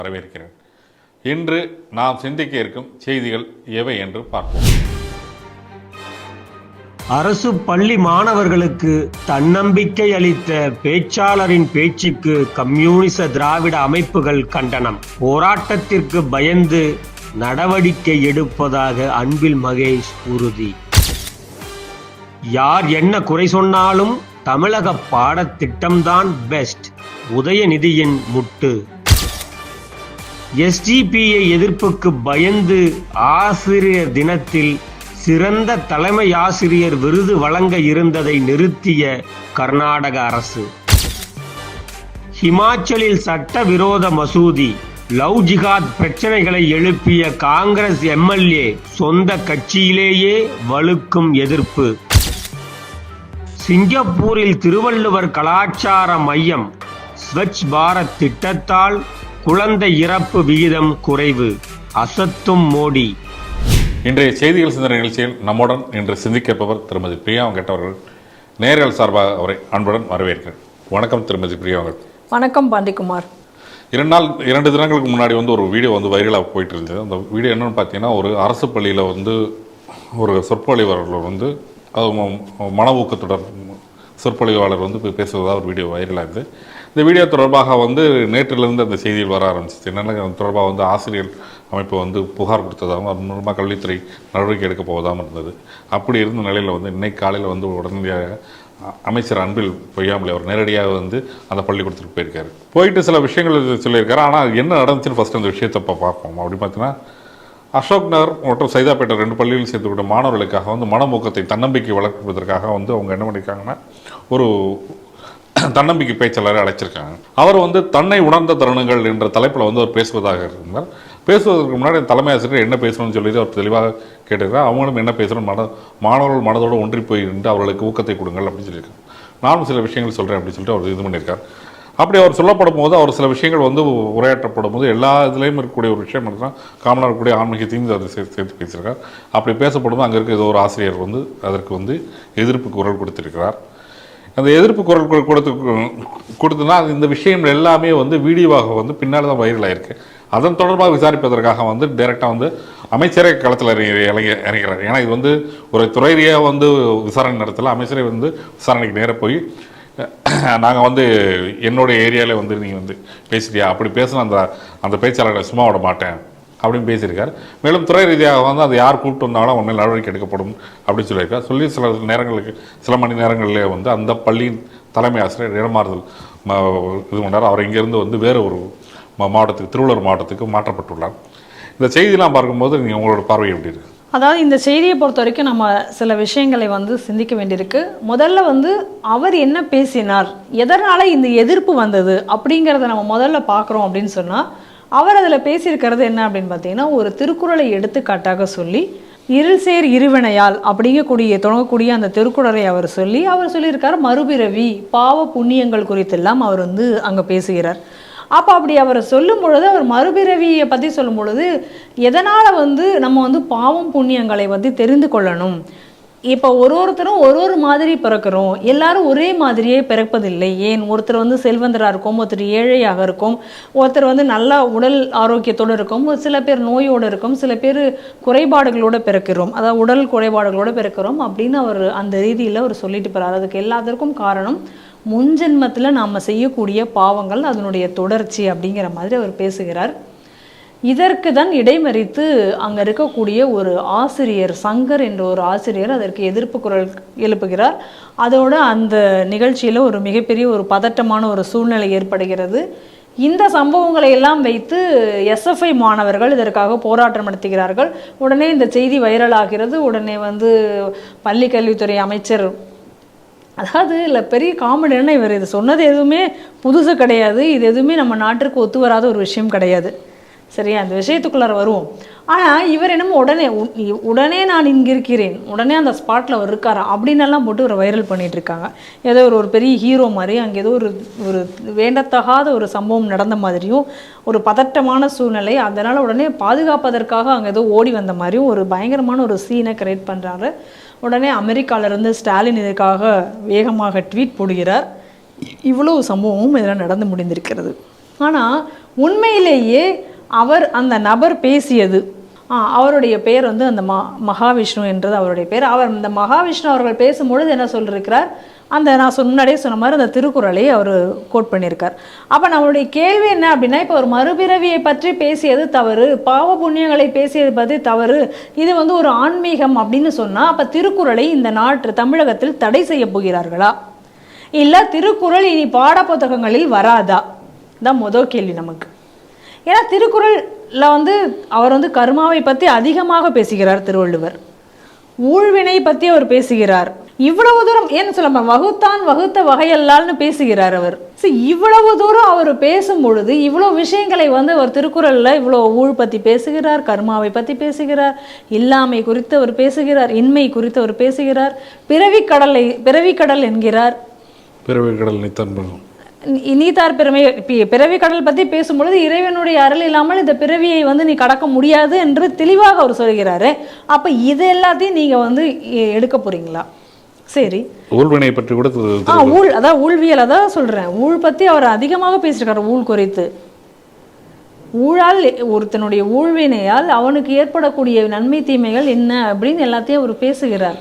வரவேற்கிறேன். இன்று நாம் சிந்திக்க இருக்கும் செய்திகள் எவை என்று பார்ப்போம். அரசு பள்ளி மாணவர்களுக்கு தன்னம்பிக்கை அளித்த பேச்சாளரின் பேச்சுக்கு கம்யூனிச திராவிட அமைப்புகள் கண்டனம். போராட்டத்திற்கு பயந்து நடவடிக்கை எடுப்பதாக அன்பில் மகேஷ் உறுதி. யார் என்ன குறை சொன்னாலும் தமிழக பாடத்திட்டம்தான் பெஸ்ட், உதயநிதியின் முட்டு. எஸ்டிபிஐ எதிர்ப்புக்கு பயந்து ஆசிரியர் தினத்தில் சிறந்த தலைமை ஆசிரியர் விருது வழங்க இருந்ததை நிறுத்திய கர்நாடக அரசு. ஹிமாச்சலில் சட்டவிரோத மசூதி, லவ் ஜிகாத் பிரச்சனைகளை எழுப்பிய காங்கிரஸ் எம்எல்ஏ சொந்த கட்சியிலேயே வலுக்கும் எதிர்ப்பு. சிங்கப்பூரில் திருவள்ளுவர் கலாச்சார மையம் ஸ்வச் பாரத் திட்டத்தால் குழந்தை இறப்பு விகிதம் குறைவு, அசத்தும் மோடி. இன்றைய செய்திகள் சிந்தனை நிகழ்ச்சியில் நம்முடன் இன்று சிந்திக்கப்பவர் திருமதி பிரியா வெங்கட் அவர்கள். நேரல் சார்பாக அவரை அன்புடன் வரவேற்கிறேன். வணக்கம் திருமதி பிரியா வெங்கட். வணக்கம் பாண்டிக்குமார். 2 தினங்களுக்கு முன்னாடி ஒரு வீடியோ வைரலாக போயிட்டு இருந்தது. அந்த வீடியோ என்னன்னு பார்த்தீங்கன்னா, ஒரு அரசு பள்ளியில் ஒரு சொற்பொழிவாளர் அது மன ஊக்கத்துடன் சொற்பொழிவாளர் பேசுவதாக ஒரு வீடியோ வைரலாக இருந்தது. இந்த வீடியோ தொடர்பாக நேற்றிலிருந்து அந்த செய்தியில் வர ஆரம்பிச்சிச்சு. என்னென்ன தொடர்பாக ஆசிரியர் அமைப்பு புகார் கொடுத்ததாகவும் அது மூலமாக கல்வித்துறை நடவடிக்கை எடுக்க போவதாகவும் இருந்தது. அப்படி இருந்த நிலையில் இன்னைக்கு காலையில் உடனடியாக அமைச்சர் அன்பில் பொய்யாமொழி அவர் நேரடியாக அந்த பள்ளிக்கூடத்துக்கு போயிருக்காரு. போயிட்டு சில விஷயங்கள் சொல்லியிருக்காரு. ஆனால் என்ன நடந்துச்சுன்னு ஃபஸ்ட்டு அந்த விஷயத்தை பார்ப்போம். அப்படி பார்த்தீங்கன்னா, அசோக் நகர் மற்றும் சைதாப்பேட்டை 2 பள்ளியில் சேர்த்துக்கிட்ட மாணவர்களுக்காக மனமூக்கத்தை தன்னம்பிக்கை வளர்ப்பதற்காக அவங்க என்ன பண்ணியிருக்காங்கன்னா, ஒரு தன்னம்பிக்கை பேச்சாளரை அழைச்சிருக்காங்க. அவர் தன்னை உணர்ந்த தருணங்கள் என்ற தலைப்பில் அவர் பேசுவதாக இருந்தார். பேசுவதற்கு முன்னாடி தலைமை ஆசிரியர் என்ன பேசணும்னு சொல்லிட்டு அவர் தெளிவாக கேட்டிருக்கார். அவங்களும் என்ன பேசணும், மாணவர்கள் மனதோடு ஒன்றி போய் நின்று அவர்களுக்கு ஊக்கத்தை கொடுங்கள் அப்படின்னு சொல்லியிருக்காங்க. நானும் சில விஷயங்கள் சொல்கிறேன் அப்படின்னு சொல்லிட்டு அவர் இது பண்ணியிருக்கார். அப்படி அவர் சொல்லப்படும் போது அவர் சில விஷயங்கள் உரையாற்றப்படும் போது எல்லா இதுலேயும் இருக்கக்கூடிய ஒரு விஷயம் தான் காமனாக இருக்கக்கூடிய ஆன்மீகத்தையும் அதை சேர்த்து பேசியிருக்கார். அப்படி பேசப்படும் அங்கே இருக்க ஏதோ ஒரு ஆசிரியர் அதற்கு எதிர்ப்பு குரல் கொடுத்திருக்கிறார். அந்த எதிர்ப்பு குரல் கொடுத்துனா இந்த விஷயங்கள் எல்லாமே வீடியோவாக பின்னால் தான் வைரல் ஆயிருக்கு. அதன் தொடர்பாக விசாரிப்பதற்காக டைரெக்டாக அமைச்சரே களத்தில் இறங்கிறார். ஏன்னா இது ஒரு துறை ரீதியாக விசாரணை நடத்தல. அமைச்சரே விசாரணைக்கு நேராக போய் நாங்கள் என்னுடைய ஏரியாவில் நீங்கள் பேசிட்டியா, அப்படி பேசினா அந்த பேச்சாளரை சும்மா விட மாட்டேன் அப்படின்னு பேசியிருக்கார். மேலும் துறை ரீதியாக அது யார் கூப்பிட்டு வந்தாலும் அவங்க மேல் நடவடிக்கை எடுக்கப்படும் அப்படின்னு சொல்லியிருக்கார். சொல்லி சில மணி நேரங்களிலே அந்த பள்ளியின் தலைமை ஆசிரியர் இடமாறுதல் இது பண்ணார். அவர் இங்கேருந்து வேறு ஒரு மாவட்டத்துக்கு, திருவள்ளூர் மாவட்டத்துக்கு மாற்றப்பட்டுள்ளார். இந்த செய்தியெல்லாம் பார்க்கும்போது நீங்கள் உங்களோட பார்வை எப்படி இருக்குது? அதாவது இந்த செய்தியை பொறுத்த வரைக்கும் நம்ம சில விஷயங்களை சிந்திக்க வேண்டியிருக்கு. முதல்ல அவர் என்ன பேசினார், எதனால் இந்த எதிர்ப்பு வந்தது அப்படிங்கிறத நம்ம முதல்ல பார்க்குறோம் அப்படின்னு சொன்னால், அவர் அதில் பேசியிருக்கிறது என்ன அப்படின்னு பார்த்தீங்கன்னா, ஒரு திருக்குறளை எடுத்துக்காட்டாக சொல்லி இருள் சேர் இருவினையால் தொடங்கக்கூடிய அந்த திருக்குறளை அவர் சொல்லியிருக்கார். மறுபிறவி, பாவ புண்ணியங்கள் குறித்தெல்லாம் அவர் அங்கே பேசுகிறார். அப்போ அப்படி அவர் சொல்லும் பொழுது, அவர் மறுபிறவியை பற்றி சொல்லும் பொழுது, எதனால் நம்ம பாவம் புண்ணியங்களை தெரிந்து கொள்ளணும். இப்போ ஒருத்தரும் ஒரு மாதிரி பிறக்கிறோம், எல்லாரும் ஒரே மாதிரியே பிறப்பதில்லை. ஏன் ஒருத்தர் செல்வந்தராக இருக்கும், ஒருத்தர் ஏழையாக இருக்கும், ஒருத்தர் நல்ல உடல் ஆரோக்கியத்தோடு இருக்கும், சில பேர் நோயோடு இருக்கும், சில பேர் குறைபாடுகளோடு பிறக்கிறோம், அதாவது உடல் குறைபாடுகளோடு பிறக்கிறோம் அப்படின்னு அவர் அந்த ரீதியில் அவர் சொல்லிட்டு போகிறார். அதுக்கு எல்லாத்திற்கும் காரணம் முன்ஜென்மத்தில் நாம் செய்யக்கூடிய பாவங்கள், அதனுடைய தொடர்ச்சி அப்படிங்கிற மாதிரி அவர் பேசுகிறார். இதற்கு தான் இடைமறித்து அங்கே இருக்கக்கூடிய ஒரு ஆசிரியர், சங்கர் என்ற ஒரு ஆசிரியர் அதற்கு எதிர்ப்பு குரல் எழுப்புகிறார். அதோடு அந்த நிகழ்ச்சியில் ஒரு மிகப்பெரிய ஒரு பதட்டமான ஒரு சூழ்நிலை ஏற்படுகிறது. இந்த சம்பவங்களை எல்லாம் வைத்து எஸ்எஃப்ஐ மாணவர்கள் இதற்காக போராட்டம் நடத்துகிறார்கள். உடனே இந்த செய்தி வைரலாகிறது. உடனே பள்ளி கல்வித்துறை அமைச்சர், அதாவது இல்லை பெரிய காமெடியான, இவர் இது சொன்னது எதுவுமே புதுசு கிடையாது, இது எதுவுமே நம்ம நாட்டிற்கு ஒத்து வராத ஒரு விஷயம் கிடையாது. சரியா, அந்த விஷயத்துக்குள்ளார வருவோம். ஆனால் இவர் என்னமோ உடனே நான் இங்கே இருக்கிறேன், உடனே அந்த ஸ்பாட்டில் அவர் இருக்காரா அப்படின்னெல்லாம் போட்டு ஒரு வைரல் பண்ணிகிட்டு இருக்காங்க. ஏதோ ஒரு பெரிய ஹீரோ மாதிரி, அங்கே ஏதோ ஒரு வேண்டத்தகாத ஒரு சம்பவம் நடந்த மாதிரியும், ஒரு பதட்டமான சூழ்நிலை, அதனால் உடனே பாதுகாப்பதற்காக அங்கே ஏதோ ஓடி வந்த மாதிரியும் ஒரு பயங்கரமான ஒரு சீனை கிரியேட் பண்ணுறாரு. உடனே அமெரிக்காவிலிருந்து ஸ்டாலின் இதற்காக வேகமாக ட்வீட் போடுகிறார். இவ்வளோ சம்பவமும் இதெல்லாம் நடந்து முடிந்திருக்கிறது. ஆனால் உண்மையிலேயே அவர் அந்த நபர் பேசியது அவருடைய பேர் வந்து அந்த மகாவிஷ்ணு என்றது அவருடைய பேர். அவர் இந்த மகாவிஷ்ணு அவர்கள் பேசும்பொழுது என்ன சொல்லியிருக்கிறார், அந்த நான் முன்னாடியே சொன்ன மாதிரி அந்த திருக்குறளை அவர் கோட் பண்ணியிருக்கார். அப்போ நம்மளுடைய கேள்வி என்ன அப்படின்னா, இப்போ ஒரு மறுபிறவியை பற்றி பேசியது தவறு, பாவ புண்ணியங்களை பேசியது பற்றி தவறு, இது வந்து ஒரு ஆன்மீகம் அப்படின்னு சொன்னால் அப்போ திருக்குறளை இந்த தமிழகத்தில் தடை செய்ய போகிறார்களா, இல்லை திருக்குறள் இனி பாடப்புத்தகங்களில் வராதா தான் முதல் கேள்வி நமக்கு. ஏன்னா திருக்குறளில் வந்து அவர் வந்து கர்மாவை பற்றி அதிகமாக பேசுகிறார் திருவள்ளுவர், ஊழ்வினை பற்றி அவர் பேசுகிறார். இவ்வளவு தூரம் ஏன்னு சொல்ல வகுத்தான் வகுத்த வகையல்லால்னு பேசுகிறார் அவர். இவ்வளவு தூரம் அவர் பேசும் பொழுது இவ்வளோ விஷயங்களை வந்து அவர் திருக்குறளில் இவ்வளோ ஊழ் பற்றி பேசுகிறார், கர்மாவை பற்றி பேசுகிறார், இல்லாமை குறித்து அவர் பேசுகிறார், இன்மை குறித்து அவர் பேசுகிறார், பிறவிக்கடல் என்கிறார், பிறவிக்கடல் நீத்தார் பிறவிக்கடல் பற்றி பேசும்பொழுது இறைவனுடைய அருள் இல்லாமல் இந்த பிறவியை வந்து நீ கடக்க முடியாது என்று தெளிவாக அவர் சொல்கிறாரு. அப்போ இது எல்லாத்தையும் நீங்கள் வந்து எடுக்க போறீங்களா? சரி, ஊழ்வினை பற்றி கூட அதான் ஊழ்வியல், அதான் சொல்கிறேன், ஊழ் பற்றி அவர் அதிகமாக பேசியிருக்காரு. ஊழ் குறித்து, ஊழால் ஒருத்தனுடைய ஊழ்வினையால் அவனுக்கு ஏற்படக்கூடிய நன்மை தீமைகள் என்ன அப்படின்னு எல்லாத்தையும் அவர் பேசுகிறார்.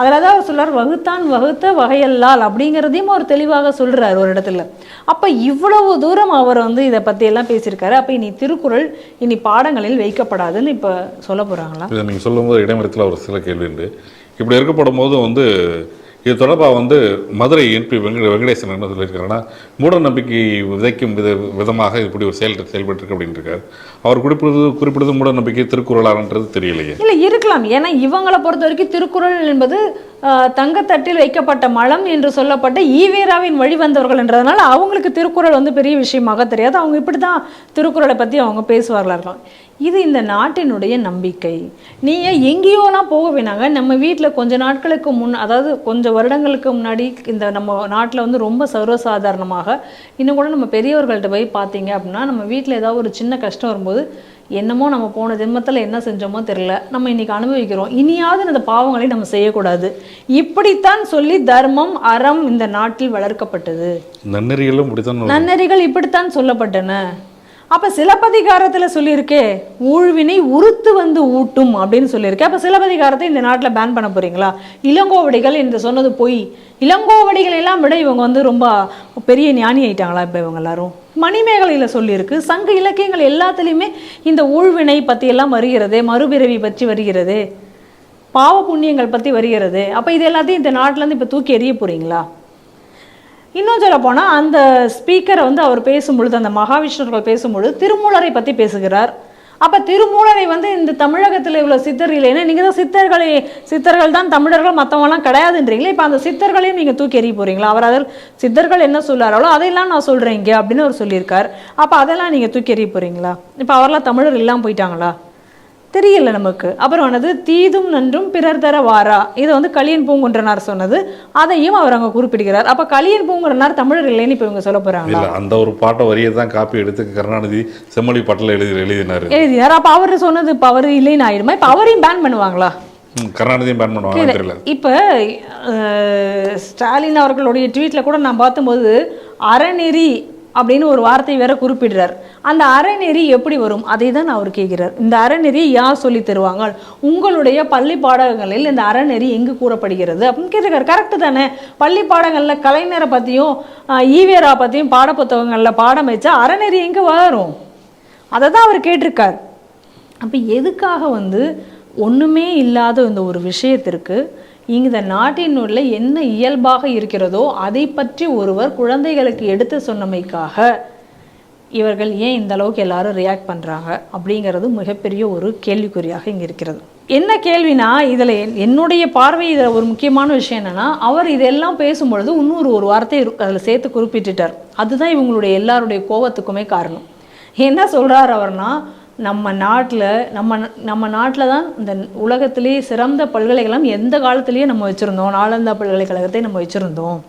அதில் தான் அவர் சொல்கிறார், வகுத்தான் வகுத்த வகையல்லால் அப்படிங்கிறதையும் அவர் தெளிவாக சொல்கிறார் ஒரு இடத்துல. அப்போ இவ்வளவு தூரம் அவர் வந்து இதை பற்றியெல்லாம் பேசியிருக்காரு. அப்போ இனி திருக்குறள் இனி பாடங்களில் வைக்கப்படாதுன்னு இப்போ சொல்ல போகிறாங்களா? இதை நீங்கள் சொல்லும்போது இடைமரத்தில் ஒரு சில கேள்வி உண்டு. இப்படி இருக்கப்படும் போது வந்து இது தொடர்பாக வந்து மதுரை என்பி வெங்கடேசன் என்ன சொல்லியிருக்காருன்னா, மூட நம்பிக்கை விதைக்கும் விதமாக இப்படி ஒரு செயல்பட்டு அப்படின்னு இருக்காரு. அவர் குறிப்பிடுறது மூட நம்பிக்கை திருக்குறளான்றது தெரியலையே. இல்லை, இருக்கலாம். ஏன்னா இவங்களை பொறுத்த வரைக்கும் திருக்குறள் என்பது தங்கத்தட்டில் வைக்கப்பட்ட மலம் என்று சொல்லப்பட்ட ஈவேராவின் வழி வந்தவர்கள் என்றதுனால அவங்களுக்கு திருக்குறள் வந்து பெரிய விஷயமாக தெரியாது. அவங்க இப்படி தான் திருக்குறளை பற்றி அவங்க பேசுவார்களா இருக்கலாம். இது இந்த நாட்டினுடைய நம்பிக்கை. நீங்கள் எங்கேயோலாம் போக வேணாங்க, நம்ம வீட்டில் கொஞ்ச நாட்களுக்கு அதாவது கொஞ்சம் வருடங்களுக்கு முன்னாடி இந்த நம்ம நாட்டில் வந்து ரொம்ப சர்வசாதாரணமாக இன்னும் கூட நம்ம பெரியவர்கள்ட்ட போய் பார்த்தீங்க அப்படின்னா, நம்ம வீட்டில் ஏதாவது ஒரு சின்ன கஷ்டம் வரும்போது என்னமோ நம்ம போன ஜென்மத்தில் என்ன செஞ்சோமோ தெரியல, நம்ம இன்னைக்கு அனுபவிக்கிறோம், இனியாவது அந்த பாவங்களை நம்ம செய்யக்கூடாது, இப்படித்தான் சொல்லி தர்மம் அறம் இந்த நாட்டில் வளர்க்கப்பட்டது. நன்னெறிகள் இப்படித்தான் சொல்லப்பட்டன. அப்போ சிலப்பதிகாரத்தில் சொல்லியிருக்கே ஊழ்வினை உறுத்து வந்து ஊட்டும் அப்படின்னு சொல்லியிருக்கேன். அப்போ சிலப்பதிகாரத்தை இந்த நாட்டில் பேன் பண்ண போறீங்களா? இளங்கோவடிகள் என்று சொன்னது பொய். இளங்கோவடிகள் எல்லாம் விட இவங்க வந்து ரொம்ப பெரிய ஞானி ஆயிட்டாங்களா இப்போ இவங்க எல்லாரும்? மணிமேகலையில் சொல்லியிருக்கு, சங்க இலக்கியங்கள் எல்லாத்துலேயுமே இந்த ஊழ்வினை பற்றியெல்லாம் வருகிறது, மறுபிறவி பற்றி வருகிறது, பாவ புண்ணியங்கள் பற்றி வருகிறது. அப்போ இது எல்லாத்தையும் இந்த நாட்டிலேருந்து இப்போ தூக்கி எறிய போகிறீங்களா? இன்னும் சொல்ல போனால் அந்த ஸ்பீக்கரை வந்து அவர் பேசும்பொழுது, அந்த மகாவிஷ்ணுர்கள் பேசும்பொழுது திருமூலரை பற்றி பேசுகிறார். அப்போ திருமூலரை வந்து இந்த தமிழகத்தில் இவ்வளோ சித்தர் இல்லைன்னா நீங்கள் தான் சித்தர்கள் தான் தமிழர்கள், மற்றவங்களாம் கிடையாதுன்றீங்களே. இப்போ அந்த சித்தர்களையும் நீங்கள் தூக்கி எறிய போகிறீங்களா? அவர் அதில் சித்தர்கள் என்ன சொல்கிறாரோ அதையெல்லாம் நான் சொல்கிறேன் இங்கே அப்படின்னு அவர் சொல்லியிருக்கார். அப்போ அதெல்லாம் நீங்கள் தூக்கி எறிய போகிறீங்களா? இப்போ அவரெல்லாம் தமிழர் இல்லாமல் போயிட்டாங்களா? தெரியல நமக்கு. அப்புறம் ஆனது தீதும் நன்றும் பிறர் தர வாரா, இதை வந்து கலியன் பூங்குன்றனார் சொன்னது, அதையும் அவர் அங்கே குறிப்பிடுகிறார். அப்போ கலியன் பூங்குன்றனார் தமிழர் இல்லைன்னு இப்போ இவங்க சொல்ல போகிறாங்க. அந்த ஒரு பாட்டை வரியை தான் காப்பி எடுத்து கருணாநிதி செம்மொழி பாட்டில் எழுதினார். அப்போ அவர் சொன்னது இப்போ அவர் இல்லைன்னு ஆயிடுமா? இப்போ அவரையும் பேன் பண்ணுவாங்களா? கருணாநிதியும் பேன் பண்ணுவாங்க. இப்போ ஸ்டாலின் அவர்களுடைய ட்வீட்டில் கூட நான் பார்த்தும்போது அறநெறி அப்படின்னு ஒரு வார்த்தை வேற குறிப்பிடுறார். அந்த அறநெறி எப்படி வரும் அதை தான் அவர் கேட்கிறார். இந்த அறநெறியை யார் சொல்லி தருவாங்க? உங்களுடைய பள்ளி பாடங்களில் இந்த அறநெறி எங்கு கூறப்படுகிறது அப்படின்னு கேட்டிருக்காரு. கரெக்டு தானே? பள்ளி பாடங்களில் கலைஞரை பற்றியும் ஈவேரா பற்றியும் பாடப்புத்தகங்களில் பாடம் வச்சா அறநெறி எங்கே வரும்? அதை தான் அவர் கேட்டிருக்கார். அப்போ எதுக்காக வந்து ஒன்றுமே இல்லாத இந்த ஒரு விஷயத்திற்கு இந்த நாட்டினுள்ள என்ன இயல்பாக இருக்கிறதோ அதை பற்றி ஒருவர் குழந்தைகளுக்கு எடுத்து சொன்னமைக்காக இவர்கள் ஏன் இந்த அளவுக்கு எல்லாரும் ரியாக்ட் பண்ணுறாங்க அப்படிங்கிறது மிகப்பெரிய ஒரு கேள்விக்குறியாக இங்கே இருக்கிறது. என்ன கேள்வினா, இதில் என்னுடைய பார்வை இதில் ஒரு முக்கியமான விஷயம் என்னென்னா, அவர் இதெல்லாம் பேசும்பொழுது ஒரு வார்த்தை அதில் சேர்த்து குறிப்பிட்டுட்டார். அதுதான் இவங்களுடைய எல்லாருடைய கோபத்துக்குமே காரணம். என்ன சொல்கிறார் அவர்னா, நம்ம நாட்டில் தான் இந்த உலகத்திலேயே சிறந்த பல்கலைக்கழகம் எந்த காலத்திலேயே நம்ம வச்சுருந்தோம். நாலந்தா பல்கலைக்கழகத்தை நம்ம வச்சுருந்தோம்.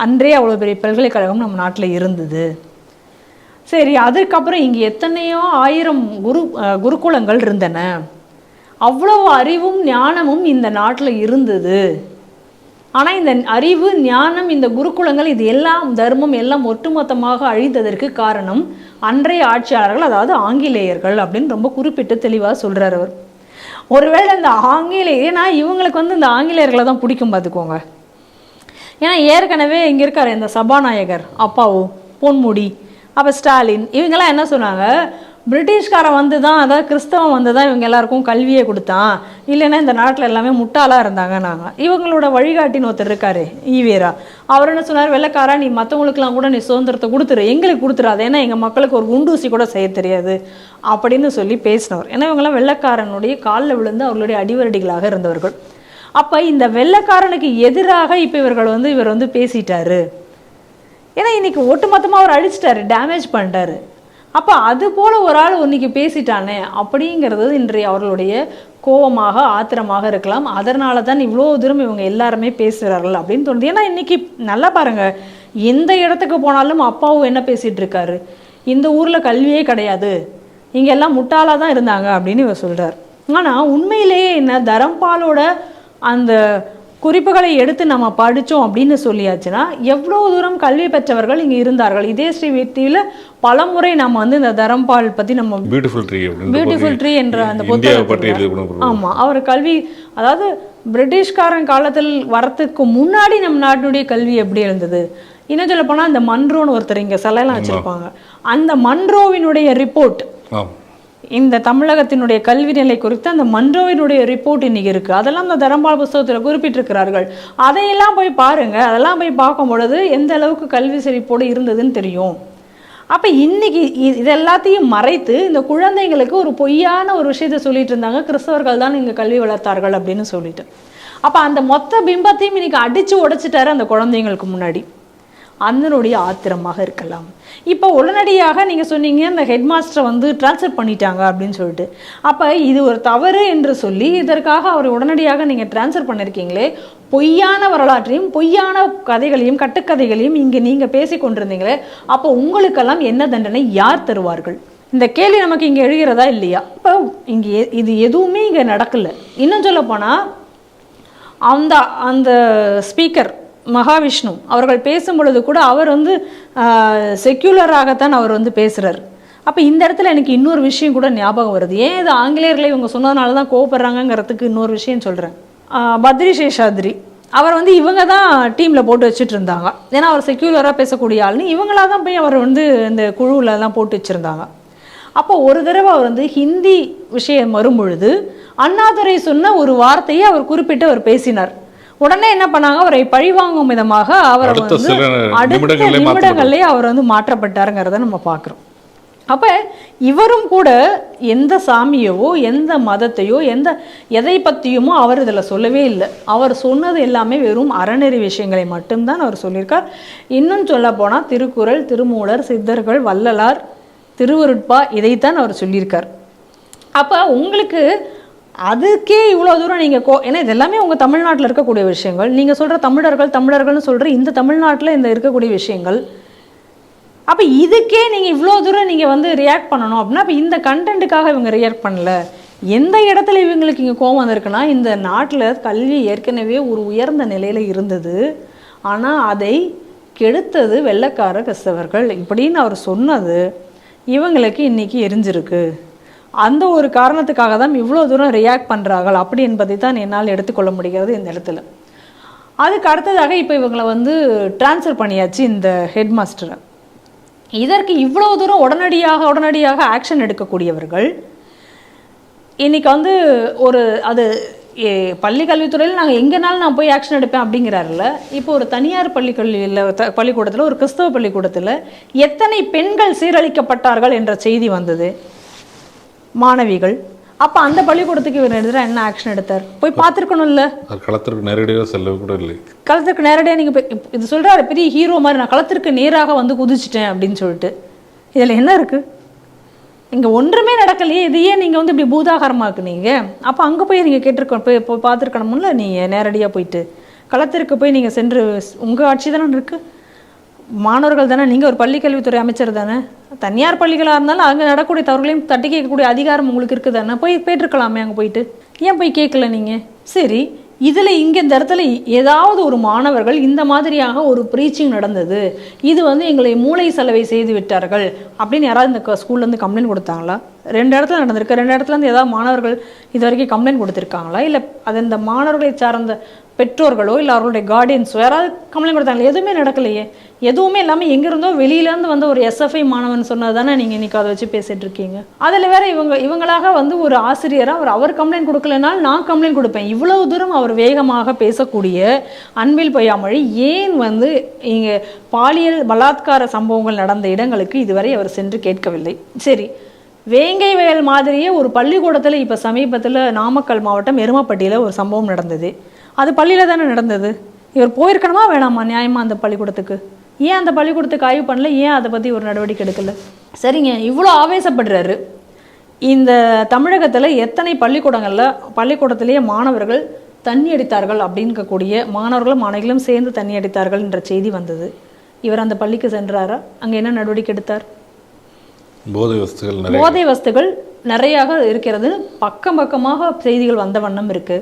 அன்றே அவ்வளோ பெரிய பல்கலைக்கழகம் நம்ம நாட்டில் இருந்தது. சரி, அதுக்கப்புறம் இங்கே எத்தனையோ ஆயிரம் குருகுலங்கள் இருந்தன. அவ்வளோ அறிவும் ஞானமும் இந்த நாட்டில் இருந்தது. ஆனால் இந்த அறிவு, ஞானம், இந்த குருகுலங்கள், இது எல்லாம் தர்மம் எல்லாம் ஒட்டுமொத்தமாக அழிந்ததற்கு காரணம் அன்றைய ஆட்சியாளர்கள், அதாவது ஆங்கிலேயர்கள் அப்படின்னு ரொம்ப குறிப்பிட்டு தெளிவாக சொல்கிறார் அவர். ஒருவேளை இந்த ஆங்கிலேயர், ஏன்னா இவங்களுக்கு வந்து இந்த ஆங்கிலேயர்களை தான் பிடிக்கும் பார்த்துக்கோங்க. ஏன்னா ஏற்கனவே இங்கே இருக்கார் இந்த சபாநாயகர் அப்பாவு, பொன்முடி, அப்போ ஸ்டாலின், இவங்கெல்லாம் என்ன சொன்னாங்க, பிரிட்டிஷ்காரன் வந்து தான், அதாவது கிறிஸ்தவம் வந்து தான் இவங்க எல்லாருக்கும் கல்வியை கொடுத்தான், இல்லைன்னா இந்த நாட்டில் எல்லாமே முட்டாளாக இருந்தாங்க. நாங்கள் இவங்களோட வழிகாட்டின்னு ஒருத்தர் இருக்காரு ஈவேரா, அவர் என்ன சொன்னார், வெள்ளைக்காரா நீ மற்றவங்களுக்குலாம் கூட நீ சுதந்திரத்தை கொடுத்துரு, எங்களுக்கு கொடுத்துறாது, ஏன்னா எங்கள் மக்களுக்கு ஒரு குண்டூசி கூட செய்ய தெரியாது அப்படின்னு சொல்லி பேசினவர். ஏன்னா இவங்கெல்லாம் வெள்ளைக்காரனுடைய காலில் விழுந்து அவர்களுடைய அடிவரடிகளாக இருந்தவர்கள். அப்போ இந்த வெள்ளைக்காரனுக்கு எதிராக இப்போ இவர் வந்து பேசிட்டாரு. ஏன்னா இன்னைக்கு ஒட்டுமொத்தமாக அவர் அழிச்சிட்டாரு, டேமேஜ் பண்ணிட்டாரு. அப்போ அது போல் ஒரு ஆள் இன்னைக்கு பேசிட்டானே அப்படிங்கிறது இன்றைய அவர்களுடைய கோபமாக, ஆத்திரமாக இருக்கலாம். அதனால தான் இவ்வளோ தூரம் இவங்க எல்லாருமே பேசுகிறார்கள் அப்படின்னு தோணுது. ஏன்னா இன்னைக்கு நல்லா பாருங்கள், எந்த இடத்துக்கு போனாலும் அப்பாவும் என்ன பேசிகிட்டு இருக்காரு, இந்த ஊரில் கல்வியே கிடையாது, இங்கே எல்லாம் முட்டாளாக தான் இருந்தாங்க அப்படின்னு இவர் சொல்கிறார். ஆனால் உண்மையிலேயே என்ன, தரம்பாலோட அந்த குறிப்புகளை எடுத்து நம்ம படித்தோம் அப்படின்னு சொல்லியாச்சுன்னா எவ்வளோ தூரம் கல்வி பெற்றவர்கள் இங்கே இருந்தார்கள். இதே ஸ்ரீ டிவியில் பல முறை நம்ம வந்து இந்த தரம்பால் பற்றி நம்ம பியூட்டிஃபுல் ட்ரீ என்ற அந்த புத்தகத்தை, ஆமாம், அவர் கல்வி, அதாவது பிரிட்டிஷ்காரன் காலத்தில் வரத்துக்கு முன்னாடி நம்ம நாட்டினுடைய கல்வி எப்படி இருந்தது, இன்னும் சொல்ல போனால் அந்த மன்ரோன்னு ஒருத்தர் இங்கே சிலையெல்லாம் வச்சுருப்பாங்க, அந்த மன்ரோவினுடைய ரிப்போர்ட், இந்த தமிழகத்தினுடைய கல்வி நிலை குறித்து அந்த மன்றோவினுடைய ரிப்போர்ட் இன்னைக்கு இருக்கு. அதெல்லாம் இந்த தரம்பால் புத்தகத்தில் குறிப்பிட்டிருக்கிறார்கள். அதையெல்லாம் போய் பாருங்க. அதெல்லாம் போய் பார்க்கும் பொழுது எந்த அளவுக்கு கல்வி செழிப்போடு இருந்ததுன்னு தெரியும். அப்போ இன்னைக்கு இது எல்லாத்தையும் மறைத்து இந்த குழந்தைங்களுக்கு ஒரு பொய்யான ஒரு விஷயத்தை சொல்லிட்டு இருந்தாங்க, கிறிஸ்தவர்கள் தான் இங்கே கல்வி வளர்த்தார்கள் அப்படின்னு சொல்லிட்டு. அப்போ அந்த மொத்த பிம்பத்தையும் இன்னைக்கு அடிச்சு உடைச்சிட்டாரு அந்த குழந்தைங்களுக்கு முன்னாடி. அதனுடைய ஆத்திரமாக இருக்கலாம். இப்போ உடனடியாக நீங்கள் சொன்னீங்க இந்த ஹெட் மாஸ்டரை வந்து டிரான்ஸ்ஃபர் பண்ணிட்டாங்க அப்படின்னு சொல்லிட்டு. அப்போ இது ஒரு தவறு என்று சொல்லி இதற்காக அவர் உடனடியாக நீங்கள் டிரான்ஸ்ஃபர் பண்ணியிருக்கீங்களே, பொய்யான வரலாற்றையும் பொய்யான கதைகளையும் கட்டுக்கதைகளையும் இங்கே நீங்கள் பேசி கொண்டிருந்தீங்களே, அப்போ உங்களுக்கெல்லாம் என்ன தண்டனை யார் தருவார்கள்? இந்த கேள்வி நமக்கு இங்கே எழுகிறதா இல்லையா? இப்போ இங்கே இது எதுவுமே இங்கே நடக்கலை. இன்னும் சொல்ல போனால் அந்த ஸ்பீக்கர் மகாவிஷ்ணு அவர்கள் பேசும் பொழுது கூட அவர் வந்து செக்யூலராகத்தான் அவர் வந்து பேசுகிறார். அப்போ இந்த இடத்துல எனக்கு இன்னொரு விஷயம் கூட ஞாபகம் வருது. ஏன் இது ஆங்கிலேயர்களை இவங்க சொன்னதுனால தான் கோவப்படுறாங்கிறதுக்கு இன்னொரு விஷயம் சொல்கிறேன். பத்ரி சேஷாத்ரி அவர் வந்து இவங்க தான் டீமில் போட்டு வச்சுட்டு இருந்தாங்க. ஏன்னா அவர் செக்யூலராக பேசக்கூடிய ஆள்னு இவங்களாக தான் போய் அவர் வந்து இந்த குழுவிலலாம் போட்டு வச்சுருந்தாங்க. அப்போ ஒரு தடவை அவர் வந்து ஹிந்தி விஷயம் வரும்பொழுது அண்ணாதுரை சொன்ன ஒரு வார்த்தையை அவர் குறிப்பிட்டு அவர் பேசினார். உடனே என்ன பண்ணாங்க, அவரை பழிவாங்கும் விதமாக அவர் வந்து அடுத்த நிமிடங்களே அவர் வந்து மாற்றப்பட்டாருங்கிறத நம்ம பார்க்குறோம். அப்போ இவரும் கூட எந்த சாமியவோ எந்த மதத்தையோ எதை பற்றியுமோ அவர் இதில் சொல்லவே இல்லை. அவர் சொன்னது எல்லாமே வெறும் அறநெறி விஷயங்களை மட்டும்தான் அவர் சொல்லியிருக்கார். இன்னும் சொல்ல போனால் திருக்குறள், திருமூலர், சித்தர்கள், வள்ளலார், திருவருட்பா, இதைத்தான் அவர் சொல்லியிருக்கார். அப்போ உங்களுக்கு அதுக்கே இவ்வளோ தூரம் நீங்கள் ஏன்னா இது எல்லாமே உங்கள் தமிழ்நாட்டில் இருக்கக்கூடிய விஷயங்கள். நீங்கள் சொல்கிற தமிழர்கள்னு சொல்கிற இந்த தமிழ்நாட்டில் இந்த இருக்கக்கூடிய விஷயங்கள். அப்போ இதுக்கே நீங்கள் இவ்வளோ தூரம் நீங்கள் வந்து ரியாக்ட் பண்ணணும் அப்படின்னா, அப்போ இந்த கண்டென்ட்டுக்காக இவங்க ரியாக்ட் பண்ணல. எந்த இடத்துல இவங்களுக்கு இங்கே கோவம் வந்திருக்குன்னா, இந்த நாட்டில் கல்வி ஏற்கனவே ஒரு உயர்ந்த நிலையில் இருந்தது, ஆனால் அதை கெடுத்தது வெள்ளைக்கார கிறிஸ்தவர்கள் இப்படின்னு அவர் சொன்னது இவங்களுக்கு இன்றைக்கி எரிஞ்சிருக்கு. அந்த ஒரு காரணத்துக்காக தான் இவ்வளோ தூரம் ரியாக்ட் பண்ணுறார்கள் அப்படி என்பதை தான் என்னால் எடுத்துக்கொள்ள முடிகிறது இந்த இடத்துல. அதுக்கு அடுத்ததாக இப்போ இவங்களை வந்து டிரான்ஸ்ஃபர் பண்ணியாச்சு இந்த ஹெட் மாஸ்டரை. இதற்கு இவ்வளோ தூரம் உடனடியாக ஆக்ஷன் எடுக்கக்கூடியவர்கள் இன்றைக்கி வந்து அது பள்ளி கல்வித்துறையில் நாங்கள் எங்கேனாலும் நான் போய் ஆக்ஷன் எடுப்பேன் அப்படிங்கிறாருல்ல. இப்போ ஒரு தனியார் பள்ளிக்கூடத்தில், ஒரு கிறிஸ்தவ பள்ளிக்கூடத்தில் எத்தனை பெண்கள் சீரழிக்கப்பட்டார்கள் என்ற செய்தி வந்தது, மாணவிகள். அப்போ அந்த பள்ளிக்கூடத்துக்கு இவர் எதிராக என்ன ஆக்ஷன் எடுத்தார்? போய் பார்த்துருக்கணும்ல. களத்திற்கு நேரடியாக செல்ல கூட இல்லை. களத்திற்கு நேரடியாக நீங்கள் இது சொல்கிறாரு பெரிய ஹீரோ மாதிரி, நான் களத்திற்கு நேராக வந்து குதிச்சிட்டேன் அப்படின்னு சொல்லிட்டு. இதில் என்ன இருக்குது? இங்கே ஒன்றுமே நடக்கலையே, இதையே நீங்கள் வந்து இப்படி பூதாகரமாக்குனீங்க. அப்போ அங்கே போய் நீங்கள் போய் பார்த்துருக்கணும்ல. நீங்கள் நேரடியாக போயிட்டு களத்திற்கு போய் நீங்கள் சென்று, உங்கள் ஆட்சி தானே இருக்குது, மாணவர்கள் தானே, நீங்கள் ஒரு பள்ளிக்கல்வித்துறை அமைச்சர் தானே, தனியார் பள்ளிகளாக இருந்தாலும் அங்கே நடக்கக்கூடிய தவறுகளையும் தட்டி கேட்கக்கூடிய அதிகாரம் உங்களுக்கு இருக்குது தானே, போயிட்டுருக்கலாமே. அங்கே போயிட்டு ஏன் போய் கேட்கல நீங்கள்? சரி, இதில் இங்கே இந்த இடத்துல ஏதாவது ஒரு மாணவர்கள் இந்த மாதிரியாக ஒரு ப்ரீச்சிங் நடந்தது, இது வந்து எங்களை மூளை செலவை செய்து விட்டார்கள் அப்படின்னு யாராவது இந்த ஸ்கூல்லேருந்து கம்ப்ளைண்ட் கொடுத்தாங்களா? 2 இடத்துல நடந்திருக்கு. 2 இடத்துலேருந்து ஏதாவது மாணவர்கள் இது வரைக்கும் கம்ப்ளைண்ட் கொடுத்துருக்காங்களா? இல்லை அது இந்த மாணவர்களை சார்ந்த பெற்றோர்களோ இல்லை அவர்களுடைய கார்டியன்ஸோ யாராவது கம்ப்ளைண்ட் கொடுத்தாங்களா? எதுவுமே நடக்கலையே. எதுவுமே இல்லாமல் எங்கேருந்தோ வெளியிலேருந்து வந்து ஒரு எஸ்எஃப்ஐ மாணவன் சொன்னது தானே நீங்கள் இன்றைக்கி அதை வச்சு பேசிகிட்டு இருக்கீங்க. அதில் வேற இவங்களாக வந்து ஒரு ஆசிரியராக அவர் கம்ப்ளைண்ட் கொடுக்கலனாலும் நான் கம்ப்ளைண்ட் கொடுப்பேன். இவ்வளவு தூரம் அவர் வேகமாக பேசக்கூடிய அன்பில் பொய்யாமொழி ஏன் வந்து இங்கே பாலியல் பலாத்கார சம்பவங்கள் நடந்த இடங்களுக்கு இதுவரை அவர் சென்று கேட்கவில்லை? சரி, வேங்கை வயல் மாதிரியே ஒரு பள்ளிக்கூடத்தில் இப்போ சமீபத்தில் நாமக்கல் மாவட்டம் எருமப்பட்டியில் ஒரு சம்பவம் நடந்தது. அது பள்ளியில் தானே நடந்தது. இவர் போயிருக்கணுமா வேணாமா நியாயமாக அந்த பள்ளிக்கூடத்துக்கு? ஏன் அந்த பள்ளிக்கூடத்துக்கு ஆய்வு பண்ணல? ஏன் அதை பற்றி ஒரு நடவடிக்கை எடுக்கல? சரிங்க, இவ்வளோ ஆவேசப்படுறாரு. இந்த தமிழகத்தில் எத்தனை பள்ளிக்கூடத்திலேயே மாணவர்கள் தண்ணி அடித்தார்கள் அப்படின்கக்கூடிய மாணவர்களும் மாணவிகளும் சேர்ந்து தண்ணி அடித்தார்கள் என்ற செய்தி வந்தது. இவர் அந்த பள்ளிக்கு சென்றாரா? அங்கே என்ன நடவடிக்கை எடுத்தார்? போதை வஸ்துகள் நிறையாக இருக்கிறது. பக்கமாக செய்திகள் வந்த வண்ணம் இருக்கு.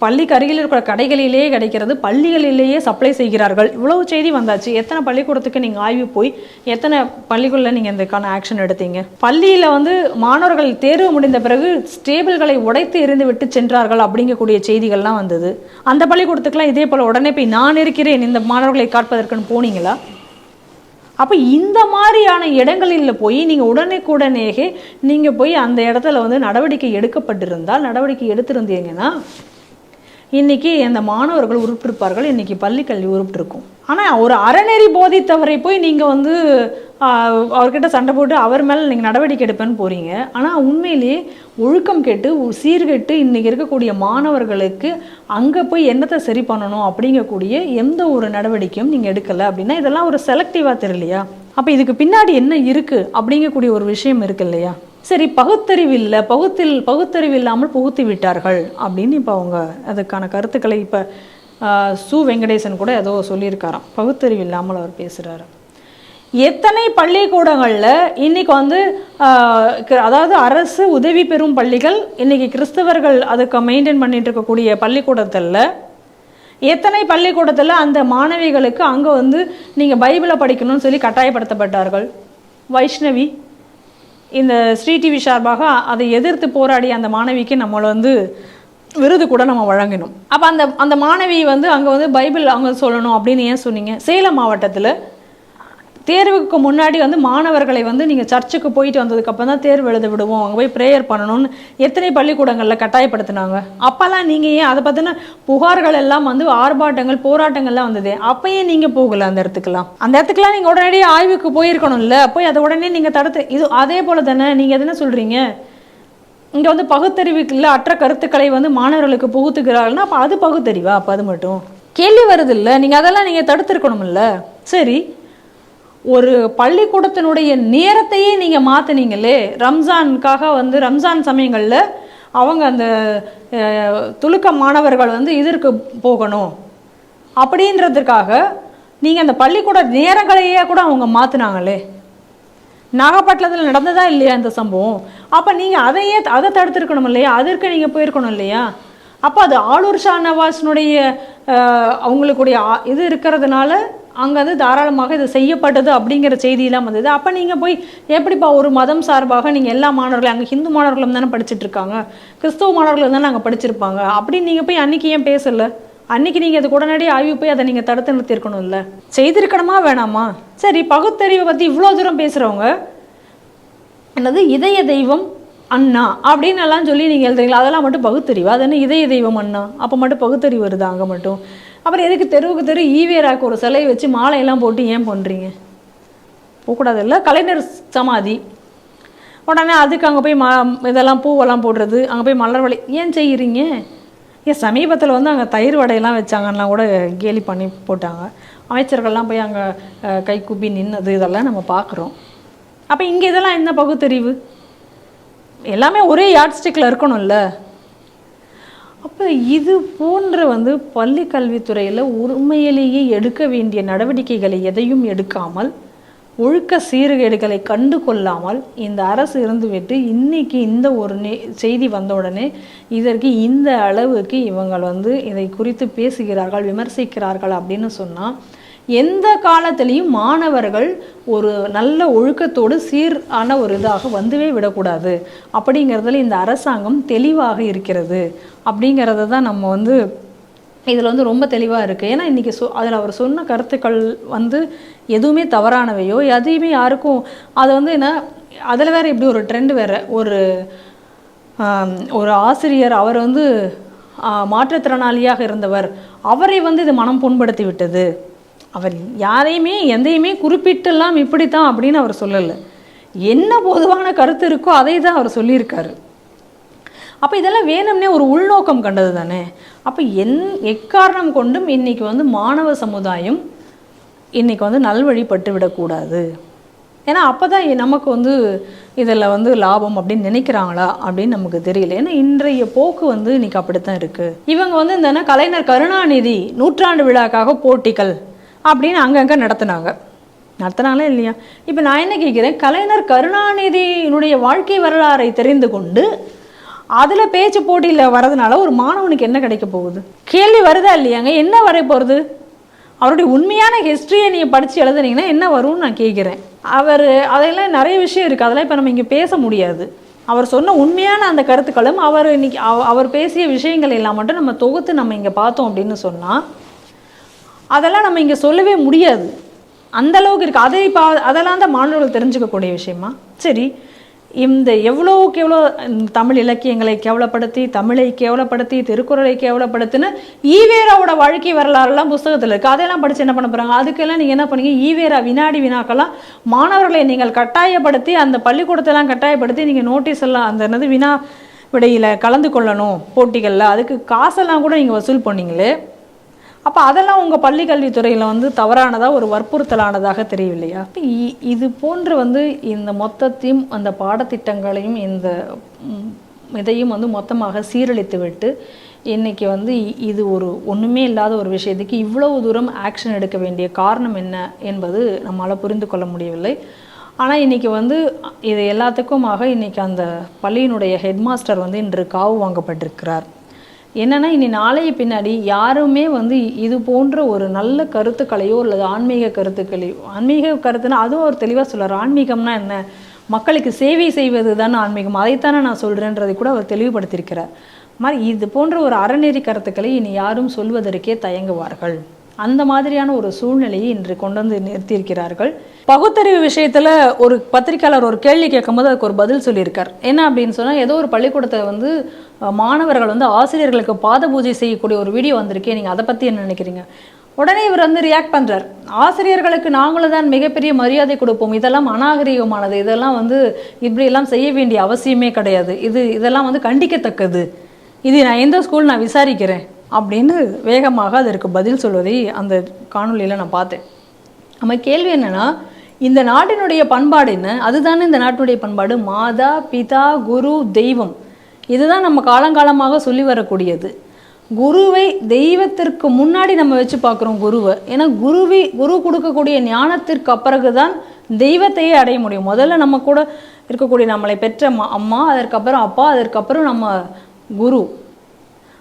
பள்ளிக்கு அருகில் இருக்கிற கடைகளிலேயே கிடைக்கிறது, பள்ளிகளிலேயே சப்ளை செய்கிறார்கள். இவ்வளவு செய்தி வந்தாச்சு. எத்தனை பள்ளிக்கூடத்துக்கு நீங்கள் ஆய்வு போய் எத்தனை பள்ளிகளில் நீங்கள் இதுக்கான ஆக்ஷன் எடுத்தீங்க? பள்ளியில் வந்து மாணவர்கள் தேர்வு முடிந்த பிறகு ஸ்டேபிள்களை உடைத்து எறிந்து விட்டு சென்றார்கள் அப்படிங்கக்கூடிய செய்திகள்லாம் வந்தது. அந்த பள்ளிக்கூடத்துக்குலாம் இதே போல் உடனே போய் நான் இருக்கிறேன் இந்த மாணவர்களை காப்பதற்குன்னு போனீங்களா? அப்போ இந்த மாதிரியான இடங்களில் போய் நீங்கள் உடனேக்குடனேயே நீங்கள் போய் அந்த இடத்துல வந்து நடவடிக்கை எடுக்கப்பட்டிருந்தால், நடவடிக்கை எடுத்திருந்தீங்கன்னா இன்றைக்கி அந்த மாணவர்கள் உருப்பிட்டிருப்பார்கள், இன்றைக்கி பள்ளிக்கல்வி உருப்பிட்டிருக்கும். ஆனால் ஒரு அறநெறி போதித்தவரை போய் நீங்கள் வந்து அவர்கிட்ட சண்டை போட்டு அவர் மேலே நீங்கள் நடவடிக்கை எடுப்பேன்னு போகிறீங்க. ஆனால் உண்மையிலேயே ஒழுக்கம் கெட்டு சீர்கெட்டு இன்றைக்கி இருக்கக்கூடிய மாணவர்களுக்கு அங்கே போய் என்னத்தை சரி பண்ணணும் அப்படிங்கக்கூடிய எந்த ஒரு நடவடிக்கையும் நீங்கள் எடுக்கலை அப்படின்னா இதெல்லாம் ஒரு செலக்டிவாக தெரியலையா? அப்போ இதுக்கு பின்னாடி என்ன இருக்குது அப்படிங்கக்கூடிய ஒரு விஷயம் இருக்கு இல்லையா? சரி, பகுத்தறிவு இல்லை, பகுத்தறிவு இல்லாமல் புகுத்தி விட்டார்கள் அப்படின்னு இப்போ அவங்க அதுக்கான கருத்துக்களை இப்போ சு வெங்கடேசன் கூட ஏதோ சொல்லியிருக்காராம். பகுத்தறிவு இல்லாமல் அவர் பேசுகிறாரு. எத்தனை பள்ளிக்கூடங்களில் இன்றைக்கி வந்து அதாவது அரசு உதவி பெறும் பள்ளிகள் இன்றைக்கி கிறிஸ்தவர்கள் அதுக்கு மெயின்டைன் பண்ணிட்டு இருக்கக்கூடிய பள்ளிக்கூடத்தில் எத்தனை பள்ளிக்கூடத்தில் அந்த மாணவிகளுக்கு அங்கே வந்து நீங்கள் பைபிளை படிக்கணும்னு சொல்லி கட்டாயப்படுத்தப்பட்டார்கள். வைஷ்ணவி இந்த ஸ்ரீ டிவி சார்பாக அதை எதிர்த்து போராடி அந்த மாணவிக்கு நம்மளை வந்து விருது கூட நம்ம வழங்கணும். அப்போ அந்த மாணவி வந்து அங்கே வந்து பைபிள் அவங்க சொல்லணும் அப்படின்னு ஏன் சொன்னீங்க? சேலம் மாவட்டத்தில் தேர்வுக்கு முன்னாடி வந்து மாணவர்களை வந்து நீங்கள் சர்ச்சுக்கு போயிட்டு வந்ததுக்கப்புறம் தான் தேர்வு எழுத விடுவோம், அங்கே போய் ப்ரேயர் பண்ணணும்னு எத்தனை பள்ளிக்கூடங்களில் கட்டாயப்படுத்தினாங்க. அப்போல்லாம் நீங்கள் ஏன் அதை பற்றின புகார்கள் எல்லாம் வந்து ஆர்ப்பாட்டங்கள் போராட்டங்கள்லாம் வந்தது, அப்போயே நீங்கள் போகல அந்த இடத்துக்குலாம் நீங்கள் உடனடியாக ஆய்வுக்கு போயிருக்கணும்ல, போய் அதை உடனே நீங்கள் தடுத்து இது அதே போல் தானே நீங்கள் எதுனா சொல்கிறீங்க? இங்கே வந்து பகுத்தறிவுக்குள்ள அற்ற கருத்துக்களை வந்து மாணவர்களுக்கு புகுத்துக்கிறார்கள்னா அப்போ அது பகுத்தறிவா? அப்போ அது மட்டும் கேள்வி வருது இல்லை? நீங்கள் அதெல்லாம் நீங்கள் தடுத்துருக்கணும்ல. சரி, ஒரு பள்ளிக்கூடத்தினுடைய நேரத்தையே நீங்கள் மாற்றினீங்களே. ரம்ஜானுக்காக வந்து ரம்ஜான் சமயங்களில் அவங்க அந்த துலுக்க மாணவர்கள் வந்து இதற்கு போகணும் அப்படின்றதுக்காக நீங்கள் அந்த பள்ளிக்கூட நேரங்களையே கூட அவங்க மாற்றினாங்களே. நாகப்பட்டினத்தில் நடந்ததா இல்லையா இந்த சம்பவம்? அப்போ நீங்கள் அதை தடுத்துருக்கணும் இல்லையா? அதற்கு நீங்கள் போயிருக்கணும் இல்லையா? அப்போ அது ஆளூர் ஷாநவாஸ்னுடைய அவங்களுக்குடைய இது இருக்கிறதுனால அங்கே வந்து தாராளமாக இது செய்யப்பட்டது அப்படிங்கிற செய்தியெல்லாம் வந்தது. அப்போ நீங்கள் போய் எப்படிப்பா ஒரு மதம் சார்பாக நீங்கள் எல்லா மாணவர்களும் அங்கே ஹிந்து மாணவர்களும் தானே படிச்சுட்டு இருக்காங்க, கிறிஸ்தவ மாணவர்களும் தானே அங்கே படிச்சிருப்பாங்க, அப்படின்னு நீங்கள் போய் அன்றைக்கி ஏன் பேசலை? அன்றைக்கி நீங்கள் அது உடனடி ஆய்வு போய் அதை நீங்கள் தடுத்து நிறுத்திருக்கணும் இல்லை? செய்திருக்கணுமா வேணாமா? சரி, பகுத்தறிவை பற்றி இவ்வளோ தூரம் பேசுகிறவங்க என்னது இதய தெய்வம் அண்ணா அப்படின்னு எல்லாம் சொல்லி நீங்கள் எழுதுறீங்களா? அதெல்லாம் மட்டும் பகுத்தறிவு? அது என்ன இதய தெய்வம் அண்ணா? அப்போ மட்டும் பகுத்தறிவு வருதா அங்கே மட்டும்? அப்புறம் எதுக்கு தெருவுக்கு தெரு ஈவேராக்கு ஒரு சிலையை வச்சு மாலையெல்லாம் போட்டு ஏன் பண்ணுறீங்க? போகக்கூடாது இல்லை? கலைஞர் சமாதி உடனே அதுக்கு அங்கே போய் இதெல்லாம் பூவெல்லாம் போடுறது, அங்கே போய் மலர் வழி ஏன் செய்கிறீங்க? ஏன் சமீபத்தில் வந்து அங்கே தயிர் வடையெல்லாம் வச்சாங்கன்னா கூட கேலி பண்ணி போட்டாங்க. அமைச்சர்கள்லாம் போய் அங்கே கை கூப்பி நின்னது இதெல்லாம் நம்ம பார்க்குறோம். அப்போ இங்கே இதெல்லாம் என்ன பகுத்தறிவு? எல்லாமே ஒரே யார்ட் ஸ்டிக்கில் இருக்கணும்ல. அப்போ இது போன்ற வந்து பள்ளி கல்வித்துறையில் உண்மையிலேயே எடுக்க வேண்டிய நடவடிக்கைகளை எதையும் எடுக்காமல் ஒழுக்க சீர்கேடுகளை கண்டு கொள்ளாமல் இந்த அரசு இருந்துவிட்டு இன்னைக்கு இந்த ஒரு செய்தி வந்த உடனே இதற்கு இந்த அளவுக்கு இவங்கள் வந்து இதை குறித்து பேசுகிறார்கள், விமர்சிக்கிறார்கள் அப்படின்னு சொன்னால் எந்த காலத்திலையும் மாணவர்கள் ஒரு நல்ல ஒழுக்கத்தோடு சீரான ஒரு இதாக வந்துவே விடக்கூடாது அப்படிங்கிறதுல இந்த அரசாங்கம் தெளிவாக இருக்கிறது அப்படிங்கிறத தான் நம்ம வந்து இதில் வந்து ரொம்ப தெளிவாக இருக்குது. ஏன்னா இன்றைக்கி அதில் அவர் சொன்ன கருத்துக்கள் வந்து எதுவுமே தவறானவையோ எதையுமே யாருக்கும் அது வந்து என்ன, அதில் வேறு இப்படி ஒரு ட்ரெண்ட் வேறு, ஒரு ஆசிரியர் அவர் வந்து மாற்றுத்திறனாளியாக இருந்தவர், அவரை வந்து இது மனம் புண்படுத்தி விட்டது, அவர் யாரையுமே எதையுமே குறிப்பிட்டெல்லாம் இப்படித்தான் அப்படின்னு அவர் சொல்லலை, என்ன பொதுவான கருத்து இருக்கோ அதை தான் அவர் சொல்லியிருக்காரு. அப்போ இதெல்லாம் வேணும்னே ஒரு உள்நோக்கம் கண்டது தானே. அப்போ எக்காரணம் கொண்டும் இன்றைக்கி வந்து மாணவ சமுதாயம் இன்றைக்கி வந்து நல்வழிப்பட்டு விடக்கூடாது. ஏன்னா அப்போ தான் நமக்கு வந்து இதில் வந்து லாபம் அப்படின்னு நினைக்கிறாங்களா அப்படின்னு நமக்கு தெரியல. ஏன்னா இன்றைய போக்கு வந்து இன்றைக்கி அப்படித்தான் இருக்குது. இவங்க வந்து இந்த கலைஞர் கருணாநிதி 100ஆண்டு விழாக்காக போட்டிகள் அப்படின்னு அங்கங்கே நடத்தினாங்களே இல்லையா? இப்போ நான் என்ன கேட்குறேன், கலைஞர் கருணாநிதியினுடைய வாழ்க்கை வரலாறை தெரிந்து கொண்டு அதில் பேச்சு போட்டியில் வரதுனால ஒரு மாணவனுக்கு என்ன கிடைக்க போகுது? கேள்வி வருதா இல்லையாங்க? என்ன வர போகிறது? அவருடைய உண்மையான ஹிஸ்ட்ரியை நீங்கள் படித்து எழுதுனீங்கன்னா என்ன வரும்னு நான் கேட்குறேன். அதையெல்லாம் நிறைய விஷயம் இருக்குது, அதெல்லாம் இப்போ நம்ம இங்கே பேச முடியாது. அவர் சொன்ன உண்மையான அந்த கருத்துக்களும் அவர் பேசிய விஷயங்கள் எல்லாம் மட்டும் நம்ம தொகுத்து நம்ம இங்கே பார்த்தோம் அப்படின்னு சொன்னால் அதெல்லாம் நம்ம இங்கே சொல்லவே முடியாது, அந்தளவுக்கு இருக்குது. அதெல்லாம் தான் மாணவர்கள் தெரிஞ்சுக்கக்கூடிய விஷயமா? சரி, இந்த எவ்வளோக்கு எவ்வளோ தமிழ் இலக்கியங்களை கேவலப்படுத்தி, தமிழை கேவலப்படுத்தி, திருக்குறளை கேவலப்படுத்தின ஈவேராவோட வாழ்க்கை வரலாறுலாம் புஸ்தகத்தில் இருக்குது. அதையெல்லாம் படித்து என்ன பண்ண போகிறாங்க? அதுக்கெல்லாம் நீங்கள் என்ன பண்ணீங்க, ஈவேரா வினாடி வினாக்கெல்லாம் மாணவர்களை நீங்கள் கட்டாயப்படுத்தி, அந்த பள்ளிக்கூடத்தெல்லாம் கட்டாயப்படுத்தி நீங்கள் நோட்டீஸ் எல்லாம் அந்த வினா விடையில் கலந்து கொள்ளணும் போட்டிகளில், அதுக்கு காசெல்லாம் கூட நீங்கள் வசூல் பண்ணீங்களே. அப்போ அதெல்லாம் உங்கள் பள்ளி கல்வித்துறையில் வந்து தவறானதாக ஒரு வற்புறுத்தலானதாக தெரியவில்லையா? இது போன்று வந்து இந்த மொத்தத்தையும் அந்த பாடத்திட்டங்களையும் இந்த இதையும் வந்து மொத்தமாக சீரழித்து விட்டு இன்றைக்கி வந்து இது ஒரு ஒன்றுமே இல்லாத ஒரு விஷயத்துக்கு இவ்வளவு தூரம் ஆக்ஷன் எடுக்க வேண்டிய காரணம் என்ன என்பது நம்மளால் புரிந்து கொள்ள முடியவில்லை. ஆனால் இன்றைக்கி வந்து இது எல்லாத்துக்குமாக இன்றைக்கி அந்த பள்ளியினுடைய ஹெட்மாஸ்டர் வந்து இன்று காவு வாங்கப்பட்டிருக்கிறார். என்னென்னா இனி நாளைய பின்னாடி யாருமே வந்து இது போன்ற ஒரு நல்ல கருத்துக்களையோ அல்லது ஆன்மீக கருத்துக்களையோ, ஆன்மீக கருத்துன்னா அதுவும் ஒரு தெளிவாக சொல்கிறார். ஆன்மீகம்னா என்ன? மக்களுக்கு சேவை செய்வது தானே ஆன்மீகம், அதைத்தானே நான் சொல்கிறேன்றதை கூட அவர் தெளிவுபடுத்தியிருக்கிறார். மாதிரி இது போன்ற ஒரு அறநெறி கருத்துக்களை இனி யாரும் சொல்வதற்கே தயங்குவார்கள். அந்த மாதிரியான ஒரு சூழ்நிலையை இன்று கொண்டு வந்து நிறுத்தியிருக்கிறார்கள். பகுத்தறிவு விஷயத்தில் ஒரு பத்திரிக்கையாளர் ஒரு கேள்வி கேட்கும்போது அதுக்கு ஒரு பதில் சொல்லியிருக்கார். என்ன அப்படின்னு சொன்னால், ஏதோ ஒரு பள்ளிக்கூடத்தில் வந்து மாணவர்கள் வந்து ஆசிரியர்களுக்கு பாத பூஜை செய்யக்கூடிய ஒரு வீடியோ வந்திருக்கே, நீங்கள் அதை பற்றி என்ன நினைக்கிறீங்க? உடனே இவர் வந்து ரியாக்ட் பண்ணுறார், ஆசிரியர்களுக்கு நாங்களும் தான் மிகப்பெரிய மரியாதை கொடுப்போம், இதெல்லாம் அநாகரிகமானது, இதெல்லாம் வந்து இப்படியெல்லாம் செய்ய வேண்டிய அவசியமே கிடையாது, இதெல்லாம் வந்து கண்டிக்கத்தக்கது, இது நான் எந்த ஸ்கூல் நான் விசாரிக்கிறேன் அப்படின்னு வேகமாக அதற்கு பதில் சொல்வதை அந்த காணொலியில் நான் பார்த்தேன். நம்ம கேள்வி என்னென்னா, இந்த நாட்டினுடைய பண்பாடு என்ன? அதுதானே இந்த நாட்டினுடைய பண்பாடு. மாதா பிதா குரு தெய்வம், இதுதான் நம்ம காலங்காலமாக சொல்லி வரக்கூடியது. குருவை தெய்வத்திற்கு முன்னாடி நம்ம வச்சு பார்க்குறோம் குருவை. ஏன்னா குரு கொடுக்கக்கூடிய ஞானத்திற்கு அப்பிறகு தான் தெய்வத்தையே அடைய முடியும். முதல்ல நம்ம கூட இருக்கக்கூடிய நம்மளை பெற்ற அம்மா, அதற்கப்புறம் அப்பா, அதற்கப்புறம் நம்ம குரு.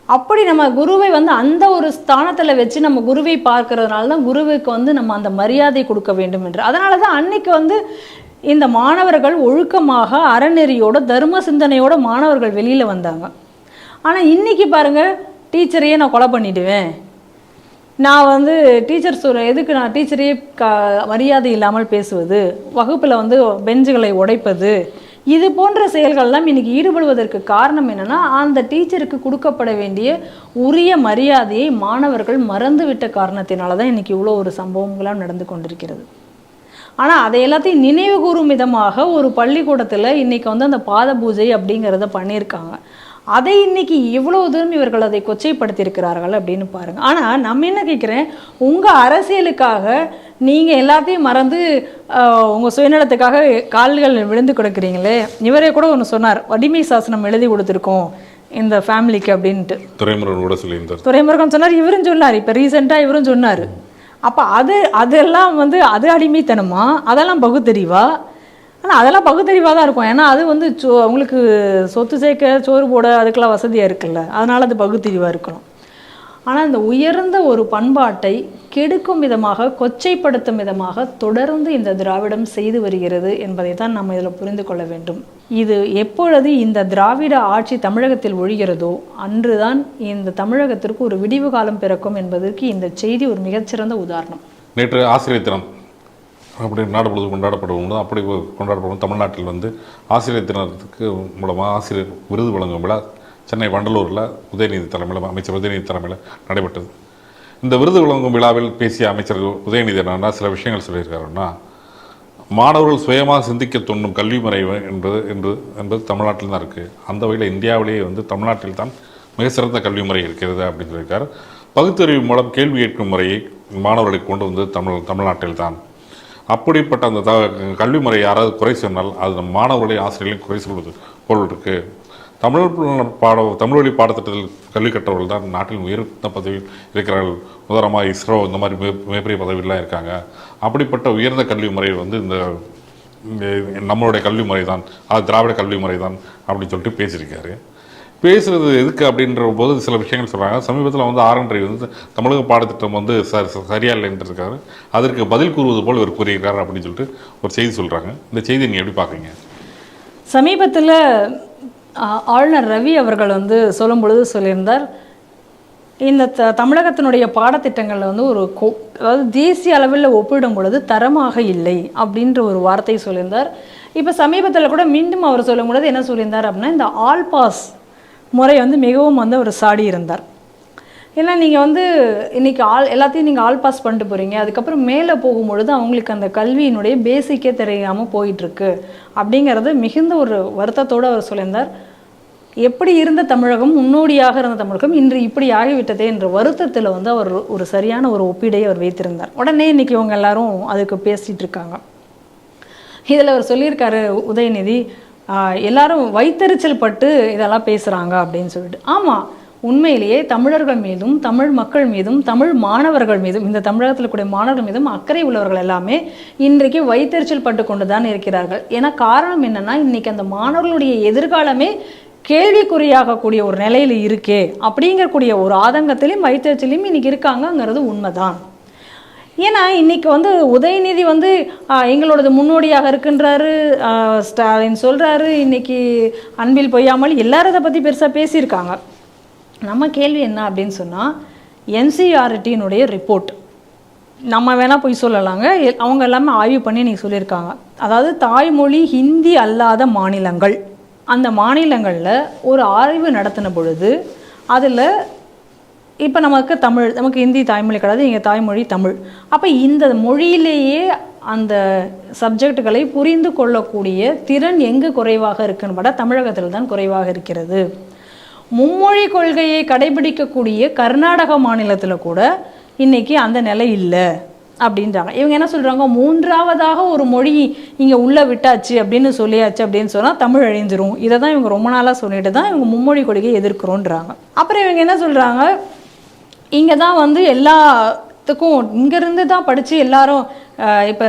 அப்படி நம்ம குருவை வந்து அந்த ஒரு ஸ்தானத்தில் வச்சு நம்ம குருவை பார்க்கறதுனால தான் குருவுக்கு வந்து நம்ம அந்த மரியாதை கொடுக்க வேண்டும் என்று. அதனால தான் அன்னைக்கு வந்து இந்த மாணவர்கள் ஒழுக்கமாக அறநெறியோட தர்ம சிந்தனையோட மாணவர்கள் வெளியில் வந்தாங்க. ஆனால் இன்றைக்கி பாருங்கள், டீச்சரையே நான் கொலை பண்ணிவிடுவேன், நான் வந்து எதுக்கு நான் டீச்சரையே மரியாதை இல்லாமல் பேசுவது, வகுப்பில் வந்து பெஞ்சுகளை உடைப்பது, இது போன்ற செயல்கள்லாம் இன்றைக்கி ஈடுபடுவதற்கு காரணம் என்னென்னா, அந்த டீச்சருக்கு கொடுக்கப்பட வேண்டிய உரிய மரியாதையை மாணவர்கள் மறந்துவிட்ட காரணத்தினால தான் இன்றைக்கி இவ்வளோ ஒரு சம்பவங்களாம் நடந்து கொண்டிருக்கிறது. ஆனால் அதை எல்லாத்தையும் நினைவு கூறும் விதமாக ஒரு பள்ளிக்கூடத்தில் இன்றைக்கி வந்து அந்த பாத பூஜை அப்படிங்கிறத பண்ணியிருக்காங்க. அதை இன்றைக்கி இவ்வளோ தூரம் இவர்கள் அதை கொச்சைப்படுத்தியிருக்கிறார்கள் அப்படின்னு பாருங்கள். ஆனால் நம்ம என்ன கேட்குறேன், உங்கள் அரசியலுக்காக நீங்கள் எல்லாத்தையும் மறந்து உங்கள் சுயநலத்துக்காக கால்கள் விழுந்து கொடுக்குறீங்களே. இவரே கூட ஒன்று சொன்னார், வடிமை சாசனம் எழுதி கொடுத்துருக்கோம் இந்த ஃபேமிலிக்கு அப்படின்ட்டு. துரைமுருகன் சொன்னார், இவரும் சொன்னார், இப்போ ரீசெண்டாக இவரும் சொன்னார். அப்போ அதெல்லாம் வந்து அது அடிமைத்தனமா, அதெல்லாம் பகுத்தறிவா? ஆனால் அதெல்லாம் பகுத்தறிவாக தான் இருக்கும். ஏன்னா அது வந்து அவங்களுக்கு சொத்து சேர்க்க சோறு போட அதுக்கெல்லாம் வசதியாக இருக்குல்ல, அதனால் அது பகுத்தறிவாக இருக்கணும். ஆனால் இந்த உயர்ந்த ஒரு பண்பாட்டை கெடுக்கும் விதமாக, கொச்சைப்படுத்தும் விதமாக தொடர்ந்து இந்த திராவிடம் செய்து வருகிறது என்பதை தான் நம்ம இதில் புரிந்து கொள்ள வேண்டும். இது எப்பொழுது இந்த திராவிட ஆட்சி தமிழகத்தில் ஒழிகிறதோ அன்றுதான் இந்த தமிழகத்திற்கு ஒரு விடிவு காலம் பிறக்கும் என்பதற்கு இந்த செய்தி ஒரு மிகச்சிறந்த உதாரணம். நேற்று ஆசிரியர் தினம் அப்படி நாடு பொழுது கொண்டாடப்படுவோம். அப்படி கொண்டாடப்படும் தமிழ்நாட்டில் வந்து ஆசிரியர் தினத்துக்கு மூலமாக ஆசிரியர் விருது வழங்கும் விழா சென்னை வண்டலூரில் உதயநிதி தலைமையில், அமைச்சர் உதயநிதி தலைமையில் நடைபெற்றது. இந்த விருது வழங்கும் விழாவில் பேசிய அமைச்சர் உதயநிதி என்னன்னா சில விஷயங்கள் சொல்லியிருக்காருன்னா, மாணவர்கள் சுயமாக சிந்திக்க தோன்றும் கல்வி முறை என்பது தமிழ்நாட்டில் தான் இருக்குது. அந்த வகையில் இந்தியாவிலேயே வந்து தமிழ்நாட்டில் தான் மிக சிறந்த கல்வி முறை இருக்கிறது அப்படின்னு சொல்லியிருக்காரு. பகுத்தறிவு மூலம் கேள்வி கேட்கும் முறையை மாணவர்களுக்கு கொண்டு வந்து தமிழ்நாட்டில் தான். அப்படிப்பட்ட அந்த கல்வி முறை யாராவது குறை சொன்னால் அது நம் மாணவர்களையும் ஆசிரியர்களையும் குறை சொல்வது போல் இருக்குது. தமிழ் வழி பாடத்திட்டத்தில் கல்வி கற்றவர்கள் தான் நாட்டில் உயர்ந்த பதவியில் இருக்கிறார்கள். உதாரணமாக இஸ்ரோ இந்த மாதிரி மிகப்பெரிய பதவியெல்லாம் இருக்காங்க. அப்படிப்பட்ட உயர்ந்த கல்வி முறை வந்து இந்த நம்மளுடைய கல்வி முறை தான், அது திராவிட கல்வி முறை தான் அப்படின்னு சொல்லிட்டு பேசியிருக்காரு. பேசுகிறது எதுக்கு அப்படின்ற போது சில விஷயங்கள் சொல்கிறாங்க. சமீபத்தில் வந்து ஆரண்டரை வந்து தமிழக பாடத்திட்டம் வந்து சரியா இல்லைன்னு இருக்காரு. அதற்கு பதில் கூறுவது போல் இவர் கூறியிருக்காரு அப்படின்னு சொல்லிட்டு ஒரு செய்தி சொல்கிறாங்க. இந்த செய்தியை நீங்கள் எப்படி பார்க்குறீங்க? சமீபத்தில் ஆளுநர் ரவி அவர்கள் வந்து சொல்லும் பொழுது சொல்லியிருந்தார், இந்த தமிழகத்தினுடைய பாடத்திட்டங்களில் வந்து அதாவது தேசிய அளவில் ஒப்பிடும் பொழுது தரமாக இல்லை அப்படின்ற ஒரு வார்த்தை சொல்லியிருந்தார். இப்போ சமீபத்தில் கூட மீண்டும் அவர் சொல்லும் பொழுது என்ன சொல்லியிருந்தார் அப்படின்னா, இந்த ஆல் பாஸ் முறை வந்து மிகவும் வந்து அவர் சாடி இருந்தார். ஏன்னா நீங்கள் வந்து இன்றைக்கி எல்லாத்தையும் நீங்கள் ஆல் பாஸ் பண்ணிட்டு போகிறீங்க, அதுக்கப்புறம் மேலே போகும்பொழுது அவங்களுக்கு அந்த கல்வியினுடைய பேசிக்கே தெரியாமல் போயிட்டுருக்கு அப்படிங்கிறது மிகுந்த ஒரு வருத்தத்தோடு அவர் சொல்லியிருந்தார். எப்படி இருந்த தமிழகம், முன்னோடியாக இருந்த தமிழகம் இன்று இப்படி ஆகிவிட்டதே என்ற வருத்தத்தில் வந்து அவர் ஒரு சரியான ஒரு ஒப்பீடை அவர் வைத்திருந்தார். உடனே இன்றைக்கி இவங்க எல்லாரும் அதுக்கு பேசிகிட்டு இருக்காங்க. இதில் அவர் சொல்லியிருக்காரு உதயநிதி, எல்லாரும் வைத்தறிச்சல் பட்டு இதெல்லாம் பேசுகிறாங்க அப்படின்னு சொல்லிட்டு. ஆமாம், உண்மையிலேயே தமிழர்கள் மீதும் தமிழ் மக்கள் மீதும் தமிழ் மாணவர்கள் மீதும் இந்த தமிழகத்தில் கூடிய மாணவர்கள் மீதும் அக்கறை உள்ளவர்கள் எல்லாமே இன்றைக்கு வைத்தறிச்சல் பட்டு கொண்டு தான் இருக்கிறார்கள். ஏன்னா காரணம் என்னென்னா, இன்றைக்கி அந்த மாணவர்களுடைய எதிர்காலமே கேள்விக்குறியாகக்கூடிய ஒரு நிலையில் இருக்கே அப்படிங்கக்கூடிய ஒரு ஆதங்கத்திலையும் வைத்தறிச்சலையும் இன்றைக்கி இருக்காங்கங்கிறது உண்மைதான். ஏன்னா இன்றைக்கி வந்து உதயநிதி வந்து எங்களோடது முன்னோடியாக இருக்குன்றாரு, ஸ்டாலின் சொல்கிறாரு, இன்றைக்கி அன்பில் பொய்யாமல் எல்லாரும் இதை பற்றி பெருசாக பேசியிருக்காங்க. நம்ம கேள்வி என்ன அப்படின்னு சொன்னால், என்சிஆர்டியினுடைய ரிப்போர்ட் நம்ம வேணால் போய் சொல்லலாங்க, அவங்க எல்லாமே ஆய்வு பண்ணி இன்றைக்கி சொல்லியிருக்காங்க. அதாவது தாய்மொழி ஹிந்தி அல்லாத மாநிலங்கள், அந்த மாநிலங்களில் ஒரு ஆய்வு நடத்தின பொழுது அதில் இப்போ நமக்கு ஹிந்தி தாய்மொழி கிடையாது, இங்கே தாய்மொழி தமிழ். அப்போ இந்த மொழியிலேயே அந்த சப்ஜெக்டுகளை புரிந்து கொள்ளக்கூடிய திறன் எங்கு குறைவாக இருக்குன்னு பார்த்தா தமிழகத்தில் தான் குறைவாக இருக்கிறது. மும்மொழி கொள்கையை கடைபிடிக்கக்கூடிய கர்நாடக மாநிலத்தில் கூட இன்றைக்கி அந்த நிலை இல்லை அப்படின்றாங்க. இவங்க என்ன சொல்கிறாங்க, மூன்றாவதாக ஒரு மொழி இங்கே உள்ளே விட்டாச்சு அப்படின்னு சொல்லியாச்சு அப்படின்னு சொன்னால் தமிழ் அழிஞ்சிரும். இதை தான் இவங்க ரொம்ப நாளாக சொல்லிட்டு தான் இவங்க மும்மொழி கொள்கையை எதிர்க்கிறோன்றாங்க. அப்புறம் இவங்க என்ன சொல்கிறாங்க, இங்கே தான் வந்து எல்லாத்துக்கும் இங்கேருந்து தான் படித்து எல்லாரும் இப்போ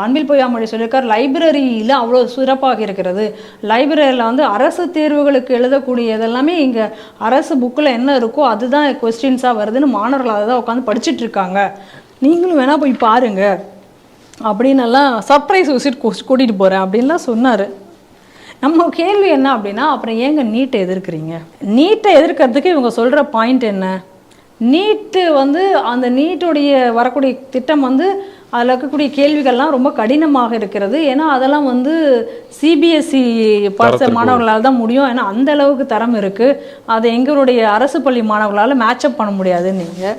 அன்பில் பொய்யாமொழி சொல்லியிருக்கார், லைப்ரரியில் அவ்வளோ சிறப்பாக இருக்கிறது. லைப்ரரியில் வந்து அரசு தேர்வுகளுக்கு எழுதக்கூடிய இதெல்லாமே இங்கே அரசு புக்கில் என்ன இருக்கோ அதுதான் கொஸ்டின்ஸாக வருதுன்னு மாணவர்கள் அதை தான் உட்காந்து படிச்சுட்ருக்காங்க, நீங்களும் வேணால் போய் பாருங்கள் அப்படின்னெல்லாம் சர்ப்ரைஸ் விசிட் கூட்டிகிட்டு போகிறேன் அப்படின்லாம் சொன்னார். நம்ம கேள்வி என்ன அப்படின்னா, அப்புறம் ஏங்க நீட்டை எதிர்க்கிறீங்க? நீட்டை எதிர்க்கிறதுக்கு இவங்க சொல்கிற பாயிண்ட் என்ன? நீட்டு வந்து அந்த நீட்டுடைய வரக்கூடிய திட்டம் வந்து அதில் இருக்கக்கூடிய கேள்விகள்லாம் ரொம்ப கடினமாக இருக்கிறது. ஏன்னா அதெல்லாம் வந்து சிபிஎஸ்சி படித்த மாணவர்களால் தான் முடியும். ஏன்னா அந்த அளவுக்கு தரம் இருக்குது, அதை எங்களுடைய அரசு பள்ளி மாணவர்களால் மேட்சப் பண்ண முடியாதுன்னு நீங்கள்.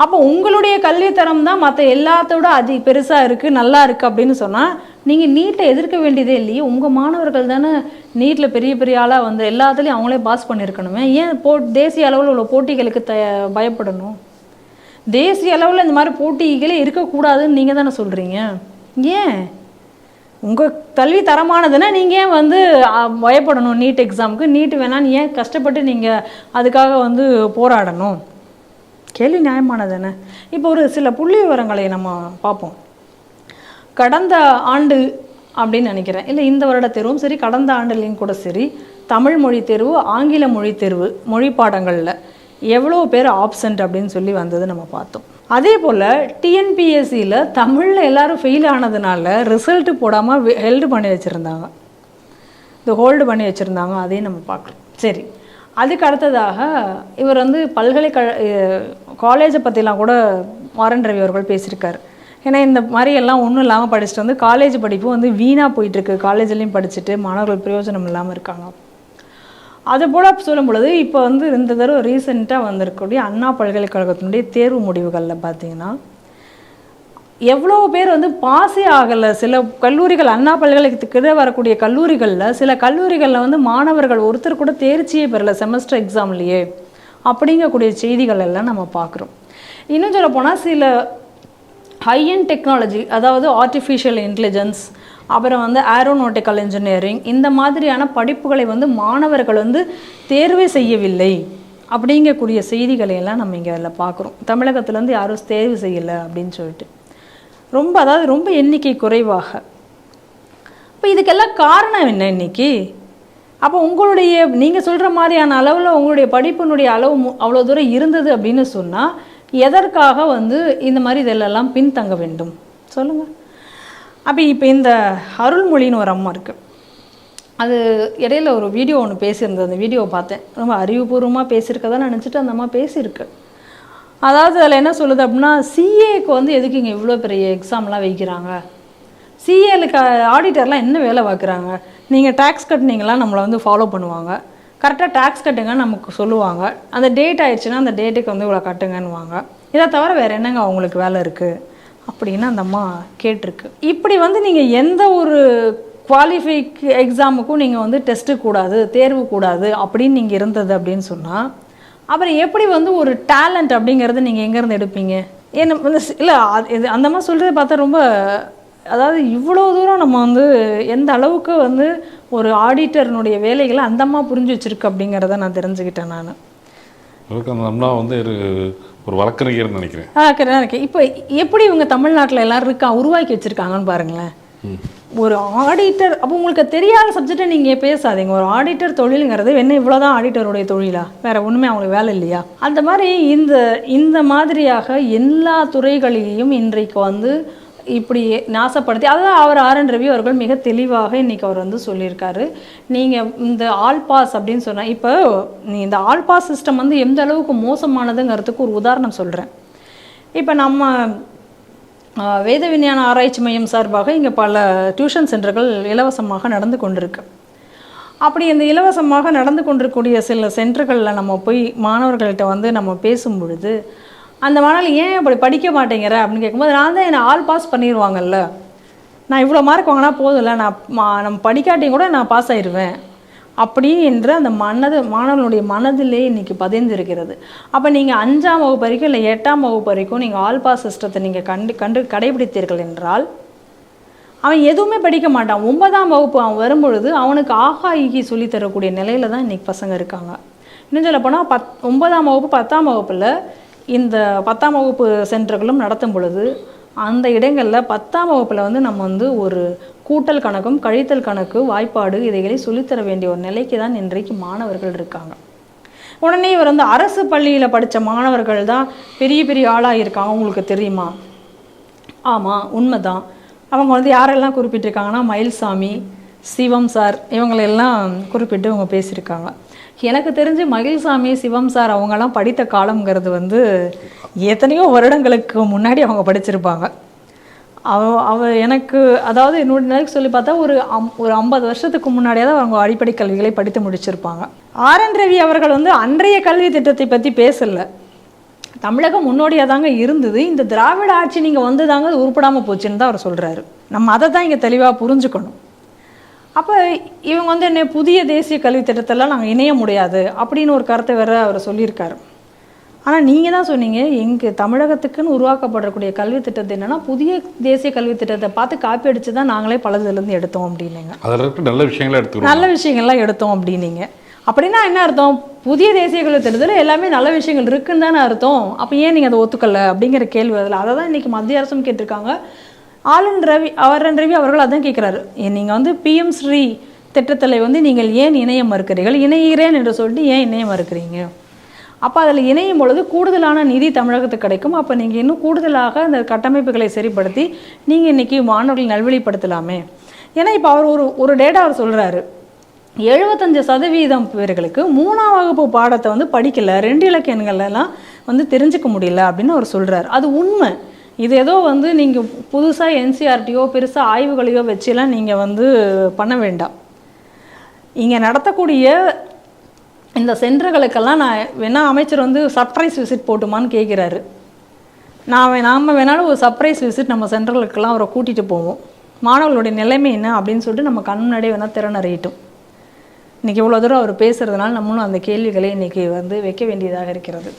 அப்போ உங்களுடைய கல்வித்தரம் தான் மற்ற எல்லாத்தோட பெருசாக இருக்குது, நல்லா இருக்குது அப்படின்னு சொன்னால் நீங்கள் நீட்டை எதிர்க்க வேண்டியதே இல்லையே. உங்கள் மாணவர்கள் தானே நீட்டில் பெரிய பெரிய ஆளாக வந்து எல்லாத்துலேயும் அவங்களே பாஸ் பண்ணியிருக்கணுமே. ஏன் தேசிய அளவில் உள்ள போட்டிகளுக்கு பயப்படணும்? தேசிய அளவில் இந்த மாதிரி போட்டிகளே இருக்கக்கூடாதுன்னு நீங்கள் தானே சொல்கிறீங்க. ஏன் உங்கள் கல்வி தரமானதுன்னா நீங்கள் ஏன் வந்து பயப்படணும் நீட் எக்ஸாமுக்கு? நீட்டு வேணான்னு ஏன் கஷ்டப்பட்டு நீங்கள் அதுக்காக வந்து போராடணும்? கேள்வி நியாயமானதானே. இப்போ ஒரு சில புள்ளி விவரங்களை நம்ம பார்ப்போம். கடந்த ஆண்டு அப்படின்னு நினைக்கிறேன், இல்லை இந்த வருட தேர்வும் சரி, கடந்த ஆண்டுலையும் கூட சரி, தமிழ் மொழி தேர்வு, ஆங்கில மொழி தேர்வு, மொழி பாடங்களில் எவ்வளோ பேர் ஆப்சண்ட் அப்படின்னு சொல்லி வந்தது நம்ம பார்த்தோம். அதே போல் டிஎன்பிஎஸ்சியில் தமிழில் எல்லாரும் ஃபெயில் ஆனதுனால ரிசல்ட்டு போடாமல் ஹெல்டு பண்ணி வச்சுருந்தாங்க, இது ஹோல்டு பண்ணி வச்சுருந்தாங்க, அதையும் நம்ம பார்க்குறோம். சரி, அதுக்கு அடுத்ததாக இவர் வந்து காலேஜை பற்றிலாம் கூட மாறன் ரவி அவர்கள் பேசியிருக்காரு. ஏன்னா இந்த மாதிரி எல்லாம் ஒன்றும் இல்லாமல் படிச்சுட்டு வந்து காலேஜ் படிப்பு வந்து வீணாக போயிட்டுருக்கு, காலேஜ்லேயும் படிச்சுட்டு மாணவர்கள் பிரயோஜனம் இல்லாமல் இருக்காங்க. அதுபோல் சொல்லும் பொழுது இப்போ வந்து இந்த தடவை ரீசெண்டாக வந்திருக்கக்கூடிய அண்ணா பல்கலைக்கழகத்தினுடைய தேர்வு முடிவுகளில் பார்த்தீங்கன்னா எவ்வளோ பேர் வந்து பாஸே ஆகலை. சில கல்லூரிகள், அண்ணா பல்கலைக்கழகத்துக்கு வரக்கூடிய கல்லூரிகளில் சில கல்லூரிகளில் வந்து மாணவர்கள் ஒருத்தர் கூட தேர்ச்சியே பெறலை செமஸ்டர் எக்ஸாம்லேயே அப்படிங்கக்கூடிய செய்திகள் எல்லாம் நம்ம பார்க்குறோம். இன்னும் சொல்ல போனால் சில ஹையண்ட் டெக்னாலஜி, அதாவது ஆர்டிஃபிஷியல் இன்டெலிஜென்ஸ், அப்புறம் வந்து ஏரோநாட்டிக்கல் இன்ஜினியரிங், இந்த மாதிரியான படிப்புகளை வந்து மாணவர்கள் வந்து தேர்வே செய்யவில்லை அப்படிங்கக்கூடிய செய்திகளை எல்லாம் நம்ம இங்கே அதில் பார்க்குறோம். தமிழகத்துலேருந்து யாரும் தேர்வு செய்யலை அப்படின்னு சொல்லிட்டு ரொம்ப எண்ணிக்கை குறைவாக. இப்போ இதுக்கெல்லாம் காரணம் என்ன இன்னைக்கு? அப்போ உங்களுடைய நீங்கள் சொல்கிற மாதிரியான அளவில் உங்களுடைய படிப்பினுடைய அளவு அவ்வளோ தூரம் இருந்தது அப்படின்னு சொன்னால் எதற்காக வந்து இந்த மாதிரி இதெல்லாம் பின்தங்க வேண்டும் சொல்லுங்கள். அப்போ இப்போ இந்த அருள்மொழின்னு ஒரு அம்மா இருக்குது, அது இடையில ஒரு வீடியோ ஒன்று பேசியிருந்தது, அந்த வீடியோவை பார்த்தேன். ரொம்ப அறிவுபூர்வமாக பேசியிருக்கதான் நினச்சிட்டு அந்த அம்மா பேசியிருக்கு. அதாவது அதில் என்ன சொல்லுது அப்படின்னா, சிஏக்கு வந்து எதுக்கு இங்கே இவ்வளோ பெரிய எக்ஸாம்லாம் வைக்கிறாங்க, சிஏலுக்கு ஆடிட்டர்லாம் என்ன வேலை பார்க்குறாங்க, நீங்கள் டேக்ஸ் கட்டினீங்களா நம்மளை வந்து ஃபாலோ பண்ணுவாங்க, கரெக்டாக டேக்ஸ் கட்டுங்கன்னு நமக்கு சொல்லுவாங்க, அந்த டேட் ஆயிடுச்சுன்னா அந்த டேட்டுக்கு வந்து இவ்வளோ கட்டுங்கன்னுவாங்க, இதை தவிர வேறு என்னங்க அவங்களுக்கு வேலை இருக்குது அப்படின்னு அந்த அம்மா கேட்டிருக்கு. இப்படி வந்து நீங்கள் எந்த ஒரு குவாலிஃபைக் எக்ஸாமுக்கும் நீங்கள் வந்து டெஸ்ட்டு கூடாது, தேர்வு கூடாது அப்படின்னு நீங்கள் இருந்தது அப்படின்னு சொன்னால் அப்புறம் எப்படி வந்து ஒரு டேலண்ட் அப்படிங்கிறது நீங்கள் எங்கேருந்து எடுப்பீங்க? ஏன்னா வந்து இல்லை இது அந்த மாதிரி சொல்கிறத பார்த்தா ரொம்ப, அதாவது இவ்வளோ தூரம் நம்ம வந்து எந்த அளவுக்கு வந்து ஒரு ஆடிட்டர்னுடைய வேலைகளை அந்த அம்மா புரிஞ்சு வச்சுருக்கு அப்படிங்கிறத நான் தெரிஞ்சுக்கிட்டேன். நான் அந்த அம்மா வந்து ஒரு வழக்கறிஞர்னு நினைக்கிறேன். நினைக்கிறேன். இப்போ எப்படி இவங்க தமிழ்நாட்டில் எல்லோரும் உருவாக்கி வச்சுருக்காங்கன்னு பாருங்களேன். ஒரு ஆடிட்டர், அப்போ உங்களுக்கு தெரியாத சப்ஜெக்டை நீங்கள் பேசாதீங்க. ஒரு ஆடிட்டர் தொழிலுங்கிறது என்ன இவ்வளோதான் ஆடிட்டருடைய தொழிலா, வேறு ஒன்றுமே அவங்களுக்கு வேலை இல்லையா? அந்த மாதிரி இந்த மாதிரியாக எல்லா துறைகளிலையும் இன்றைக்கு வந்து இப்படி நாசப்படுத்தி, அதாவது ஆர்என் ரவி அவர்கள் மிக தெளிவாக இன்றைக்கி அவர் வந்து சொல்லியிருக்காரு. நீங்கள் இந்த ஆல் பாஸ் அப்படின்னு சொன்னால், இப்போ இந்த ஆல் பாஸ் சிஸ்டம் வந்து எந்த அளவுக்கு மோசமானதுங்கிறதுக்கு ஒரு உதாரணம் சொல்கிறேன். இப்போ நம்ம வேத விஞ்ஞான ஆராய்ச்சி மையம் சார்பாக இங்கே பல டியூஷன் சென்டர்கள் இலவசமாக நடந்து கொண்டிருக்கு. அப்படி இந்த இலவசமாக நடந்து கொண்டிருக்கக்கூடிய சில சென்டர்களில் நம்ம போய் மாணவர்கள்ட்ட வந்து நம்ம பேசும் பொழுது, அந்த மாணவர்கள் ஏன் அப்படி படிக்க மாட்டேங்கிற அப்படின்னு கேட்கும்போது, நான் தான் என்னை ஆல் பாஸ் பண்ணிடுவாங்கல்ல, நான் இவ்வளோ மார்க் வாங்கினா போதில்லை, நம்ம படிக்காட்டியும் கூட நான் பாஸ் ஆயிடுவேன் அப்படி என்று அந்த மாணவர்களுடைய மனதிலே இன்றைக்கி பதிந்திருக்கிறது. அப்போ நீங்கள் 5ஆம் வகுப்பு வரைக்கும் இல்லை 8ஆம் வகுப்பு வரைக்கும் நீங்கள் ஆல் பாஸ் சிஸ்டத்தை நீங்கள் கடைபிடித்தீர்கள் என்றால் அவன் எதுவுமே படிக்க மாட்டான். 9ஆம் வகுப்பு அவன் வரும்பொழுது அவனுக்கு ஆகா ஈகி சொல்லித்தரக்கூடிய நிலையில் தான் இன்றைக்கி பசங்க இருக்காங்க. இன்னும் சொல்ல போனால் 9ஆம் வகுப்பு 10ஆம் வகுப்பில் இந்த 10ஆம் வகுப்பு சென்டர்களும் நடத்தும் பொழுது அந்த இடங்களில் 10ஆம் வகுப்பில் வந்து நம்ம வந்து ஒரு கூட்டல் கணக்கும் கழித்தல் கணக்கு வாய்ப்பாடு இதைகளை சொல்லித்தர வேண்டிய ஒரு நிலைக்கு தான் இன்றைக்கு மாணவர்கள் இருக்காங்க. உடனே இவர் வந்து அரசு பள்ளியில் படித்த மாணவர்கள் தான் பெரிய பெரிய ஆளாக இருக்காங்க, உங்களுக்கு தெரியுமா? ஆமாம், உண்மைதான். அவங்க வந்து யாரெல்லாம் குறிப்பிட்டிருக்காங்கன்னா மயில்சாமி, சிவம் சார், இவங்களெல்லாம் குறிப்பிட்டு அவங்க பேசியிருக்காங்க. எனக்கு தெரிஞ்சு மகிழ்சாமி, சிவம் சார் அவங்கெல்லாம் படித்த காலங்கிறது வந்து எத்தனையோ வருடங்களுக்கு முன்னாடி அவங்க படிச்சிருப்பாங்க. எனக்கு அதாவது என்னோட நிலைக்கு சொல்லி பார்த்தா ஒரு 50 வருஷத்துக்கு முன்னாடியே தான் அவங்க அடிப்படை கல்விகளை படித்து முடிச்சிருப்பாங்க. ஆர்என் ரவி அவர்கள் வந்து அன்றைய கல்வி திட்டத்தை பற்றி பேசலை, தமிழகம் முன்னோடியாக தாங்க இருந்தது, இந்த திராவிட ஆட்சி நீங்கள் வந்து தாங்க உருப்படாமல் போச்சுன்னு தான் அவர் சொல்கிறாரு. நம்ம அதை தான் இங்கே தெளிவாக புரிஞ்சுக்கணும். அப்போ இவங்க வந்து என்ன புதிய தேசிய கல்வி திட்டத்தெல்லாம் நாங்கள் இணைய முடியாது அப்படின்னு ஒரு கருத்தை வேறு அவர் சொல்லியிருக்காரு. ஆனால் நீங்கள் தான் சொன்னீங்க, எங்கள் தமிழகத்துக்குன்னு உருவாக்கப்படக்கூடிய கல்வி திட்டத்தை என்னென்னா புதிய தேசிய கல்வி திட்டத்தை பார்த்து காப்பி அடித்து தான் நாங்களே பலதுலேருந்து எடுத்தோம் அப்படின்னீங்க. அதில் இருக்க நல்ல விஷயங்கள்லாம் எடுத்தோம் அப்படின்னீங்க. அப்படின்னா என்ன அர்த்தம்? புதிய தேசிய கல்வி திட்டத்தில் எல்லாமே நல்ல விஷயங்கள் இருக்குன்னு தானே அர்த்தம். அப்போ ஏன் நீங்கள் அதை ஒத்துக்கல அப்படிங்கிற கேள்வி அதில். அதை தான் இன்றைக்கி மத்திய அரசும் கேட்டிருக்காங்க. ஆர்.என். ரவி அவர்கள் அதான் கேட்குறாரு. நீங்கள் வந்து பிஎம் ஸ்ரீ திட்டத்தில் வந்து நீங்கள் ஏன் இணைய மறுக்கிறீர்கள்? இணைகிறேன் என்று சொல்லிட்டு ஏன் இணைய மறுக்கிறீங்க? அப்போ அதில் இணையும் பொழுது கூடுதலான நிதி தமிழகத்துக்கு கிடைக்கும். அப்போ நீங்கள் இன்னும் கூடுதலாக அந்த கட்டமைப்புகளை சரிப்படுத்தி நீங்கள் இன்றைக்கி மாணவர்களை நல்வழிப்படுத்தலாமே. ஏன்னா இப்போ அவர் ஒரு டேட்டா அவர் சொல்கிறாரு, 75% பேர்களுக்கு 3ஆம் வகுப்பு பாடத்தை வந்து படிக்கலை, 2 இலக்க எண்கள்லாம் வந்து தெரிஞ்சுக்க முடியல அப்படின்னு அவர் சொல்கிறார். அது உண்மை. இது ஏதோ வந்து நீங்கள் புதுசாக என்சிஆர்டியோ பெருசாக ஆய்வுகளையோ வச்சுலாம் நீங்கள் வந்து பண்ண வேண்டாம். இங்கே நடத்தக்கூடிய இந்த சென்டர்களுக்கெல்லாம் நான் வேணால் அமைச்சர் வந்து சர்ப்ரைஸ் விசிட் போட்டுமான்னு கேட்குறாரு. நாம் வேணாலும் ஒரு சர்ப்ரைஸ் விசிட் நம்ம சென்டர்களுக்கெல்லாம் அவரை கூட்டிகிட்டு போவோம். மாணவர்களுடைய நிலைமை என்ன அப்படின்னு சொல்லிட்டு நம்ம கண் முன்னாடியே வேணால் திறனறியிட்டோம். இன்றைக்கி இவ்வளோ தூரம் அவர் பேசுகிறதுனால நம்மளும் அந்த கேள்விகளை இன்றைக்கி வந்து வைக்க வேண்டியதாக இருக்கிறது.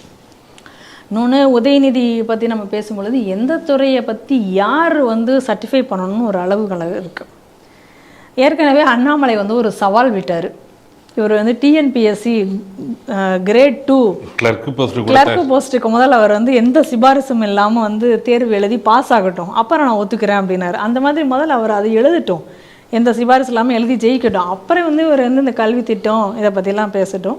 இன்னொன்று, உதயநிதி பற்றி நம்ம பேசும்பொழுது எந்த துறையை பற்றி யார் வந்து சர்டிஃபை பண்ணணும்னு ஒரு அளவுகள் இருக்குது. ஏற்கனவே அண்ணாமலை வந்து ஒரு சவால் விட்டார். இவர் வந்து டிஎன்பிஎஸ்சி கிரேட் 2 கிளர்க்கு போஸ்ட்டுக்கு முதல்ல அவர் வந்து எந்த சிபாரிசும் இல்லாமல் வந்து தேர்வு எழுதி பாஸ் ஆகட்டும், அப்புறம் நான் ஒத்துக்கிறேன் அப்படின்னாரு. அந்த மாதிரி முதல்ல அவர் அதை எழுதட்டும், எந்த சிபாரிசு இல்லாமல் எழுதி ஜெயிக்கட்டும், அப்புறம் வந்து இவர் வந்து இந்த கல்வி திட்டம் இதை பற்றிலாம் பேசட்டும்.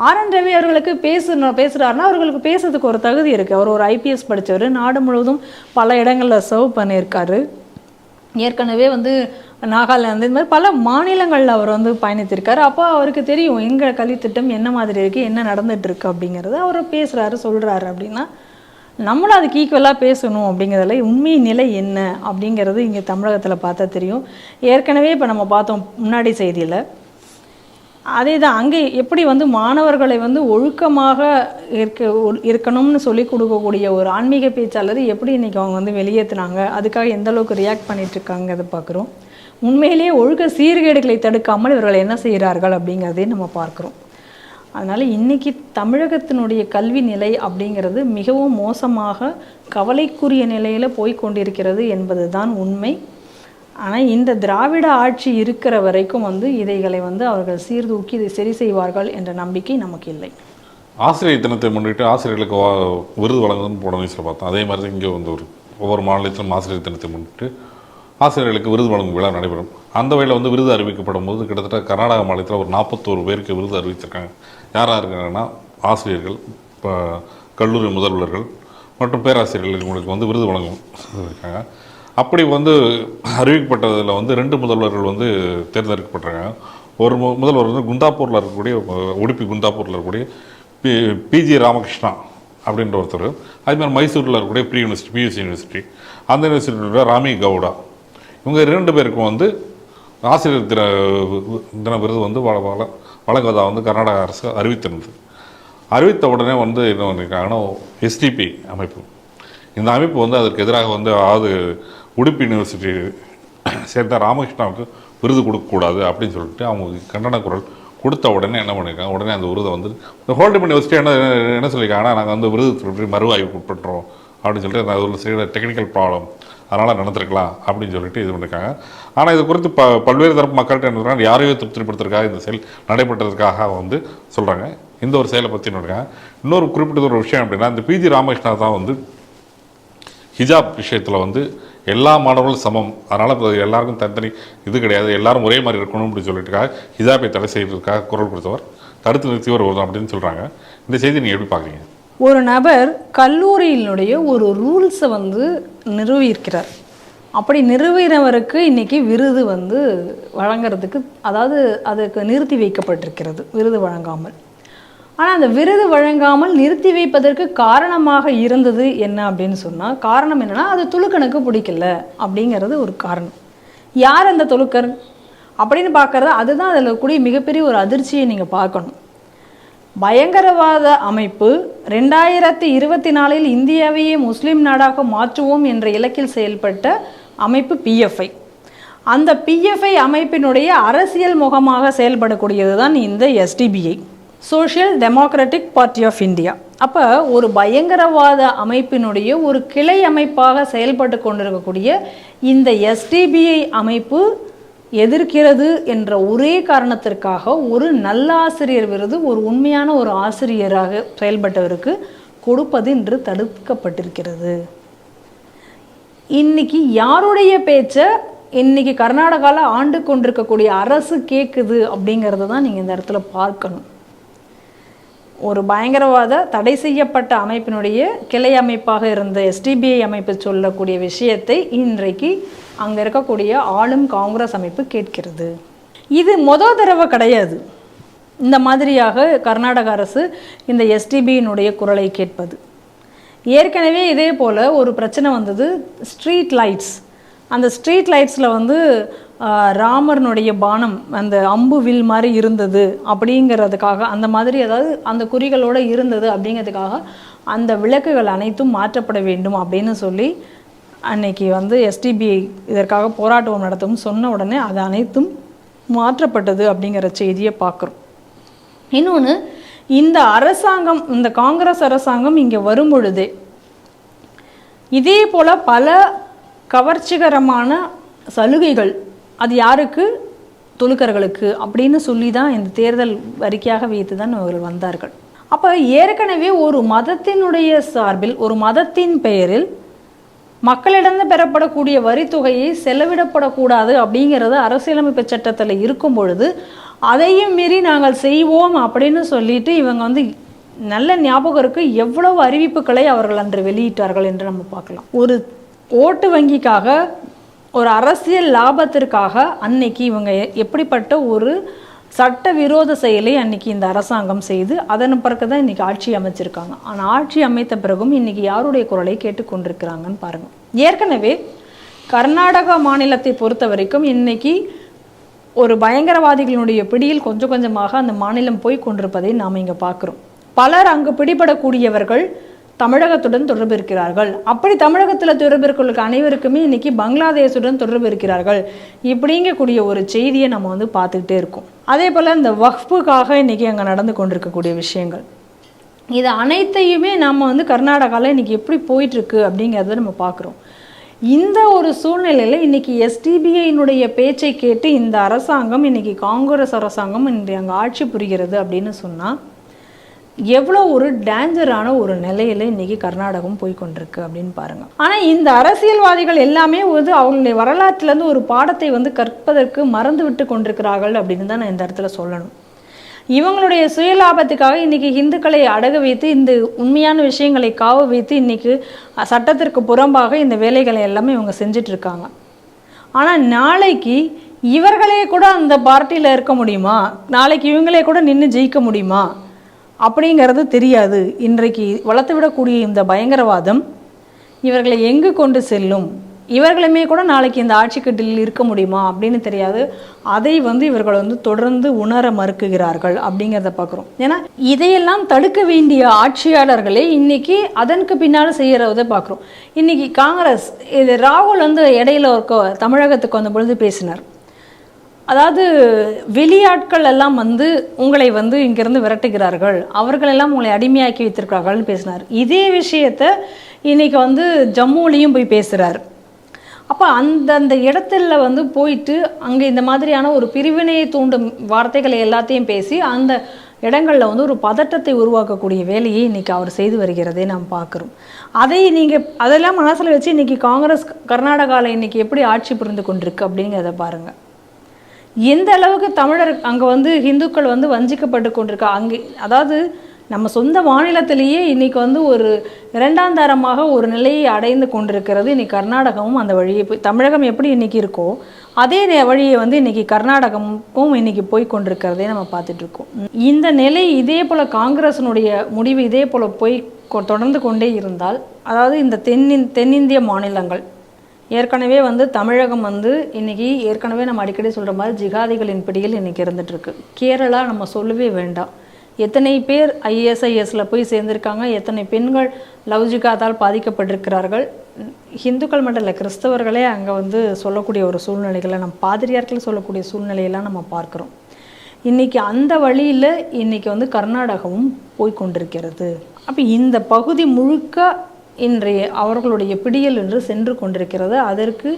ஆர்.என். ரவி அவர்களுக்கு பேசுகிறாருன்னா அவர்களுக்கு பேசுறதுக்கு ஒரு தகுதி இருக்குது. அவர் ஒரு ஐபிஎஸ் படித்தவர், நாடு முழுவதும் பல இடங்களில் சர்வ் பண்ணியிருக்காரு. ஏற்கனவே வந்து நாகாலாந்து இந்த மாதிரி பல மாநிலங்களில் அவர் வந்து பயணித்திருக்காரு. அப்போ அவருக்கு தெரியும் எங்கள் கல்வித்திட்டம் என்ன மாதிரி இருக்குது, என்ன நடந்துகிட்ருக்கு அப்படிங்கிறது. அவர் பேசுகிறாரு, சொல்கிறாரு. அப்படின்னா நம்மளும் அதுக்கு ஈக்குவலாக பேசணும் அப்படிங்கிறதுல உண்மை நிலை என்ன அப்படிங்கிறது இங்கே தமிழகத்தில் பார்த்தா தெரியும். ஏற்கனவே இப்போ நம்ம பார்த்தோம் முன்னாடி செய்தியில், அதே தான் அங்கே எப்படி வந்து மாணவர்களை வந்து ஒழுக்கமாக இருக்கணும்னு சொல்லி கொடுக்கக்கூடிய ஒரு ஆன்மீக பேச்சாளர் எப்படி இன்றைக்கி அவங்க வந்து வெளியேற்றினாங்க, அதுக்காக எந்த அளவுக்கு ரியாக்ட் பண்ணிகிட்ருக்காங்க அதை பார்க்குறோம். உண்மையிலேயே ஒழுக்க சீர்கேடுகளை தடுக்காமல் இவர்கள் என்ன செய்கிறார்கள் அப்படிங்கிறதையும் நம்ம பார்க்குறோம். அதனால் இன்றைக்கி தமிழகத்தினுடைய கல்வி நிலை அப்படிங்கிறது மிகவும் மோசமாக கவலைக்குரிய நிலையில் போய்கொண்டிருக்கிறது என்பது தான் உண்மை. ஆனால் இந்த திராவிட ஆட்சி இருக்கிற வரைக்கும் வந்து இதைகளை வந்து அவர்கள் சீர்தூக்கி இதை சரி செய்வார்கள் என்ற நம்பிக்கை நமக்கு இல்லை. ஆசிரியர் தினத்தை முன்னிட்டு ஆசிரியர்களுக்கு விருது வழங்குதுன்னு போன நியூஸில் பார்த்தோம். அதே மாதிரி தான் இங்கே வந்து ஒவ்வொரு மாநிலத்திலும் ஆசிரியர் தினத்தை முன்னிட்டு ஆசிரியர்களுக்கு விருது வழங்கும் விழா நடைபெறும். அந்த வகையில் வந்து விருது அறிவிக்கப்படும் போது கிட்டத்தட்ட கர்நாடக மாநிலத்தில் ஒரு 41 பேருக்கு விருது அறிவிச்சிருக்காங்க. யாராக இருக்காங்கன்னா ஆசிரியர்கள், இப்போ கல்லூரி முதல்வர்கள் மற்றும் பேராசிரியர்கள் இவங்களுக்கு வந்து விருது வழங்கும் இருக்காங்க. அப்படி வந்து அறிவிக்கப்பட்டதில் வந்து 2 முதல்வர்கள் வந்து தேர்ந்தெடுக்கப்பட்டிருக்காங்க. ஒரு முதல்வர் வந்து குந்தாப்பூரில் இருக்கக்கூடிய, உடுப்பி குந்தாப்பூரில் இருக்கக்கூடிய பிஜி ராமகிருஷ்ணா அப்படின்ற ஒருத்தர். அதுமாதிரி மைசூரில் இருக்கக்கூடிய பியூசி யூனிவர்சிட்டி, அந்த யூனிவர்சிட்டியோட ராமி கவுடா, இவங்க 2 பேருக்கும் வந்து ஆசிரியர் தின விருது வந்து வழங்குவதாக வந்து கர்நாடக அரசு அறிவித்திருந்தது. அறிவித்த உடனே வந்து என்ன பண்ணியிருக்காங்கன்னா எஸ்டிபி அமைப்பு, இந்த அமைப்பு வந்து அதற்கு எதிராக வந்து அதாவது உடுப்பி யூனிவர்சிட்டி சேர்ந்த ராமகிருஷ்ணாவுக்கு விருது கொடுக்கக்கூடாது அப்படின்னு சொல்லிட்டு அவங்க கண்டன குரல் கொடுத்த உடனே என்ன பண்ணியிருக்காங்க, உடனே அந்த விருதை வந்து இந்த ஹோல்டிங் யூனிவர்சிட்டி என்ன சொல்லியிருக்காங்கன்னா, நாங்கள் வந்து விருது மறுவாய்வு உட்பட்டுறோம் அப்படின்னு சொல்லிட்டு அந்த அதில் செய்கிற டெக்னிக்கல் ப்ராப்ளம் அதனால் நடந்திருக்கலாம் அப்படின்னு சொல்லிட்டு இது பண்ணியிருக்காங்க. ஆனால் இது குறித்து பல்வேறு தரப்பு மக்கள்கிட்ட என்ன சொல்கிறாங்க, யாரையோ திருப்திப்படுத்துறதுக்காக இந்த செயல் நடைபெற்றதுக்காக வந்து சொல்கிறாங்க. இந்த ஒரு செயலை பற்றி இருக்காங்க. இன்னொரு குறிப்பிட்ட ஒரு விஷயம் அப்படின்னா, இந்த பிஜி ராமகிருஷ்ணா தான் வந்து ஹிஜாப் விஷயத்தில் வந்து எல்லா மாணவர்களும் சமம், அதனால் எல்லாருக்கும் தனித்தனி இது கிடையாது, எல்லாரும் ஒரே மாதிரி இருக்கணும் அப்படின்னு சொல்லிட்டுக்காக ஹிஜாப்பை தடை செய்வதற்காக குரல் கொடுத்தவர், தடுத்து நிறுத்தியவர் வருது அப்படின்னு சொல்கிறாங்க. இந்த செய்தி நீங்கள் எப்படி பார்க்குறீங்க? ஒரு நபர் கல்லூரியினுடைய ஒரு ரூல்ஸை வந்து நிறுவியிருக்கிறார். அப்படி நிறுவினவருக்கு இன்றைக்கி விருது வந்து வழங்கிறதுக்கு, அதாவது அதுக்கு நிறுத்தி வைக்கப்பட்டிருக்கிறது விருது வழங்காமல். ஆனால் அந்த விருது வழங்காமல் நிறுத்தி வைப்பதற்கு காரணமாக இருந்தது என்ன அப்படின்னு சொன்னால், காரணம் என்னென்னா அது துலுக்கனுக்கு பிடிக்கல அப்படிங்கிறது ஒரு காரணம். யார் அந்த துலுக்கர் அப்படின்னு பார்க்குறது, அதுதான் அதில் கூடிய மிகப்பெரிய ஒரு அதிர்ச்சியை நீங்கள் பார்க்கணும். பயங்கரவாத அமைப்பு 2024 இந்தியாவையே முஸ்லீம் நாடாக மாற்றுவோம் என்ற இலக்கில் செயல்பட்ட அமைப்பு பிஎஃப்ஐ. அந்த பிஎஃப்ஐ அமைப்பினுடைய அரசியல் முகமாக செயல்படக்கூடியது தான் இந்த SDPI, social democratic party of India. அப்போ ஒரு பயங்கரவாத அமைப்பினுடைய ஒரு கிளை அமைப்பாக செயல்பட்டு கொண்டிருக்கக்கூடிய இந்த எஸ்டிபிஐ அமைப்பு எதிர்க்கிறது என்ற ஒரே காரணத்திற்காக ஒரு நல்ல ஆசிரியர் விருது ஒரு உண்மையான ஒரு ஆசிரியராக செயல்பட்டவருக்கு கொடுப்பது இன்று தடுக்கப்பட்டிருக்கிறது. இன்னைக்கு யாருடைய பேச்சை இன்னைக்கு கர்நாடகாவில் ஆண்டு கொண்டிருக்கக்கூடிய அரசு கேட்குது அப்படிங்கிறத தான் நீங்கள் இந்த இடத்துல பார்க்கணும். ஒரு பயங்கரவாத தடை செய்யப்பட்ட அமைப்பினுடைய கிளை அமைப்பாக இருந்த SDBI அமைப்பு சொல்லக்கூடிய விஷயத்தை இன்றைக்கு அங்கே இருக்கக்கூடிய ஆளும் காங்கிரஸ் அமைப்பு கேட்கிறது. இது மொதல் தடவை கிடையாது இந்த மாதிரியாக கர்நாடக அரசு இந்த SDBயினுடைய குரலை கேட்பது. ஏற்கனவே இதே போல் ஒரு பிரச்சனை வந்தது, ஸ்ட்ரீட் லைட்ஸ். அந்த ஸ்ட்ரீட் லைட்ஸில் வந்து ராமர்னுடைய பானம் அந்த அம்பு வில் மாதிரி இருந்தது அப்படிங்கிறதுக்காக, அந்த மாதிரி அதாவது அந்த குறிகளோடு இருந்தது அப்படிங்கிறதுக்காக அந்த விளக்குகள் அனைத்தும் மாற்றப்பட வேண்டும் அப்படின்னு சொல்லி அன்னைக்கு வந்து SDBI இதற்காக போராட்டம் நடத்தும் சொன்ன உடனே அது அனைத்தும் மாற்றப்பட்டது அப்படிங்கிற செய்தியை பார்க்குறோம். இன்னொன்று, இந்த அரசாங்கம், இந்த காங்கிரஸ் அரசாங்கம் இங்கே வரும் பொழுதே இதே போல் பல கவர்ச்சிகரமான சலுகைகள், அது யாருக்கு, துலுக்கர்களுக்கு அப்படின்னு சொல்லி தான் இந்த தேர்தல் அறிக்கையாக வைத்து தான் அவர்கள் வந்தார்கள். அப்போ ஏற்கனவே ஒரு மதத்தினுடைய சார்பில், ஒரு மதத்தின் பெயரில் மக்களிடம் பெறப்படக்கூடிய வரித்தொகையை செலவிடப்படக்கூடாது அப்படிங்கிறது அரசியலமைப்பு சட்டத்தில் இருக்கும் பொழுது அதையும் மீறி நாங்கள் செய்வோம் அப்படின்னு சொல்லிட்டு இவங்க வந்து நல்ல ஞாபகம் இருக்கு எவ்வளவு அறிவிப்புகளை அவர்கள் அன்று வெளியிட்டார்கள் என்று நம்ம பார்க்கலாம். ஒரு ஓட்டு வங்கிக்காக, ஒரு அரசியல் லாபத்திற்காக அன்னைக்கு இவங்க எப்படிப்பட்ட ஒரு சட்டவிரோத செயலை அன்னைக்கு இந்த அரசாங்கம் செய்து அதன் பிறகு தான் இன்றைக்கி ஆட்சி அமைச்சிருக்காங்க. ஆனால் ஆட்சி அமைத்த பிறகும் இன்றைக்கி யாருடைய குரலை கேட்டுக்கொண்டிருக்கிறாங்கன்னு பாருங்கள். ஏற்கனவே கர்நாடகா மாநிலத்தை பொறுத்த வரைக்கும் இன்றைக்கி ஒரு பயங்கரவாதிகளுடைய பிடியில் கொஞ்சம் கொஞ்சமாக அந்த மாநிலம் போய் கொண்டிருப்பதை நாம் இங்கே பார்க்குறோம். பலர் அங்கு பிடிபடக்கூடியவர்கள் தமிழகத்துடன் தொடர்பு இருக்கிறார்கள். அப்படி தமிழகத்தில் தொடர்பு இருக்கிறவர்களுக்கு அனைவருக்குமே இன்றைக்கி பங்களாதேஷுடன் தொடர்பு இருக்கிறார்கள். இப்படிங்கக்கூடிய ஒரு செய்தியை நம்ம வந்து பார்த்துக்கிட்டே இருக்கோம். அதே போல் இந்த வக்ஃபுக்காக இன்றைக்கி அங்கே நடந்து கொண்டிருக்கக்கூடிய விஷயங்கள், இது அனைத்தையுமே நம்ம வந்து கர்நாடகாவில் இன்றைக்கி எப்படி போயிட்டுருக்கு அப்படிங்கிறத நம்ம பார்க்குறோம். இந்த ஒரு சூழ்நிலையில் இன்றைக்கி SDBயினுடைய பேச்சை கேட்டு இந்த அரசாங்கம், இன்றைக்கி காங்கிரஸ் அரசாங்கம் இன்றைக்கு அங்கே ஆட்சி புரிகிறது அப்படின்னு சொன்னால் எவ்வளோ ஒரு டேஞ்சரான ஒரு நிலையில் இன்றைக்கி கர்நாடகம் போய்கொண்டிருக்கு அப்படின்னு பாருங்கள். ஆனால் இந்த அரசியல்வாதிகள் எல்லாமே வந்து அவங்களுடைய வரலாற்றிலேருந்து ஒரு பாடத்தை வந்து கற்பதற்கு மறந்து விட்டு கொண்டிருக்கிறார்கள் அப்படின்னு தான் நான் இந்த இடத்துல சொல்லணும். இவங்களுடைய சுயலாபத்துக்காக இன்றைக்கி இந்துக்களை அடகு வைத்து, இந்த உண்மையான விஷயங்களை காவ வைத்து இன்றைக்கி சட்டத்திற்கு புறம்பாக இந்த வேலைகளை எல்லாமே இவங்க செஞ்சிட்ருக்காங்க. ஆனால் நாளைக்கு இவர்களே கூட அந்த பார்ட்டியில் இருக்க முடியுமா, நாளைக்கு இவங்களே கூட நின்று ஜெயிக்க முடியுமா அப்படிங்கிறது தெரியாது. இன்றைக்கு வளர்த்து விடக்கூடிய இந்த பயங்கரவாதம் இவர்களை எங்கு கொண்டு செல்லும், இவர்களுமே கூட நாளைக்கு இந்த ஆட்சிக்கட்டில் இருக்க முடியுமா அப்படின்னு தெரியாது. அதை வந்து இவர்கள் வந்து தொடர்ந்து உணர மறுக்குகிறார்கள் அப்படிங்கிறத பார்க்குறோம். ஏன்னா இதையெல்லாம் தடுக்க வேண்டிய ஆட்சியாளர்களே இன்னைக்கு அதற்கு பின்னால் செய்கிறத பார்க்குறோம். இன்னைக்கு காங்கிரஸ், இது ராகுல் வந்து இடையில தமிழகத்துக்கு வந்த பொழுது பேசினார். அதாவது வெளியாட்கள் எல்லாம் வந்து உங்களை வந்து இங்கிருந்து விரட்டுகிறார்கள், அவர்களெல்லாம் உங்களை அடிமையாக்கி வைத்திருக்கிறார்கள்னு பேசினார். இதே விஷயத்தை இன்னைக்கு வந்து ஜம்முலையும் போய் பேசுகிறார். அப்போ அந்தந்த இடத்துல வந்து போயிட்டு அங்கே இந்த மாதிரியான ஒரு பிரிவினையை தூண்டும் வார்த்தைகளை எல்லாத்தையும் பேசி அந்த இடங்களில் வந்து ஒரு பதட்டத்தை உருவாக்கக்கூடிய வேலையை இன்றைக்கி அவர் செய்து வருகிறதே நாம் பார்க்குறோம். அதெல்லாம் மனசில் வச்சு இன்றைக்கி காங்கிரஸ் கர்நாடகாவில் இன்றைக்கி எப்படி ஆட்சி புரிந்து கொண்டிருக்கு அப்படிங்கிறத பாருங்கள். எந்த அளவுக்கு தமிழர் அங்கே வந்து இந்துக்கள் வந்து வஞ்சிக்கப்பட்டு கொண்டிருக்கா. அங்கே அதாவது நம்ம சொந்த மாநிலத்திலேயே இன்றைக்கி வந்து ஒரு இரண்டாம் தரமாக ஒரு நிலையை அடைந்து கொண்டிருக்கிறது. இன்றைக்கி கர்நாடகமும் அந்த வழியை போய், தமிழகம் எப்படி இன்றைக்கி இருக்கோ அதே வழியை வந்து இன்றைக்கி கர்நாடகமும் இன்றைக்கி போய் கொண்டிருக்கிறதே நம்ம பார்த்துட்ருக்கோம். இந்த நிலை இதே போல் காங்கிரஸினுடைய முடிவு இதே போல் போய் தொடர்ந்து கொண்டே இருந்தால், அதாவது இந்த தென்னிந்திய மாநிலங்கள் ஏற்கனவே வந்து தமிழகம் வந்து இன்றைக்கி ஏற்கனவே நம்ம அடிக்கடி சொல்கிற மாதிரி ஜிகாதிகளின் பிடியில் இன்றைக்கி இருந்துகிட்ருக்கு. கேரளா நம்ம சொல்லவே வேண்டாம். எத்தனை பேர் ISISல போய் சேர்ந்திருக்காங்க, எத்தனை பெண்கள் லவ் ஜிகாதால் பாதிக்கப்பட்டிருக்கிறார்கள். இந்துக்கள் மட்டும் இல்லை, கிறிஸ்தவர்களே அங்கே வந்து சொல்லக்கூடிய ஒரு சூழ்நிலைகளை, நம்ம பாதிரியார்கள் சொல்லக்கூடிய சூழ்நிலையெல்லாம் நம்ம பார்க்குறோம். இன்றைக்கி அந்த வழியில் இன்றைக்கி வந்து கர்நாடகமும் போய்கொண்டிருக்கிறது. அப்போ இந்த பகுதி முழுக்க இன்றைய அவர்களுடைய பிடியில் என்று சென்று கொண்டிருக்கிறது. அதற்கு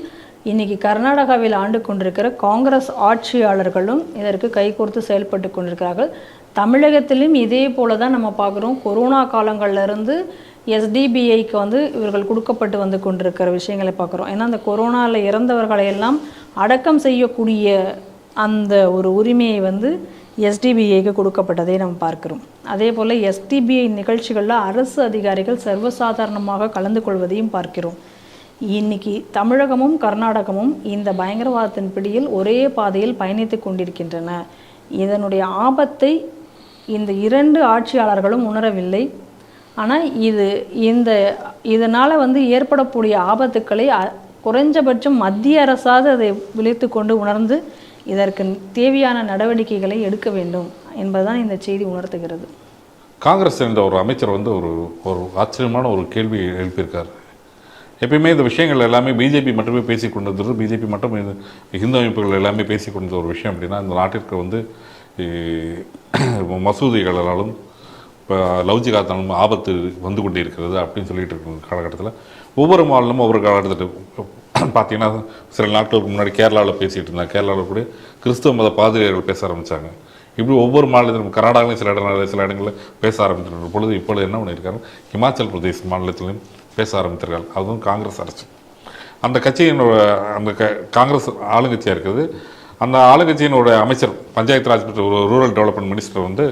இன்றைக்கி கர்நாடகாவில் ஆண்டு கொண்டிருக்கிற காங்கிரஸ் ஆட்சியாளர்களும் இதற்கு கைகோர்த்து செயல்பட்டு கொண்டிருக்கிறார்கள். தமிழகத்திலும் இதே போல தான் நம்ம பார்க்குறோம். கொரோனா காலங்கள்லேருந்து எஸ்டிபிஐக்கு வந்து இவர்கள் கொடுக்கப்பட்டு வந்து கொண்டிருக்கிற விஷயங்களை பார்க்குறோம். ஏன்னா அந்த கொரோனாவில் இறந்தவர்களை எல்லாம் அடக்கம் செய்யக்கூடிய அந்த ஒரு உரிமையை வந்து எஸ்டிபிஐக்கு கொடுக்கப்பட்டதை நம்ம பார்க்குறோம். அதே போல் எஸ்டிபிஐ நிகழ்ச்சிகளில் அரசு அதிகாரிகள் சர்வசாதாரணமாக கலந்து கொள்வதையும் பார்க்கிறோம். இன்னைக்கு தமிழகமும் கர்நாடகமும் இந்த பயங்கரவாதத்தின் பிடியில் ஒரே பாதையில் பயணித்து கொண்டிருக்கின்றன. இதனுடைய ஆபத்தை இந்த இரண்டு ஆட்சியாளர்களும் உணரவில்லை. ஆனால் இதனால் வந்து ஏற்படக்கூடிய ஆபத்துக்களை குறைஞ்சபட்சம் மத்திய அரசாவது அதை விழித்து கொண்டு உணர்ந்து இதற்கு தேவையான நடவடிக்கைகளை எடுக்க வேண்டும் என்பதுதான் இந்த செய்தி உணர்த்துகிறது. காங்கிரஸ் சேர்ந்த ஒரு அமைச்சர் வந்து ஒரு ஆச்சரியமான ஒரு கேள்வி எழுப்பியிருக்கார். எப்பயுமே இந்த விஷயங்கள் எல்லாமே பிஜேபி மட்டுமே பேசி கொண்டிருந்தது, பிஜேபி மட்டும் இந்து அமைப்புகள் எல்லாமே பேசி கொண்டிருந்த ஒரு விஷயம் அப்படின்னா, இந்த நாட்டிற்கு வந்து மசூதிகளாலும் இப்போ லவ் ஜிகாத்தாலும் ஆபத்து வந்து கொண்டே இருக்கிறது அப்படின்னு சொல்லிட்டு இருக்கிற காலகட்டத்தில் ஒவ்வொரு மாநிலமும் ஒவ்வொரு காலகட்டத்தில் பார்த்தீங்கன்னா, சில நாட்களுக்கு முன்னாடி கேரளாவில் பேசிகிட்டு இருந்தாங்க. கேரளாவில் கூட கிறிஸ்தவ மத பாதிரியார்கள் பேச ஆரம்பித்தாங்க. இப்படி ஒவ்வொரு மாநிலத்திலும் கர்நாடகாவிலும் சில இடங்களில் பேச ஆரம்பித்திருக்கிற பொழுது இப்பொழுது என்ன பண்ணியிருக்காங்க, ஹிமாச்சல் பிரதேச மாநிலத்திலையும் பேச ஆரம்பித்திருக்காங்க. அதுவும் காங்கிரஸ் அரசு. அந்த கட்சியினோட காங்கிரஸ் ஆளுங்கட்சியாக இருக்குது. அந்த ஆளுங்கட்சியினோட அமைச்சர் பஞ்சாயத்து ராஜ் ஒரு ரூரல் டெவலப்மெண்ட் மினிஸ்டர் வந்து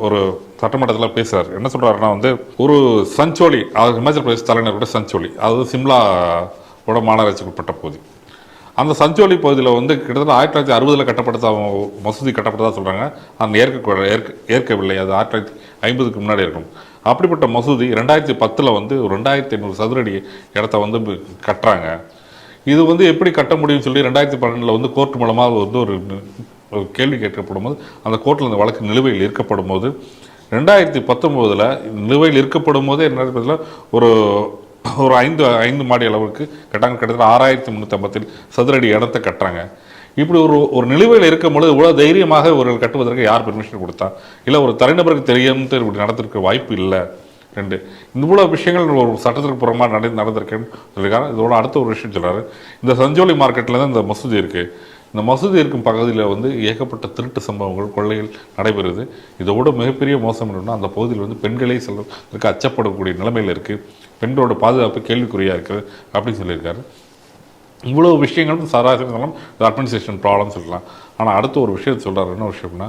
ஒரு சட்டமன்றத்தில் பேசுகிறார். என்ன சொல்கிறாருன்னா வந்து ஒரு சஞ்சோலி, அதாவது ஹிமாச்சல் பிரதேச தலைநகரோட சஞ்சோலி, அதாவது சிம்லாவோட மாநகராட்சிக்கு உட்பட்ட பகுதி. அந்த சஞ்சோலி பகுதியில் வந்து கிட்டத்தட்ட 1960 கட்டப்பட்டதா மசூதி கட்டப்பட்டதாக சொல்கிறாங்க. அந்த ஏற்கவில்லை. அது 1950க்கு முன்னாடி இருக்கும். அப்படிப்பட்ட மசூதி 2010 வந்து ஒரு 2500 சதுரடி இடத்த வந்து கட்டுறாங்க. இது வந்து எப்படி கட்ட முடியும்னு சொல்லி 2012 வந்து கோர்ட் மூலமாக வந்து ஒரு கேள்வி கேட்கப்படும் போது அந்த கோர்ட்டில் இந்த வழக்கு நிலுவையில் இருக்கப்படும் போது 2019 நிலுவையில் இருக்கப்படும் போதே என்ன ஒரு 5 மாடி அளவுக்கு கட்டாங்க. கிட்டத்தட்ட 6350 சதுரடி இடத்தை கட்டுறாங்க. இப்படி ஒரு நிலுவையில் இருக்கும் பொழுது இவ்வளோ தைரியமாக இவர்கள் கட்டுவதற்கு யார் பெர்மிஷன் கொடுத்தா? இல்லை ஒரு தனிநபருக்கு தெரியாமல் இப்படி நடந்திருக்க வாய்ப்பு இல்லை. இவ்வளோ விஷயங்கள் ஒரு சட்டத்திற்கு புறமாக நடந்திருக்குன்னு சொல்லியிருக்காங்க. இதோட அடுத்த ஒரு விஷயம் சொல்கிறாரு, இந்த சஞ்சோலி மார்க்கெட்டில் தான் இந்த மசூதி இருக்குது. இந்த மசூதி இருக்கும் பகுதியில் வந்து ஏகப்பட்ட திருட்டு சம்பவங்கள், கொள்ளைகள் நடைபெறுது. இதோட மிகப்பெரிய மோசம் என்னன்னா, அந்த பகுதியில் வந்து பெண்களே செல்வதற்கு அச்சப்படக்கூடிய நிலைமையில் இருக்குது. பெண்களோட பாதுகாப்பு கேள்விக்குறியாக இருக்குது அப்படின்னு சொல்லியிருக்காரு. இவ்வளோ விஷயங்களும் சராசரி சொல்லலாம், அட்மினிஸ்ட்ரேஷன் ப்ராப்ளம் சொல்லலாம். ஆனால் அடுத்த ஒரு விஷயத்தை சொல்கிறார். என்ன விஷயம்னா,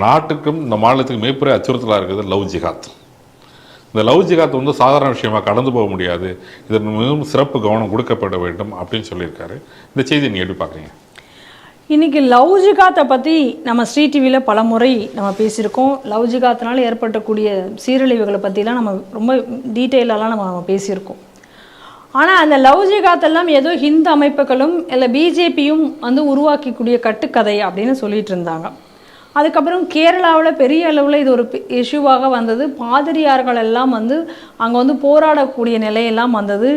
நாட்டுக்கும் இந்த மாநிலத்துக்கும் மிகப்பெரிய அச்சுறுத்தலாக இருக்குது லவ் ஜிகாத். இந்த லவ் ஜிகாத் வந்து சாதாரண விஷயமாக கடந்து போக முடியாது. இதற்கு மிகவும் சிறப்பு கவனம் கொடுக்கப்பட வேண்டும் அப்படின்னு சொல்லியிருக்காரு. இந்த செய்தியை நீங்கள் எப்படி பார்க்குறீங்க? இன்றைக்கி லவ் ஜிகாத்தை பற்றி நம்ம ஸ்ரீ டிவியில் பல முறை நம்ம பேசியிருக்கோம். லவ் ஜிகாத்தினால் ஏற்படக்கூடிய சீரழிவுகளை பற்றிலாம் நம்ம ரொம்ப டீட்டெயிலெலாம் நம்ம பேசியிருக்கோம். ஆனால் அந்த லவ் ஜிகாத்தெல்லாம் ஏதோ ஹிந்து அமைப்புகளும் இல்லை பிஜேபியும் வந்து உருவாக்கக்கூடிய கட்டுக்கதை அப்படின்னு சொல்லிட்டு இருந்தாங்க. அதுக்கப்புறம் கேரளாவில் பெரிய அளவில் இது ஒரு இஷ்யூவாக வந்தது. பாதிரியார்கள் எல்லாம் வந்து அங்கே வந்து போராடக்கூடிய நிலையெல்லாம் வந்தது.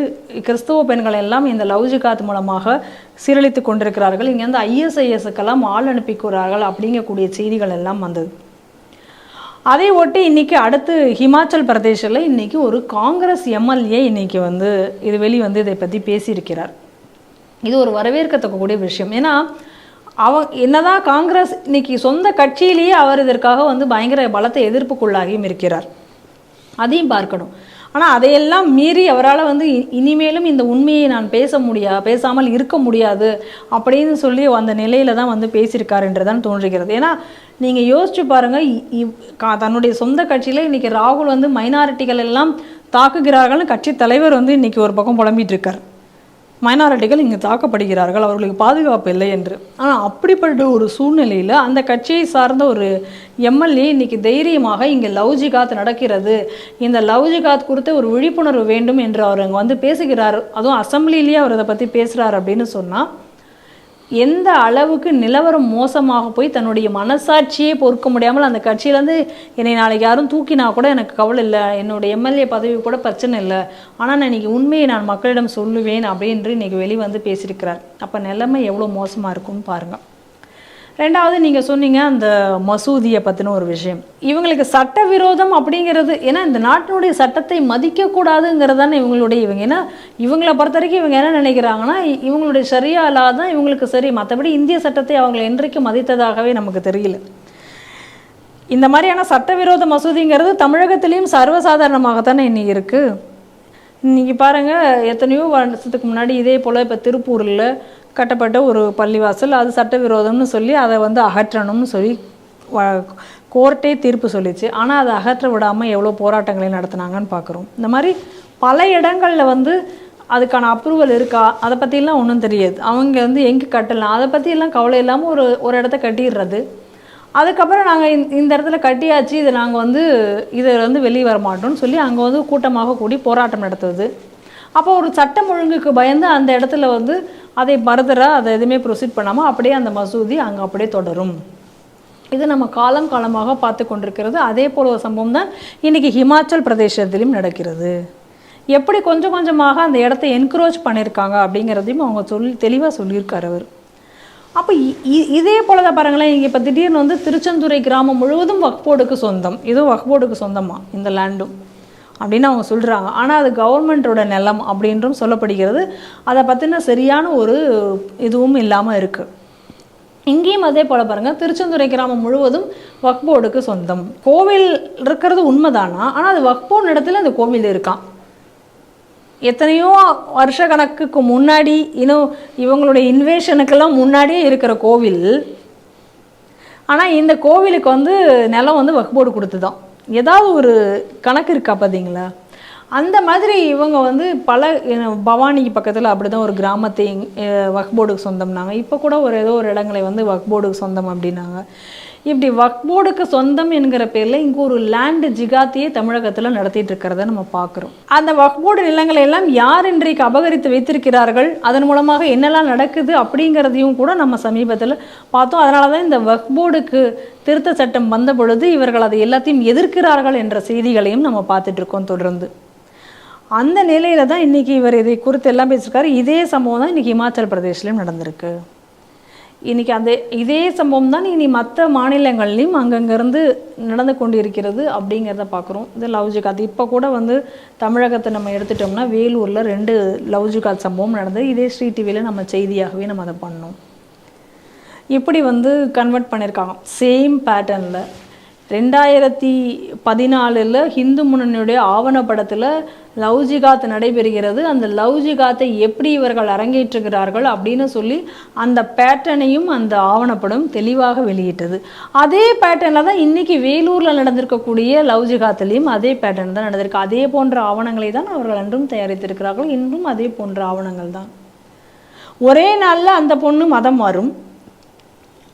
கிறிஸ்தவ பெண்கள் எல்லாம் இந்த லவ் ஜிகாத் மூலமாக சீரழித்து கொண்டிருக்கிறார்கள். இங்கேருந்து ISISக்கெல்லாம் ஆள் அனுப்பிக்கிறார்கள் அப்படிங்கக்கூடிய செய்திகள் எல்லாம் வந்தது. அதை ஒட்டி இன்றைக்கி அடுத்து ஹிமாச்சல் பிரதேசில் இன்றைக்கி ஒரு காங்கிரஸ் MLA இன்றைக்கி வந்து இது வந்து இதை பற்றி பேசியிருக்கிறார். இது ஒரு வரவேற்கத்தக்கக்கூடிய விஷயம். ஏன்னா என்னதான் காங்கிரஸ் இன்னைக்கு சொந்த கட்சியிலேயே அவர் இதற்காக வந்து பயங்கர பலத்தை எதிர்ப்புக்குள்ளாகியும் இருக்கிறார். அதையும் பார்க்கணும். ஆனால் அதையெல்லாம் மீறி அவரால் வந்து இனிமேலும் இந்த உண்மையை நான் பேசாமல் இருக்க முடியாது அப்படின்னு சொல்லி அந்த நிலையில தான் வந்து பேசியிருக்காருன்றதான் தோன்றுகிறது. ஏன்னா நீங்கள் யோசிச்சு பாருங்கள், தன்னுடைய சொந்த கட்சியில் இன்றைக்கி ராகுல் வந்து மைனாரிட்டிகள் எல்லாம் தாக்குகிறார்கள்னு கட்சி தலைவர் வந்து இன்றைக்கி ஒரு பக்கம் புலம்பிட்டு இருக்கார். மைனாரிட்டிகள் இங்கே தாக்கப்படுகிறார்கள், அவர்களுக்கு பாதுகாப்பு இல்லை என்று. ஆனால் அப்படிப்பட்ட ஒரு சூழ்நிலையில் அந்த கட்சியை சார்ந்த ஒரு MLA இன்றைக்கி தைரியமாக இங்கே லவ் ஜிகாத் நடக்கிறது, இந்த லவ் ஜிகாத் குறித்து ஒரு விழிப்புணர்வு வேண்டும் என்று அவர் அங்கே வந்து பேசுகிறார். அதுவும் அசம்பிளிலேயே அவர் அதை பற்றி பேசுகிறார் அப்படின்னு சொன்னால் எந்த அளவுக்கு நிலவரம் மோசமாக போய் தன்னுடைய மனசாட்சியே பொறுக்க முடியாமல் அந்த கட்சியிலேருந்து என்னை நாளைக்கு யாரும் தூக்கினா கூட எனக்கு கவலை இல்லை, என்னுடைய MLA பதவி கூட பிரச்சனை இல்லை, ஆனால் நான் இன்றைக்கி உண்மையை நான் மக்களிடம் சொல்லுவேன் அப்படின்று இன்றைக்கி வெளிவந்து பேசியிருக்கிறார். அப்போ நிலைமை எவ்வளோ மோசமாக இருக்கும்னு பாருங்கள். ரெண்டாவது நீங்கள் சொன்னீங்க அந்த மசூதியை பற்றின ஒரு விஷயம். இவங்களுக்கு சட்டவிரோதம் அப்படிங்கிறது, ஏன்னா இந்த நாட்டினுடைய சட்டத்தை மதிக்கக்கூடாதுங்கிறது தானே இவங்க. ஏன்னா இவங்களை பொறுத்த வரைக்கும் இவங்க என்ன நினைக்கிறாங்கன்னா, இவங்களுடைய ஷரியா லா தான் இவங்களுக்கு சரி, மற்றபடி இந்திய சட்டத்தை அவங்க என்றைக்கும் மதித்ததாகவே நமக்கு தெரியல. இந்த மாதிரியான சட்டவிரோத மசூதிங்கிறது தமிழகத்திலையும் சர்வசாதாரணமாகத்தானே இன்னைக்கு இருக்குது. இன்றைக்கி பாருங்கள், எத்தனையோ வருஷத்துக்கு முன்னாடி இதே போல் இப்போ திருப்பூரில் கட்டப்பட்ட ஒரு பள்ளிவாசல், அது சட்டவிரோதம்னு சொல்லி அதை வந்து அகற்றணும்னு சொல்லி கோர்ட்டே தீர்ப்பு சொல்லிச்சு. ஆனால் அதை அகற்ற விடாமல் எவ்வளோ போராட்டங்களை நடத்துனாங்கன்னு பார்க்குறோம். இந்த மாதிரி பல இடங்களில் வந்து அதுக்கான அப்ரூவல் இருக்கா அதை பற்றிலாம் ஒன்றும் தெரியாது. அவங்க வந்து எங்கே கட்டலாம் அதை பற்றியெல்லாம் கவலை இல்லாமல் ஒரு இடத்த கட்டிடுறது. அதுக்கப்புறம் நாங்கள் இந்த இடத்துல கட்டியாச்சு, இதை நாங்கள் வந்து இதில் வந்து வெளியே வர மாட்டோம்னு சொல்லி அங்கே வந்து கூட்டமாக கூடி போராட்டம் நடத்துவது. அப்போ ஒரு சட்டம் ஒழுங்குக்கு பயந்து அந்த இடத்துல வந்து அதை மறுதராக அதை எதுவுமே ப்ரொசீட் பண்ணாமல் அப்படியே அந்த மசூதி அங்கே அப்படியே தொடரும். இது நம்ம காலமாக பார்த்து கொண்டிருக்கிறது. அதே போல் ஒரு சம்பவம் தான் இன்றைக்கி ஹிமாச்சல் பிரதேசத்திலையும் நடக்கிறது. எப்படி கொஞ்சம் கொஞ்சமாக அந்த இடத்த என்க்ரோச் பண்ணியிருக்காங்க அப்படிங்கிறதையும் அவங்க தெளிவாக சொல்லியிருக்கார் அவர். அப்போ இதே போல தான் பாருங்களேன், இங்கே இப்போ திடீர்னு வந்து திருச்செந்துறை கிராமம் முழுவதும் வக்ஃப் போர்டுக்கு சொந்தம், இதுவும் வக்ஃப் போர்டுக்கு சொந்தமாக இந்த லேண்டும் அப்படின்னு அவங்க சொல்கிறாங்க. ஆனால் அது கவர்மெண்ட்டோட நிலம் அப்படின்றும் சொல்லப்படுகிறது. அதை பற்றின சரியான ஒரு இதுவும் இல்லாமல் இருக்குது. இங்கேயும் அதே போல் பாருங்கள், திருச்செந்துறை கிராமம் முழுவதும் வக்ஃப் போர்டுக்கு சொந்தம். கோவில் இருக்கிறது உண்மைதானா, ஆனால் அது வக்ஃப் போர்டு இடத்துல அந்த கோவில் இருக்கான். எத்தனையோ வருஷ கணக்குக்கு முன்னாடி, இன்னும் இவங்களுடைய இன்வேஷனுக்கெல்லாம் முன்னாடியே இருக்கிற கோவில். ஆனால் இந்த கோவிலுக்கு வந்து நிலம் வந்து வக்ஃப் போர்டு கொடுத்து தான். ஏதாவது ஒரு கணக்கு இருக்கா பார்த்தீங்களா? அந்த மாதிரி இவங்க வந்து பல பவானிக்கு பக்கத்தில் அப்படி தான் ஒரு கிராமத்தை வக்ஃப் போர்டுக்கு சொந்தம்னாங்க. இப்போ கூட ஏதோ ஒரு இடங்களை வந்து வக்ஃப் போர்டுக்கு சொந்தம் அப்படின்னாங்க. இப்படி வக்ஃப் போர்டுக்கு சொந்தம் என்கிற பேரில் இங்கே ஒரு லேண்டு ஜிகாத்தியை தமிழகத்தில் நடத்திட்டு இருக்கிறத நம்ம பார்க்குறோம். அந்த வக்ஃப் போர்டு நிலங்களை எல்லாம் யார் இன்றைக்கு அபகரித்து வைத்திருக்கிறார்கள், அதன் மூலமாக என்னெல்லாம் நடக்குது அப்படிங்கிறதையும் கூட நம்ம சமீபத்தில் பார்த்தோம். அதனால தான் இந்த வக்ஃப் போர்டுக்கு திருத்த சட்டம் வந்த பொழுது இவர்கள் அதை எல்லாத்தையும் எதிர்க்கிறார்கள் என்ற செய்திகளையும் நம்ம பார்த்துட்டு இருக்கோம் தொடர்ந்து. அந்த நிலையில தான் இன்றைக்கி இவர் இதை குறித்து எல்லாம் பேசியிருக்காரு. இதே சம்பவம் தான் இன்றைக்கி ஹிமாச்சல் பிரதேஷ்லையும் நடந்திருக்கு. இன்றைக்கி இதே சம்பவம் தான் இனி மற்ற மாநிலங்கள்லையும் அங்கங்கேருந்து நடந்து கொண்டு இருக்கிறது அப்படிங்கிறத பார்க்குறோம். இது லவ் ஜிகாத். இப்போ கூட வந்து தமிழகத்தை நம்ம எடுத்துட்டோம்னா வேலூரில் 2 லவ் ஜிகாத் சம்பவம் நடந்தது. இதே ஸ்ரீ டிவியில் நம்ம செய்தியாகவே நம்ம அதை பண்ணோம். இப்படி வந்து கன்வெர்ட் பண்ணியிருக்காங்க சேம் பேட்டர்னில். 2014 ஹிந்து முன்னணியுடைய ஆவணப்படத்தில் லவ் ஜிகாத் நடைபெறுகிறது. அந்த லவ் ஜிகாத்தை எப்படி இவர்கள் அரங்கேற்றுகிறார்கள் அப்படின்னு சொல்லி அந்த பேட்டர்னையும் அந்த ஆவணப்படம் தெளிவாக வெளியிட்டது. அதே பேட்டர்னில் தான் இன்றைக்கி வேலூரில் நடந்திருக்கக்கூடிய லவ் ஜிகாத்திலையும் அதே பேட்டர்ன் தான் நடந்திருக்கு. அதே போன்ற ஆவணங்களை தான் அவர்கள் அன்றும் தயாரித்திருக்கிறார்கள். இன்றும் அதே போன்ற ஆவணங்கள் தான். ஒரே நாளில் அந்த பொண்ணு மதம் மாறும்.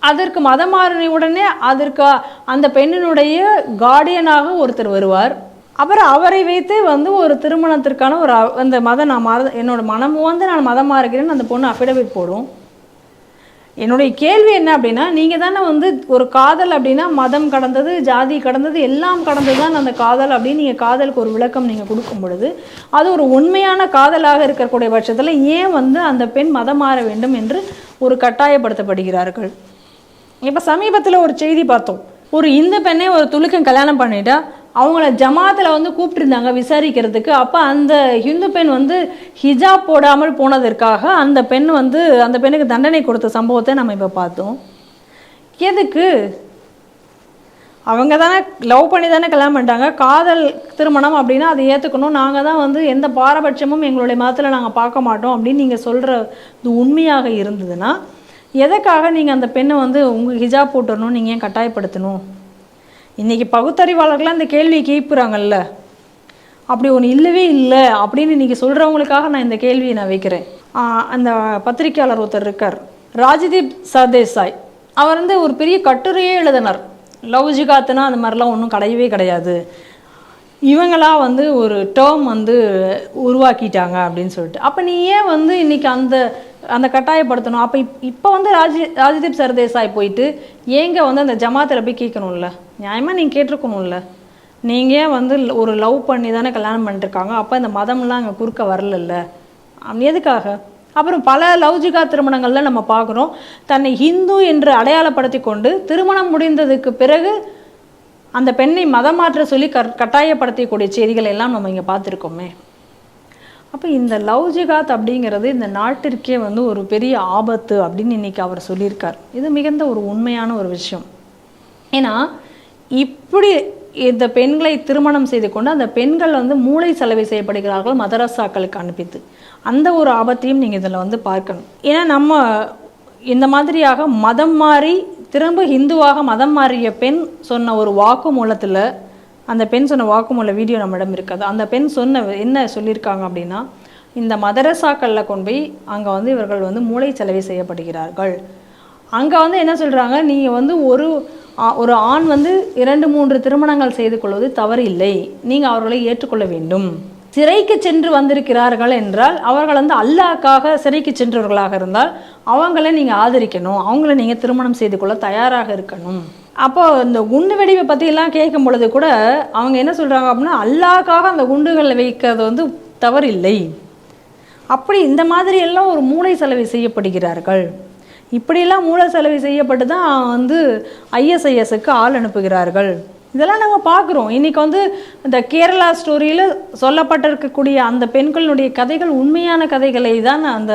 அதற்கு மதம் மாறின உடனே அதற்கு அந்த பெண்ணினுடைய கார்டியனாக ஒருத்தர் வருவார். அப்புறம் அவரை வைத்து வந்து ஒரு திருமணத்திற்கான ஒரு அந்த மதம் என்னோட மனம் வந்து நான் மதம் மாறுகிறேன்னு அந்த பொண்ணு அஃபிடவிட் போடும். என்னுடைய கேள்வி என்ன அப்படின்னா, நீங்கள் தானே வந்து ஒரு காதல் அப்படின்னா மதம் கடந்தது, ஜாதி கடந்தது, எல்லாம் கடந்தது தான் அந்த காதல் அப்படின்னு நீங்கள் காதலுக்கு ஒரு விளக்கம் நீங்கள் கொடுக்கும் பொழுது அது ஒரு உண்மையான காதலாக இருக்கக்கூடிய பட்சத்தில் ஏன் வந்து அந்த பெண் மதம் மாற வேண்டும் என்று ஒரு கட்டாயப்படுத்தப்படுகிறார்கள்? இப்போ சமீபத்தில் ஒரு செய்தி பார்த்தோம். ஒரு இந்து பெண்ணை ஒரு துலுக்கன் கல்யாணம் பண்ணிட்டா அவங்கள ஜமாத்தில் வந்து கூப்பிட்டுருந்தாங்க விசாரிக்கிறதுக்கு. அப்போ அந்த ஹிந்து பெண் வந்து ஹிஜாப் போடாமல் போனதற்காக அந்த பெண்ணுக்கு தண்டனை கொடுத்த சம்பவத்தை நம்ம இப்போ பார்த்தோம். எதுக்கு? அவங்க தானே லவ் பண்ணி தானே கல்யாணம் பண்ணிட்டாங்க. காதல் திருமணம் அப்படின்னா அதை ஏற்றுக்கணும். நாங்கள் தான் வந்து எந்த பாரபட்சமும் எங்களுடைய மதத்தில் நாங்கள் பார்க்க மாட்டோம் அப்படின்னு நீங்கள் சொல்கிறது உண்மையாக இருந்ததுன்னா எதுக்காக நீங்கள் அந்த பெண்ணை வந்து உங்கள் ஹிஜாப் போட்டுடணும் நீங்கள் ஏன் கட்டாயப்படுத்தணும்? இன்றைக்கி பகுத்தறிவாளர்களாக அந்த கேள்வியை கேட்குறாங்கல்ல, அப்படி ஒன்று இல்லவே இல்லை அப்படின்னு இன்றைக்கி சொல்கிறவங்களுக்காக நான் இந்த கேள்வியை நான் வைக்கிறேன். அந்த பத்திரிகையாளர் ஒருத்தர் இருக்கார், ராஜ்தீப் சர்தேசாய். அவர் வந்து ஒரு பெரிய கட்டுரையே எழுதினார். லவ் ஜிகாத்துனா அந்த மாதிரிலாம் ஒன்றும் கிடையவே கிடையாது, இவங்களா வந்து ஒரு டேர்ம் வந்து உருவாக்கிட்டாங்க அப்படின்னு சொல்லிட்டு. அப்போ நீ ஏன் வந்து இன்றைக்கி அந்த கட்டாயப்படுத்தணும்? அப்போ இப்போ வந்து ராஜ்தீப் சர்தேசாய் போயிட்டு ஏங்க வந்து அந்த ஜமாத்தில் போய் கேட்கணும்ல, நியாயமாக நீங்கள் கேட்டிருக்கணும்ல. நீங்கள் ஏன் வந்து ஒரு லவ் பண்ணி தானே கல்யாணம் பண்ணிட்டுருக்காங்க, அப்போ இந்த மதம்லாம் அங்கே குறுக்க வரலல்ல, எதுக்காக? அப்புறம் பல லவ் ஜிகாத் திருமணங்கள்ல நம்ம பார்க்குறோம், தன்னை ஹிந்து என்று அடையாளப்படுத்தி கொண்டு திருமணம் முடிந்ததுக்கு பிறகு அந்த பெண்ணை மதம் மாற்ற சொல்லி கட்டாயப்படுத்தக்கூடிய செய்திகள் எல்லாம் நம்ம இங்கே பார்த்துருக்கோமே. அப்போ இந்த லவ் ஜிகாத் அப்படிங்கிறது இந்த நாட்டிற்கே வந்து ஒரு பெரிய ஆபத்து அப்படின்னு இன்னைக்கு அவர் சொல்லியிருக்கார். இது மிகுந்த ஒரு உண்மையான ஒரு விஷயம். ஏன்னா இப்படி இந்த பெண்களை திருமணம் செய்து கொண்டு அந்த பெண்கள் வந்து மூளை செலவை செய்யப்படுகிறார்கள் மதரசாக்களுக்கு அனுப்பித்து. அந்த ஒரு ஆபத்தையும் நீங்கள் இதில் வந்து பார்க்கணும். ஏன்னா நம்ம இந்த மாதிரியாக மதம் மாறி திரும்ப ஹிந்துவாக மதம் மாறிய பெண் சொன்ன ஒரு வாக்குமூலத்தில், அந்த பெண் சொன்ன வாக்குமூல வீடியோ நம்மிடம் இருக்காது. அந்த பெண் என்ன சொல்லியிருக்காங்க அப்படின்னா, இந்த மதரசாக்களில் கொண்டு போய் அங்கே வந்து இவர்கள் வந்து மூளை செலவை செய்யப்படுகிறார்கள். அங்கே வந்து என்ன சொல்கிறாங்க, நீங்கள் வந்து ஒரு ஆண் வந்து 2-3 திருமணங்கள் செய்து கொள்வது தவறு இல்லை, நீங்கள் அவர்களை ஏற்றுக்கொள்ள வேண்டும். சிறைக்கு சென்று வந்திருக்கிறார்கள் என்றால் அவர்கள் வந்து அல்லாஹ்க்காக சிறைக்கு சென்றவர்களாக இருந்தால் அவங்கள நீங்கள் ஆதரிக்கணும், அவங்கள நீங்கள் திருமணம் செய்து கொள்ள தயாராக இருக்கணும். அப்போ இந்த குண்டு வெடிவை பற்றியெல்லாம் கேட்கும் பொழுது கூட அவங்க என்ன சொல்கிறாங்க அப்படின்னா, அல்லாஹ்க்காக அந்த குண்டுகளை வைக்கிறது வந்து தவறு இல்லை. அப்படி இந்த மாதிரி எல்லாம் ஒரு மூளை செலவை செய்யப்படுகிறார்கள். இப்படியெல்லாம் மூளை செலவை செய்யப்பட்டு தான் வந்து ISISக்கு ஆள் அனுப்புகிறார்கள். இதெல்லாம் நம்ம பார்க்குறோம். இன்றைக்கி வந்து இந்த கேரளா ஸ்டோரியில் சொல்லப்பட்டிருக்கக்கூடிய அந்த பெண்களுடைய கதைகள் உண்மையான கதைகளை தான் அந்த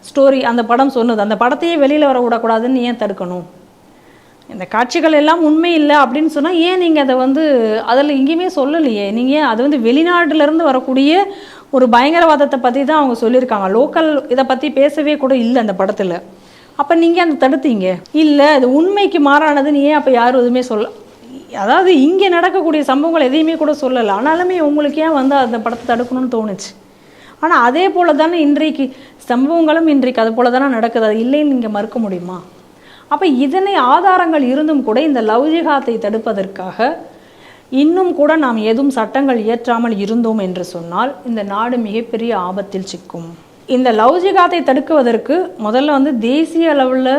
ஸ்டோரி, அந்த படம் சொன்னது. அந்த படத்தையே வெளியில் வர விடக்கூடாதுன்னு ஏன் தடுக்கணும்? இந்த காட்சிகள் எல்லாம் உண்மை இல்லை அப்படின்னு சொன்னால் ஏன் நீங்கள் அதை வந்து அதில் எங்கேயுமே சொல்லலையே? நீங்கள் அது வந்து வெளிநாட்டிலேருந்து வரக்கூடிய ஒரு பயங்கரவாதத்தை பற்றி தான் அவங்க சொல்லியிருக்காங்க. லோக்கல் இதை பற்றி பேசவே கூட இல்லை அந்த படத்தில். அப்போ நீங்கள் அந்த தடுத்தீங்க இல்லை, அது உண்மைக்கு மாறானதுன்னு ஏன் அப்போ யாரும் எதுவுமே அதாவது இங்கே நடக்கக்கூடிய சம்பவங்கள் எதையுமே கூட சொல்லலை. ஆனாலுமே உங்களுக்கு ஏன் வந்து அந்த படத்தை தடுக்கணும்னு தோணுச்சு? ஆனால் அதே போல் தானே இன்றைக்கு சம்பவங்களும் இன்றைக்கு அது போல தானே நடக்குது. அது இல்லைன்னு நீங்கள் மறுக்க முடியுமா? அப்போ இதனை ஆதாரங்கள் இருந்தும் கூட இந்த லவ் ஜிகாத்தை தடுப்பதற்காக இன்னும் கூட நாம் ஏதும் சட்டங்கள் இயற்றாமல் இருந்தோம் என்று சொன்னால் இந்த நாடு மிகப்பெரிய ஆபத்தில் சிக்கும். இந்த லவ் ஜிகாத்தை தடுக்குவதற்கு முதல்ல வந்து தேசிய அளவில்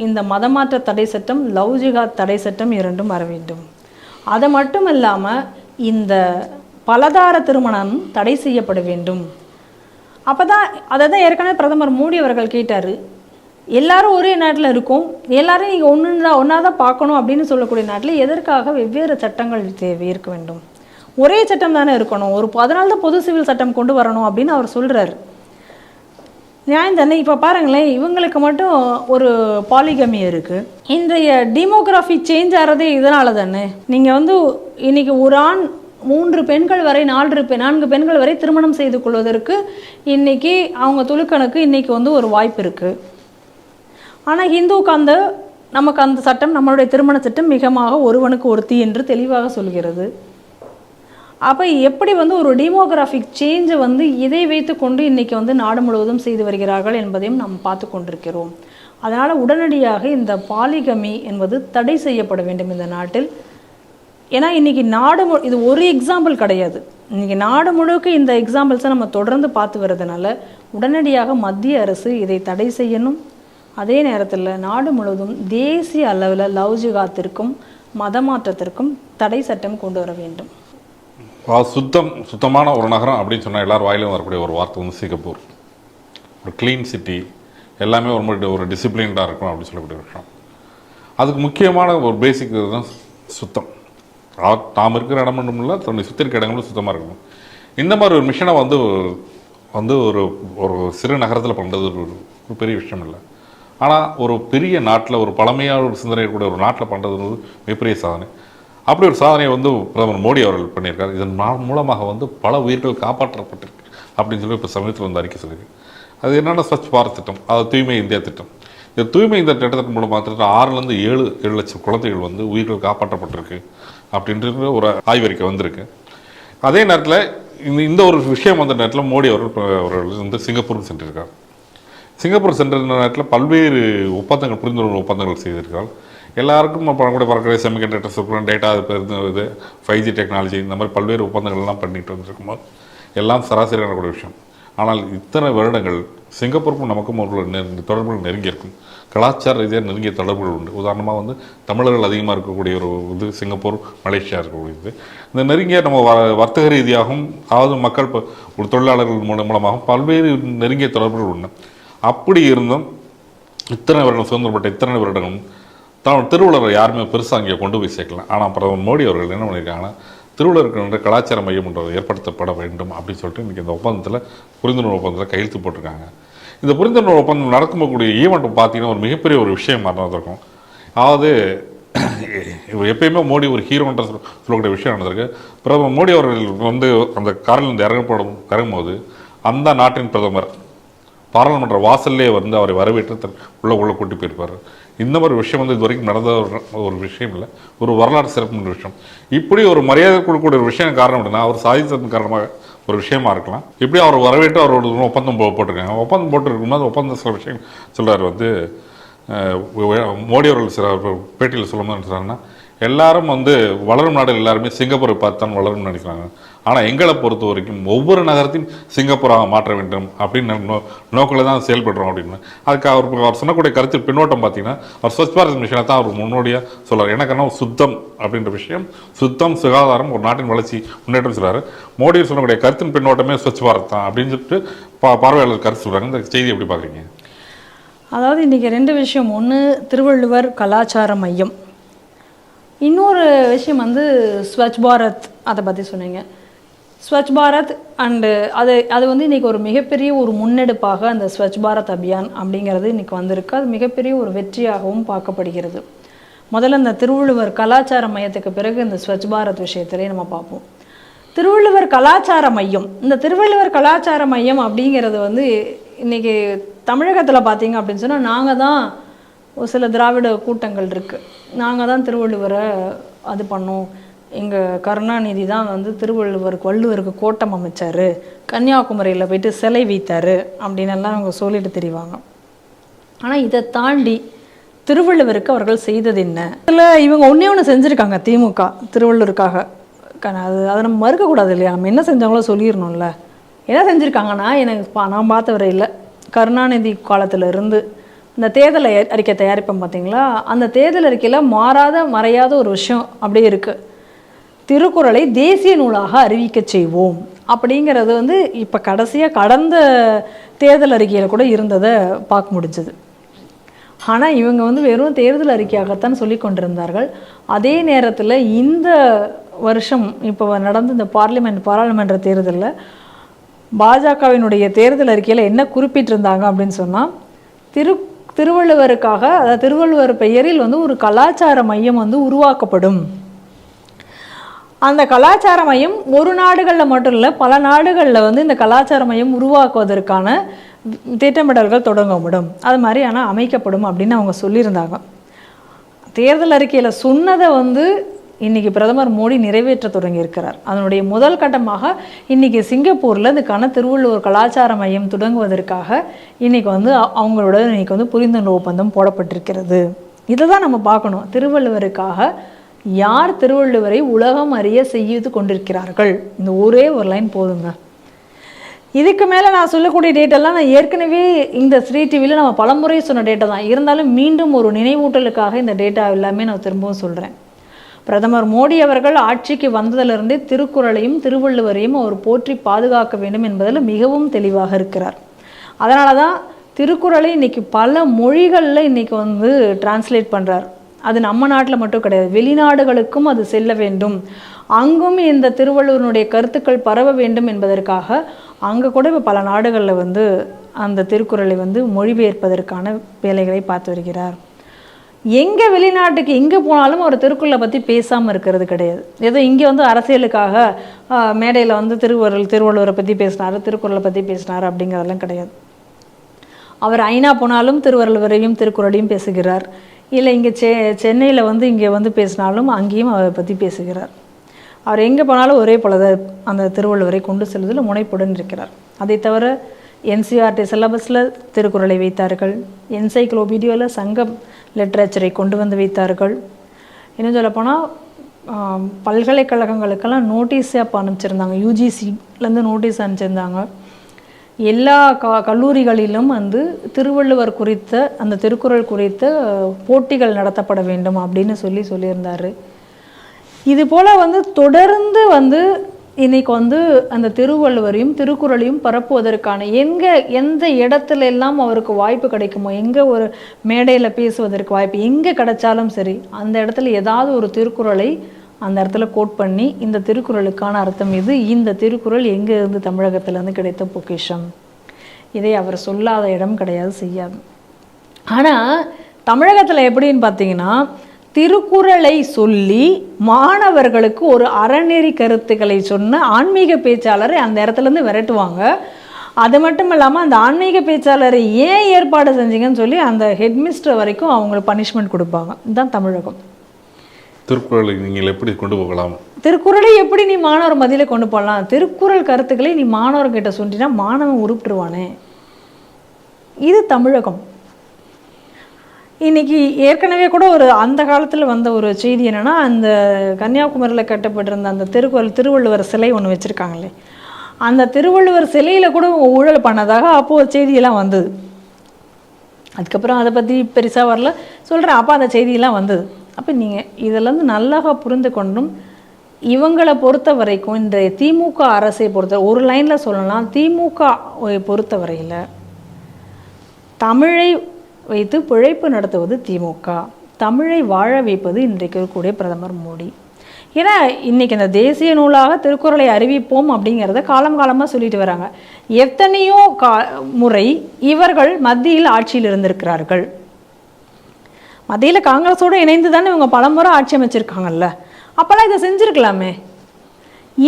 இந்த மதமாற்ற தடை சட்டம், லவ் ஜிகாத் தடை சட்டம் இரண்டும் வர வேண்டும். அது மட்டும் இல்லாமல் இந்த பலதார திருமணம் தடை செய்யப்பட வேண்டும். அப்போ தான் அதை தான் ஏற்கனவே பிரதமர் மோடி அவர்கள் கேட்டார். எல்லாரும் ஒரே நாட்டில் இருக்கும், எல்லாரும் நீங்கள் ஒன்றா தான் பார்க்கணும் அப்படின்னு சொல்லக்கூடிய நாட்டில் எதற்காக வெவ்வேறு சட்டங்கள் தேவை இருக்க வேண்டும்? ஒரே சட்டம் தானே இருக்கணும். அதனால தான் பொது சிவில் சட்டம் கொண்டு வரணும் அப்படின்னு அவர் சொல்கிறார். நியாயம் தானே? இப்போ பாருங்களேன், இவங்களுக்கு மட்டும் ஒரு பாலிகமி இருக்குது. இன்றைய டெமோகிராஃபி சேஞ்ச் ஆகிறதே இதனால தானே. நீங்கள் வந்து இன்றைக்கி ஒரு ஆண் 3 பெண்கள் வரை 4 பெண்கள் வரை திருமணம் செய்து கொள்வதற்கு இன்றைக்கி அவங்க துலுக்கனுக்கு இன்றைக்கி வந்து ஒரு வாய்ப்பு இருக்குது. ஆனால் ஹிந்துவுக்கு நமக்கு அந்த சட்டம், நம்மளுடைய திருமண சட்டம் மிகமாக ஒருவனுக்கு ஒருத்தி என்று தெளிவாக சொல்கிறது. அப்போ எப்படி வந்து ஒரு டெமோகிராஃபிக் சேஞ்சை வந்து இதை வைத்து கொண்டு இன்றைக்கி வந்து நாடு முழுவதும் செய்து வருகிறார்கள் என்பதையும் நாம் பார்த்து கொண்டிருக்கிறோம். அதனால் உடனடியாக இந்த பாலிகமி என்பது தடை செய்யப்பட வேண்டும் இந்த நாட்டில். ஏன்னா இன்றைக்கி இது ஒரு எக்ஸாம்பிள் கிடையாது. இன்றைக்கி நாடு முழுக்க இந்த எக்ஸாம்பிள்ஸை நம்ம தொடர்ந்து பார்த்து வர்றதுனால உடனடியாக மத்திய அரசு இதை தடை செய்யணும். அதே நேரத்தில் நாடு முழுவதும் தேசிய அளவில் லவ் ஜிகாத்திற்கும் மதமாற்றத்திற்கும் தடை சட்டம் கொண்டு வர வேண்டும். சுத்தமான ஒரு நகரம் அப்படின்னு சொன்னால் எல்லாரும் வாயிலும் வரக்கூடிய ஒரு வார்த்தை வந்து சிங்கப்பூர். ஒரு க்ளீன் சிட்டி, எல்லாமே ஒரு டிசிப்ளின்டாக இருக்கும் அப்படின்னு சொல்லக்கூடிய விஷயம். அதுக்கு முக்கியமான ஒரு பேசிக் தான் சுத்தம். நாம் இருக்கிற இடம் மட்டும் இல்லை, தன்னுடைய சுற்றி இருக்க இடங்களும் சுத்தமாக இருக்கணும். இந்த மாதிரி ஒரு மிஷனை வந்து ஒரு சிறு நகரத்தில் பண்ணுறது ஒரு பெரிய விஷயம் இல்லை. ஆனால் ஒரு பெரிய நாட்டில், ஒரு பழமையான ஒரு சிந்தனை கூட ஒரு நாட்டில் பண்ணுறது மிகப்பெரிய சாதனை. அப்படி ஒரு சாதனையை வந்து பிரதமர் மோடி அவர்கள் பண்ணியிருக்காரு. இதன் மூலமாக வந்து பல உயிர்கள் காப்பாற்றப்பட்டிருக்கு அப்படின்னு சொல்லி இப்போ சமயத்தில் வந்து அறிக்கை சொல்லியிருக்கு. அது என்னென்னா ஸ்வச் பாரத் திட்டம், அது தூய்மை இந்தியா திட்டம். இந்த தூய்மை இந்தியா திட்டத்தின் மூலமாக 6-7 லட்சம் குழந்தைகள் வந்து உயிர்கள் காப்பாற்றப்பட்டிருக்கு அப்படின்ற ஒரு ஆய்வறிக்கை வந்திருக்கு. அதே நேரத்தில் இந்த ஒரு விஷயம் வந்த நேரத்தில் மோடி அவர்கள் வந்து சிங்கப்பூருக்கு சென்றிருக்கார். சிங்கப்பூர் சென்ற நேரத்தில் பல்வேறு புரிந்துணர்வு ஒப்பந்தங்கள் செய்திருக்கார். எல்லாருக்கும் பறக்கக்கூடிய செமிகண்டக்டர் சுப்ரன் டேட்டா இது 5G டெக்னாலஜி, இந்த மாதிரி பல்வேறு ஒப்பந்தங்கள்லாம் பண்ணிட்டு வந்துருக்கும்போது எல்லாம் சராசரியான கூட விஷயம். ஆனால் இத்தனை வருடங்கள் சிங்கப்பூருக்கும் நமக்கும் ஒரு தொடர்புகள் நெருங்கியிருக்கும். கலாச்சார ரீதியாக நெருங்கிய தொடர்புகள் உண்டு. உதாரணமாக வந்து தமிழர்கள் அதிகமாக இருக்கக்கூடிய ஒரு சிங்கப்பூர், மலேசியா இருக்கக்கூடியது. இந்த நெருங்கிய நம்ம வர்த்தக ரீதியாகவும், அதாவது மக்கள் ஒரு தொழிலாளர்கள் மூலமாகவும் பல்வேறு நெருங்கிய தொடர்புகள் உண்டு. அப்படி இருந்தும் இத்தனை வருடம் சுதந்திரப்பட்ட இத்தனை வருடங்களும் திருவள்ளுவர் யாருமே பெருசாக அங்கே கொண்டு போய் சேர்க்கலாம். ஆனால் பிரதமர் மோடி அவர்கள் என்ன பண்ணியிருக்காங்கன்னா திருவள்ளுவருக்கு கலாச்சார மையம் ஒன்று ஏற்படுத்தப்பட வேண்டும் அப்படின்னு சொல்லிட்டு இன்றைக்கி இந்த ஒப்பந்தத்தில் புரிந்துணர்வு ஒப்பந்தத்தில் கையெழுத்து போட்டிருக்காங்க. இந்த புரிந்துணர்வு ஒப்பந்தம் நடக்கும்போது ஈவெண்ட் பார்த்தீங்கன்னா ஒரு மிகப்பெரிய ஒரு விஷயம் நடந்திருக்கும். அதாவது எப்பயுமே மோடி ஒரு ஹீரோன்ற சொல்லக்கூடிய விஷயம் நடந்திருக்கு. பிரதமர் மோடி அவர்கள் அந்த காரில் இருந்து இறங்கும்போது அந்த நாட்டின் பிரதமர் பாராளுமன்ற வாசல்லே அவரை வரவேற்று உள்ள கூட்டி போயிருப்பார். இந்த மாதிரி விஷயம் இது வரைக்கும் நடந்த ஒரு விஷயம் இல்லை, ஒரு வரலாற்று சிறப்பு விஷயம். இப்படி ஒரு மரியாதை கொடுக்கக்கூடிய ஒரு விஷயம் காரணம் அப்படின்னா அவர் சாதித்ததன் காரணமாக ஒரு விஷயமா இருக்கலாம். இப்படி அவர் வரவேற்று அவரோட ஒப்பந்தம் போட்டிருக்காங்க. ஒப்பந்தம் போட்டிருக்கும்போது ஒப்பந்தம் சில விஷயம் சொல்கிறார் மோடி அவர்கள் சில பேட்டியில் சொல்லும்போது என்ன சொல்கிறாங்கன்னா, எல்லாரும் வளரும் நாடு எல்லாருமே சிங்கப்பூரை பார்த்து தான் வளரும்னு நினைக்கிறாங்க. ஆனால் எங்களை பொறுத்த வரைக்கும் ஒவ்வொரு நகரத்தையும் சிங்கப்பூராக மாற்ற வேண்டும் அப்படின்னு நோக்கில் தான் செயல்படுறோம் அப்படின்னு. அதுக்கு அவர் சொன்னக்கூடிய கருத்து பின்னோட்டம் பார்த்தீங்கன்னா அவர் ஸ்வச் பாரத் மிஷனை தான் அவர் முன்னோடியாக சொல்கிறார். எனக்குன்னா சுத்தம் அப்படின்ற விஷயம், சுத்தம் சுகாதாரம் ஒரு நாட்டின் வளர்ச்சி முன்னேற்றம் சொல்கிறார். மோடி சொல்லக்கூடிய கருத்தின் பின்னோட்டமே ஸ்வச் பாரத் தான் அப்படின்னு சொல்லிட்டு பார்வையாளர் கருத்து சொல்கிறாங்க. இந்த செய்தி எப்படி பார்க்குறீங்க? அதாவது இன்றைக்கி 2 விஷயம். ஒன்று திருவள்ளுவர் கலாச்சார மையம், இன்னொரு விஷயம் ஸ்வச் பாரத். அதை பற்றி சொன்னீங்க. ஸ்வச் பாரத் அண்டு அது இன்றைக்கி ஒரு மிகப்பெரிய ஒரு முன்னெடுப்பாக அந்த ஸ்வச் பாரத் அபியான் அப்படிங்கிறது இன்றைக்கி வந்திருக்கு. அது மிகப்பெரிய ஒரு வெற்றியாகவும் பார்க்கப்படுகிறது. முதல்ல இந்த திருவள்ளுவர் கலாச்சார மையத்துக்கு பிறகு இந்த ஸ்வச் பாரத் விஷயத்திலே நம்ம பார்ப்போம். திருவள்ளுவர் கலாச்சார மையம், இந்த திருவள்ளுவர் கலாச்சார மையம் அப்படிங்கிறது இன்றைக்கி தமிழகத்தில் பார்த்தீங்க அப்படின்னு சொன்னால் நாங்கள் தான் ஒரு சில திராவிட கூட்டங்கள் இருக்குது, நாங்கள் தான் திருவள்ளுவரை அது பண்ணோம், எங்கள் கருணாநிதி தான் வள்ளுவருக்கு கோட்டம் அமைச்சார், கன்னியாகுமரியில் போயிட்டு சிலை வைத்தார் அப்படின்னு எல்லாம் அவங்க சொல்லிட்டு தெரிவாங்க. ஆனால் இதை தாண்டி திருவள்ளுவருக்கு அவர்கள் செய்தது என்ன? இதில் இவங்க ஒன்று செஞ்சுருக்காங்க திமுக திருவள்ளுவருக்காக. அதை நம்ம மறுக்கக்கூடாது இல்லையா? நம்ம என்ன செஞ்சாங்களோ சொல்லிடணும்ல. என்ன செஞ்சுருக்காங்கன்னா, நான் பார்த்த வரை இல்லை, கருணாநிதி காலத்தில் இருந்து இந்த தேர்தல் அறிக்கை தயாரிப்போம் பார்த்தீங்களா, அந்த தேர்தல் அறிக்கையில் மறையாத ஒரு விஷயம் அப்படியே இருக்குது. திருக்குறளை தேசிய நூலாக அறிவிக்க செய்வோம் அப்படிங்கிறது இப்போ கடைசியாக கடந்த தேர்தல் அறிக்கையில் கூட இருந்ததை பார்க்க முடிஞ்சது. ஆனால் இவங்க வெறும் தேர்தல் அறிக்கையாகத்தான் சொல்லி கொண்டிருந்தார்கள். அதே நேரத்தில் இந்த வருஷம் இப்போ நடந்த இந்த பாராளுமன்ற தேர்தலில் பாஜகவினுடைய தேர்தல் அறிக்கையில் என்ன குறிப்பிட்டிருந்தாங்க அப்படின்னு சொன்னால், திருவள்ளுவருக்காக, அதாவது திருவள்ளுவர் பெயரில் ஒரு கலாச்சார மையம் உருவாக்கப்படும். அந்த கலாச்சார மையம் ஒரு நாடுகளில் மட்டும் இல்லை, பல நாடுகளில் இந்த கலாச்சார மையம் உருவாக்குவதற்கான திட்டமிடல்கள் தொடங்கப்படும், அது மாதிரி ஆனால் அமைக்கப்படும் அப்படின்னு அவங்க சொல்லியிருந்தாங்க. தேர்தல் அறிக்கையில் சொன்னதை இன்றைக்கி பிரதமர் மோடி நிறைவேற்ற தொடங்கியிருக்கிறார். அதனுடைய முதல் கட்டமாக இன்றைக்கி சிங்கப்பூரில் இதுக்கான திருவள்ளுவர் கலாச்சார மையம் தொடங்குவதற்காக இன்றைக்கி அவங்களோட இன்றைக்கி புரிந்துணர்வு ஒப்பந்தம் போடப்பட்டிருக்கிறது. இதை தான் நம்ம பார்க்கணும். திருவள்ளுவருக்காக யார் திருவள்ளுவரை உலகம் அறிய செய்து கொண்டிருக்கிறார்கள், இந்த ஒரே ஒரு லைன் போதுங்க. இதுக்கு மேலே நான் சொல்லக்கூடிய டேட்டெல்லாம் நான் ஏற்கனவே இந்த ஸ்ரீ டிவியில் நம்ம பலமுறை சொன்ன டேட்டா தான். இருந்தாலும் மீண்டும் ஒரு நினைவூட்டலுக்காக இந்த டேட்டா எல்லாமே நான் திரும்பவும் சொல்கிறேன். பிரதமர் மோடி அவர்கள் ஆட்சிக்கு வந்ததிலிருந்தே திருக்குறளையும் திருவள்ளுவரையும் அவர் போற்றி பாதுகாக்க வேண்டும் என்பதில் மிகவும் தெளிவாக இருக்கிறார். அதனால தான் திருக்குறளை இன்றைக்கி பல மொழிகளில் இன்றைக்கி டிரான்ஸ்லேட் பண்ணுறார். அது நம்ம நாட்டில் மட்டும் கிடையாது, வெளிநாடுகளுக்கும் அது செல்ல வேண்டும், அங்கும் இந்த திருவள்ளுவனுடைய கருத்துக்கள் பரவ வேண்டும் என்பதற்காக அங்கே கூட இப்போ பல நாடுகளில் அந்த திருக்குறளை மொழிபெயர்ப்பதற்கான வேலைகளை பார்த்து வருகிறார். எங்கே வெளிநாட்டுக்கு எங்கே போனாலும் அவர் திருக்குறளை பற்றி பேசாமல் இருக்கிறது கிடையாது. ஏதோ இங்கே அரசியலுக்காக மேடையில் திருவள்ளுவரை பற்றி பேசினார், திருக்குறளை பற்றி பேசினார் அப்படிங்கிறதெல்லாம் கிடையாது. அவர் ஐநா போனாலும் திருவள்ளுவரையும் திருக்குறளையும் பேசுகிறார். இல்லை இங்கே சென்னையில் இங்கே பேசினாலும் அங்கேயும் அவரை பற்றி பேசுகிறார். அவர் எங்கே போனாலும் ஒரே போல அந்த திருவள்ளுவரை கொண்டு செல்வதில் முனைப்புடன் இருக்கிறார். அதை தவிர என்சிஆர்டி சிலபஸில் திருக்குறளை வைத்தார்கள், என்சைக்ளோபீடியாவில் சங்கம் லிட்ரேச்சரை கொண்டு வைத்தார்கள். இன்னும் சொல்லப்போனால் பல்கலைக்கழகங்களுக்கெல்லாம் நோட்டீஸே அப்போ அனுப்பிச்சிருந்தாங்க, யூஜிசிலேருந்து நோட்டீஸ் அனுப்பிச்சிருந்தாங்க. எல்லா கல்லூரிகளிலும் திருவள்ளுவர் குறித்த அந்த திருக்குறள் குறித்த போட்டிகள் நடத்தப்பட வேண்டும் அப்படின்னு சொல்லியிருந்தார். இது போல் தொடர்ந்து இன்னைக்கு வந்து அந்த திருவள்ளுவரையும் திருக்குறளையும் பரப்புவதற்கான எந்த இடத்துல எல்லாம் அவருக்கு வாய்ப்பு கிடைக்குமோ, எங்கே ஒரு மேடையில் பேசுவதற்கு வாய்ப்பு எங்கே கிடைச்சாலும் சரி, அந்த இடத்துல ஏதாவது ஒரு திருக்குறளை அந்த இடத்துல கோட் பண்ணி இந்த திருக்குறளுக்கான அர்த்தம் இது, இந்த திருக்குறள் எங்கே இருந்து தமிழகத்திலேருந்து கிடைத்த பொக்கிஷம், இதை அவர் சொல்லாத இடம் கிடையாது, செய்யாது. ஆனால் தமிழகத்தில் எப்படின்னு பார்த்தீங்கன்னா, திருக்குறளை சொல்லி மாணவர்களுக்கு ஒரு அறநெறி கருத்துக்களை சொன்ன ஆன்மீக பேச்சாளரை அந்த இடத்துலேருந்து விரட்டுவாங்க. அது மட்டும் இல்லாமல் அந்த ஆன்மீக பேச்சாளரை ஏன் ஏற்பாடு செஞ்சீங்கன்னு சொல்லி அந்த ஹெட்மிஸ்டர் வரைக்கும் அவங்களுக்கு பனிஷ்மெண்ட் கொடுப்பாங்க. இதுதான் தமிழகம். திருக்குறளை நீங்கள் எப்படி கொண்டு போகலாம், திருக்குறளை எப்படி நீ மாணவர் மத்தியில் கொண்டு போகலாம், திருக்குறள் கருத்துக்களை நீ மாணவர்கிட்ட சொன்னினா மாணவன் உருப்பிட்டுருவானே. இது தமிழகம். இன்றைக்கி ஏற்கனவே கூட ஒரு அந்த காலத்தில் வந்த ஒரு செய்தி என்னென்னா, அந்த கன்னியாகுமரியில் கட்டப்பட்டிருந்த அந்த திருவள்ளுவர் சிலை ஒன்று வச்சுருக்காங்களே, அந்த திருவள்ளுவர் சிலையில் கூட ஊழல் பண்ணதாக அப்போது ஒரு செய்தியெல்லாம் வந்தது. அதுக்கப்புறம் அதை பற்றி பெருசாக வரல சொல்கிறேன். அப்போ அந்த செய்தியெல்லாம் வந்தது. அப்போ நீங்கள் இதெல்லாம் நல்லா புரிந்து கொண்டும், இவங்களை பொறுத்த வரைக்கும் இந்த திமுக அரசை பொறுத்த ஒரு லைனில் சொல்லலாம், திமுக பொறுத்த வரையில் தமிழை வைத்து பிழைப்பு நடத்துவது திமுக, தமிழை வாழ வைப்பது இன்றைக்கு இருக்கக்கூடிய பிரதமர் மோடி. ஏன்னா இன்றைக்கி இந்த தேசிய நூலாக திருக்குறளை அறிவிப்போம் அப்படிங்கிறத காலமாக சொல்லிட்டு வராங்க. எத்தனையோ முறை இவர்கள் மத்தியில் ஆட்சியில் இருந்திருக்கிறார்கள். மத்தியில் காங்கிரஸோடு இணைந்து தானே இவங்க பலமுறை ஆட்சி அமைச்சிருக்காங்கல்ல. அப்போல்லாம் இதை செஞ்சுருக்கலாமே,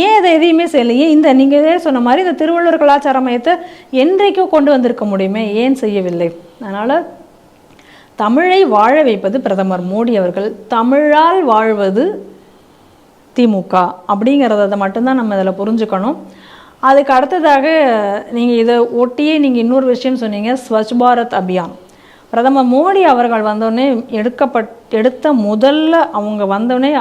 ஏன் இதை எதையுமே செய்யலையே? இந்த நீங்கள் சொன்ன மாதிரி இந்த திருவள்ளுவர் கலாச்சார மையத்தை என்றைக்கோ கொண்டு வந்திருக்க முடியுமே, ஏன் செய்யவில்லை? அதனால் தமிழை வாழ வைப்பது பிரதமர் மோடி அவர்கள், தமிழால் வாழ்வது திமுக அப்படிங்கிறத மட்டும்தான் நம்ம இதில் புரிஞ்சுக்கணும். அதுக்கு அடுத்ததாக நீங்கள் இதை ஒட்டியே நீங்கள் இன்னொரு விஷயம் சொன்னீங்க, ஸ்வச் பாரத் அபியான். பிரதமர் மோடி அவர்கள் வந்தோடனே எடுத்த அவங்க வந்தோடனே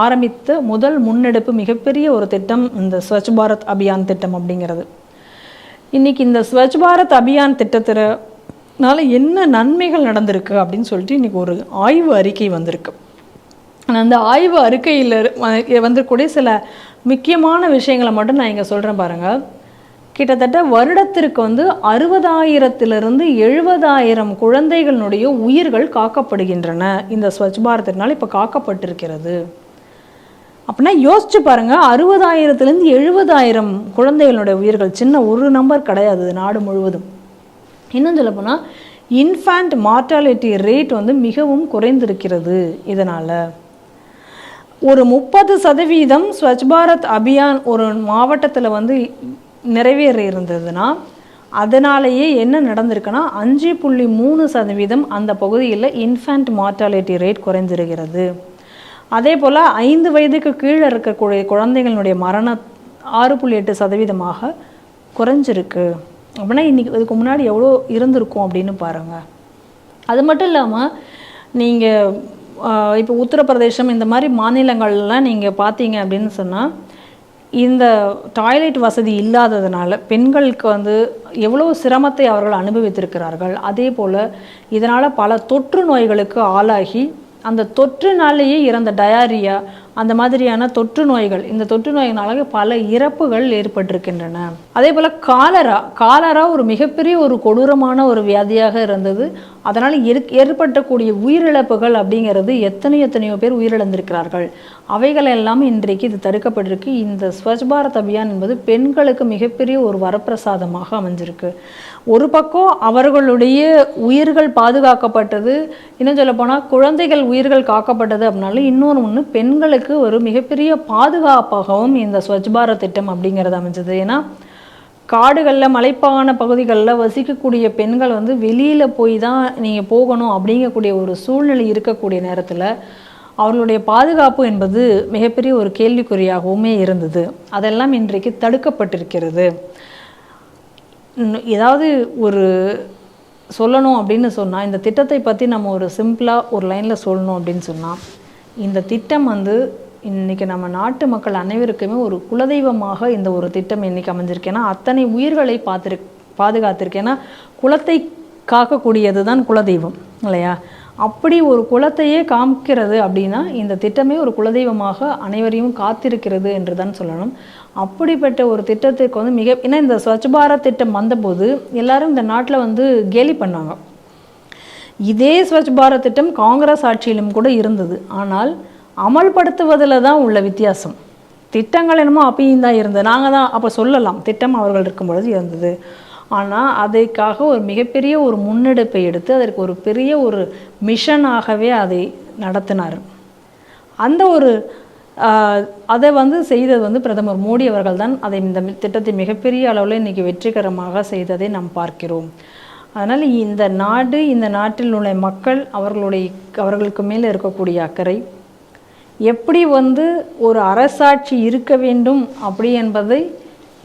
ஆரம்பித்த முதல் முன்னெடுப்பு மிகப்பெரிய ஒரு திட்டம் இந்த ஸ்வச் பாரத் அபியான் திட்டம் அப்படிங்கிறது. இன்றைக்கி இந்த ஸ்வச் பாரத் அபியான் திட்டத்தினால என்ன நன்மைகள் நடந்திருக்கு அப்படின்னு சொல்லிட்டு இன்றைக்கி ஒரு ஆய்வு அறிக்கை வந்திருக்கு. அந்த ஆய்வு அறிக்கையில் வந்துக்கூடிய சில முக்கியமான விஷயங்களை மட்டும் நான் இங்கே சொல்கிறேன் பாருங்கள். கிட்டத்தட்ட வருடத்திற்கு 60,000 70,000 குழந்தைகளுடைய உயிர்கள் காக்கப்படுகின்றன இந்த ஸ்வச் பாரத்தினால் இப்போ காக்கப்பட்டிருக்கிறது. அப்படின்னா யோசிச்சு பாருங்கள், 60,000 70,000 குழந்தைகளுடைய உயிர்கள் சின்ன ஒரு நம்பர் கிடையாது நாடு முழுவதும். இன்னும் சொல்லப்போனால் இன்ஃபேண்ட் மார்டாலிட்டி ரேட் மிகவும் குறைந்திருக்கிறது. இதனால் ஒரு 30% ஸ்வச் பாரத் அபியான் ஒரு மாவட்டத்தில் நிறைவேற இருந்ததுன்னா அதனாலேயே என்ன நடந்திருக்குன்னா 5.3% அந்த பகுதியில் இன்ஃபேண்ட் மார்டாலிட்டி ரேட் குறைஞ்சிருக்கிறது. அதே போல் 5 வயதுக்கு கீழே இருக்கக்கூடிய குழந்தைகளுடைய மரணம் 6.8% குறைஞ்சிருக்கு. அப்படின்னா இன்றைக்கி இதுக்கு முன்னாடி எவ்வளோ இருந்திருக்கும் அப்படின்னு பாருங்கள். அது மட்டும் இல்லாமல் நீங்கள் இப்போ உத்தரப்பிரதேசம் இந்த மாதிரி மாநிலங்கள்லாம் நீங்கள் பார்த்தீங்க அப்படின்னு சொன்னால் இந்த டாய்லெட் வசதி இல்லாததுனால பெண்களுக்கு எவ்வளோ சிரமத்தை அவர்கள் அனுபவித்திருக்கிறார்கள். அதே போல் இதனால் பல தொற்று நோய்களுக்கு ஆளாகி அந்த தொற்றுனாலேயே இறந்த டயாரியா அந்த மாதிரியான தொற்று நோய்கள், இந்த தொற்று நோயினால பல இறப்புகள் ஏற்பட்டிருக்கின்றன. அதே போல் காலரா ஒரு மிகப்பெரிய ஒரு கொடூரமான ஒரு வியாதியாக இருந்தது. அதனால் ஏற்பட்டக்கூடிய உயிரிழப்புகள் அப்படிங்கிறது எத்தனையோ பேர் உயிரிழந்திருக்கிறார்கள். அவைகளெல்லாம் இன்றைக்கு இது தடுக்கப்பட்டிருக்கு. இந்த ஸ்வச் பாரத் அபியான் என்பது பெண்களுக்கு மிகப்பெரிய ஒரு வரப்பிரசாதமாக அமைஞ்சிருக்கு. ஒரு பக்கம் அவர்களுடைய உயிர்கள் பாதுகாக்கப்பட்டது, இன்னும் சொல்லப்போனால் குழந்தைகள் உயிர்கள் காக்கப்பட்டது அப்படின்னாலும் இன்னொன்று பெண்களுக்கு ஒரு மிகப்பெரிய பாதுகாப்பாகவும் இந்த ஸ்வச் பாரத் திட்டம் அப்படிங்கிறது அமைஞ்சது. ஏன்னா காடுகளில் மலைப்பான பகுதிகளில் வசிக்கக்கூடிய பெண்கள் வெளியில் போய் தான் நீங்கள் போகணும் அப்படிங்கக்கூடிய ஒரு சூழ்நிலை இருக்கக்கூடிய நேரத்தில் அவர்களுடைய பாதுகாப்பு என்பது மிகப்பெரிய ஒரு கேள்விக்குறியாகவுமே இருந்தது. அதெல்லாம் இன்றைக்கு தடுக்கப்பட்டிருக்கிறது. ஏதாவது ஒரு சொல்லணும் அப்படின்னு சொன்னால், இந்த திட்டத்தை பற்றி நம்ம ஒரு சிம்பிளாக ஒரு லைனில் சொல்லணும் அப்படின்னு சொன்னால், இந்த திட்டம் இன்றைக்கி நம்ம நாட்டு மக்கள் அனைவருக்குமே ஒரு குலதெய்வமாக இந்த ஒரு திட்டம் இன்றைக்கி அமைஞ்சிருக்கு. ஏன்னா அத்தனை உயிர்களை பாதுகாத்திருக்கு. ஏன்னா குலத்தை காக்கக்கூடியது தான் குலதெய்வம் இல்லையா? அப்படி ஒரு குலத்தையே காமிக்கிறது அப்படின்னா இந்த திட்டமே ஒரு குலதெய்வமாக அனைவரையும் காத்திருக்கிறது என்று தான் சொல்லணும். அப்படிப்பட்ட ஒரு திட்டத்துக்கு வந்து ஏன்னா இந்த ஸ்வச் பாரத் திட்டம் வந்தபோது எல்லாரும் இந்த நாட்டில் வந்து கேலி பண்ணாங்க. இதே ஸ்வச் பாரத் திட்டம் காங்கிரஸ் ஆட்சியிலும் கூட இருந்தது. ஆனால் அமல்படுத்துவதில் தான் உள்ள வித்தியாசம். திட்டங்கள் என்னமோ அப்பயும் தான் இருந்தது, நாங்கள் தான் அப்போ சொல்லலாம் திட்டம் அவர்கள் இருக்கும் பொழுது இருந்தது. ஆனால் அதுக்காக ஒரு மிகப்பெரிய ஒரு முன்னெடுப்பை எடுத்து அதற்கு ஒரு பெரிய ஒரு மிஷனாகவே அதை நடத்தினார். அந்த ஒரு அதை வந்து செய்தது வந்து பிரதமர் மோடி அவர்கள் தான். அதை இந்த திட்டத்தை மிகப்பெரிய அளவில் இன்றைக்கி வெற்றிகரமாக செய்ததை நாம் பார்க்கிறோம். அதனால் இந்த நாடு, இந்த நாட்டில் உள்ள மக்கள் அவர்களுக்கு மேலே இருக்கக்கூடிய அக்கறை, எப்படி வந்து ஒரு அரசாட்சி இருக்க வேண்டும் அப்படி என்பதை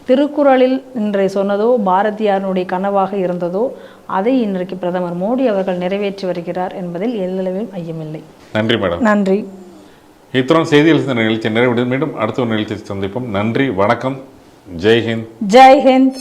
திருக்குறளில் இன்றைய சொன்னதோ, பாரதியாருடைய கனவாக இருந்ததோ, அதை இன்றைக்கு பிரதமர் மோடி அவர்கள் நிறைவேற்றி வருகிறார் என்பதில் எல்லளவும் ஐயமில்லை. நன்றி மேடம். நன்றி. இத்துடன் செய்திகள் இந்த நிகழ்ச்சி நிறைவடைந்து மீண்டும் அடுத்த ஒரு நிகழ்ச்சியை சந்திப்போம். நன்றி, வணக்கம், ஜெய்ஹிந்த். ஜெய்ஹிந்த்.